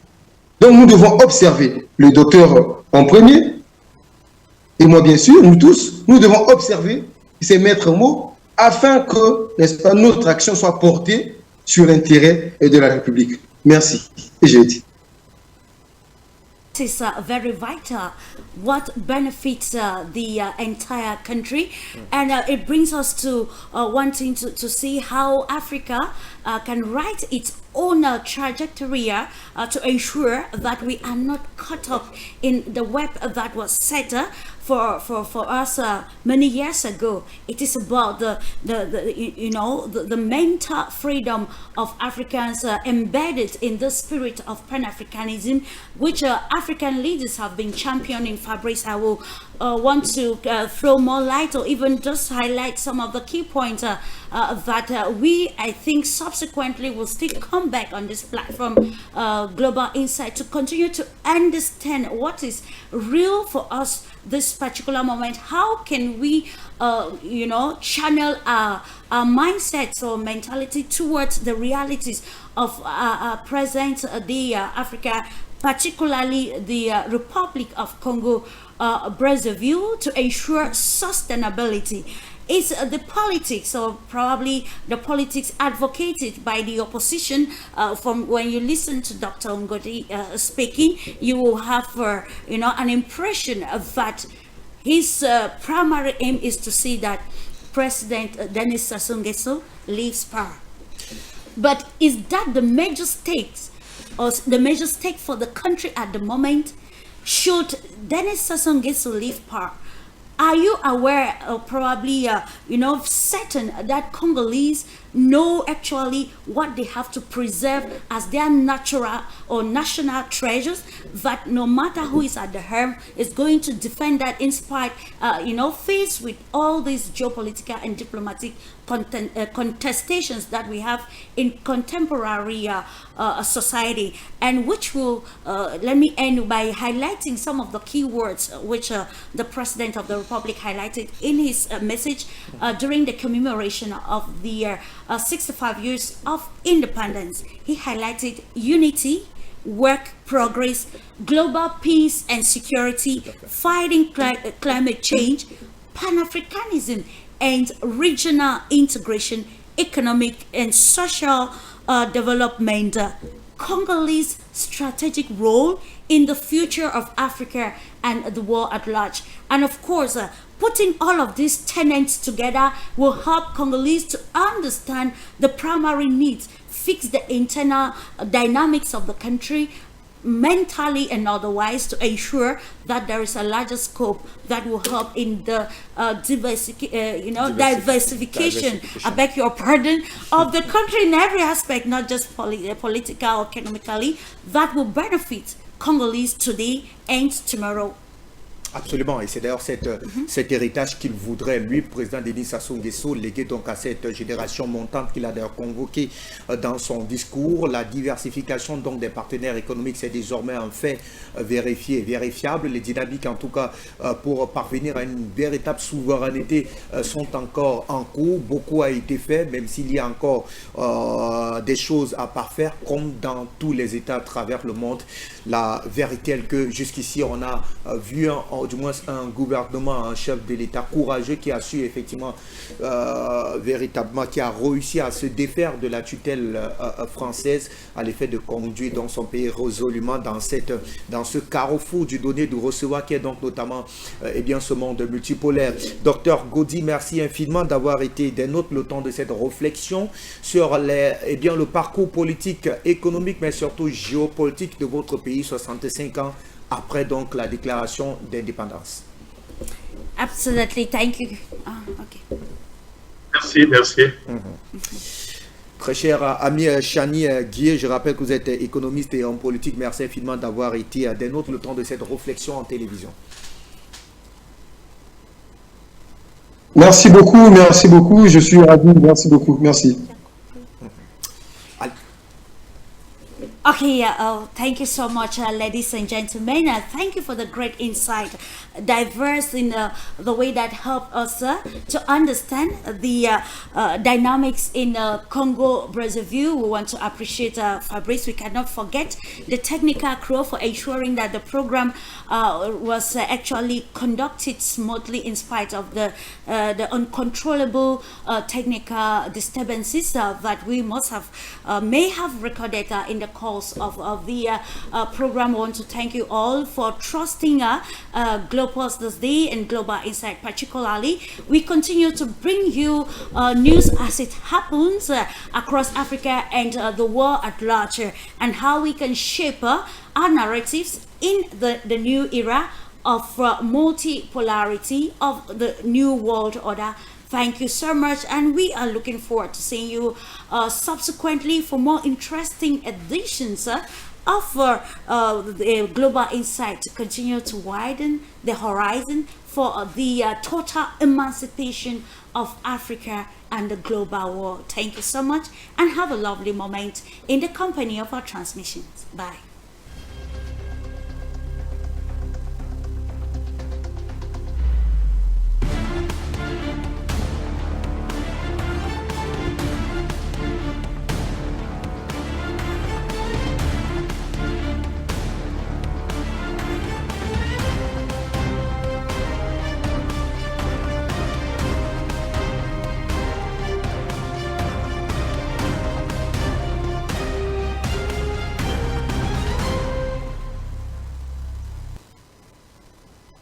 Donc, nous devons observer le docteur en premier, et moi, bien sûr, nous tous, nous devons observer ces maîtres mots afin que, n'est-ce pas, notre action soit portée sur l'intérêt de la République. Merci. Et j'ai dit. It is very vital what benefits the entire country, and it brings us to wanting to see how Africa can write its own trajectory to ensure that we are not caught up in the web that was set for us many years ago. It is about the mental freedom of Africans embedded in the spirit of Pan-Africanism, which African leaders have been championing. Fabrice, I will want to throw more light or even just highlight some of the key points that we, I think, subsequently will still come back on this platform, Global Insight, to continue to understand what is real for us this particular moment. How can we channel our mindsets or mentality towards the realities of present day Africa, particularly the Republic of Congo Brazzaville, to ensure sustainability. It's the politics, or probably the politics advocated by the opposition. From when you listen to Dr. Ngoti speaking, you will have an impression of that his primary aim is to see that President Denis Sassou Nguesso leaves power. But is that the major stakes, or the major stake for the country at the moment? Should Denis Sassou Nguesso leave power? Are you aware, or probably certain that Congolese know actually what they have to preserve as their natural or national treasures, that no matter who is at the helm is going to defend that in spite, faced with all these geopolitical and diplomatic contestations that we have in contemporary society, and which will let me end by highlighting some of the key words which the President of the Republic highlighted in his message during the commemoration of the 65 years of independence. He highlighted unity, work, progress, global peace and security, fighting climate change, Pan-Africanism, and regional integration, economic and social development, Congolese strategic role in the future of Africa and the world at large. And of course, putting all of these tenets together will help Congolese to understand the primary needs, fix the internal dynamics of the country, mentally and otherwise, to ensure that there is a larger scope that will help in the diversification, I beg your pardon, of the country in every aspect, not just political or economically, that will benefit Congolese today and tomorrow. Absolument, et c'est d'ailleurs cet héritage qu'il voudrait, lui, président Denis Sassou Nguesso, léguer donc à cette génération montante qu'il a d'ailleurs convoqué dans son discours. La diversification donc des partenaires économiques, c'est désormais un fait vérifié et vérifiable. Les dynamiques, en tout cas, pour parvenir à une véritable souveraineté sont encore en cours. Beaucoup a été fait, même s'il y a encore des choses à parfaire, comme dans tous les États à travers le monde. La vérité est que jusqu'ici, on a vu du moins un gouvernement, un chef de l'État courageux qui a su effectivement véritablement, qui a réussi à se défaire de la tutelle française à l'effet de conduire dans son pays résolument dans ce carrefour du donner, du recevoir qui est donc notamment ce monde multipolaire. Docteur Gaudy, merci infiniment d'avoir été des nôtres le temps de cette réflexion sur le parcours politique, économique, mais surtout géopolitique de votre pays 65 ans après donc la déclaration d'indépendance. Absolutely, thank you. Okay. Merci. Très cher ami Chani Guier, je rappelle que vous êtes économiste et homme politique. Merci infiniment d'avoir été des nôtres le temps de cette réflexion en télévision. Merci beaucoup, je suis ravi, merci beaucoup, merci. Okay, thank you so much, ladies and gentlemen. Thank you for the great insight, diverse in the way that helped us to understand the dynamics in Congo, Brazzaville. We want to appreciate Fabrice. We cannot forget the technical crew for ensuring that the program was actually conducted smoothly in spite of the uncontrollable technical disturbances that we may have recorded in the course of the program. I want to thank you all for trusting Global this day and Global Insight particularly. We continue to bring you news as it happens across Africa and the world at large, and how we can shape our narratives in the new era of multipolarity of the new world order. Thank you so much, and we are looking forward to seeing you subsequently for more interesting editions of the Global Insight to continue to widen the horizon for the total emancipation of Africa and the global world. Thank you so much, and have a lovely moment in the company of our transmissions. Bye.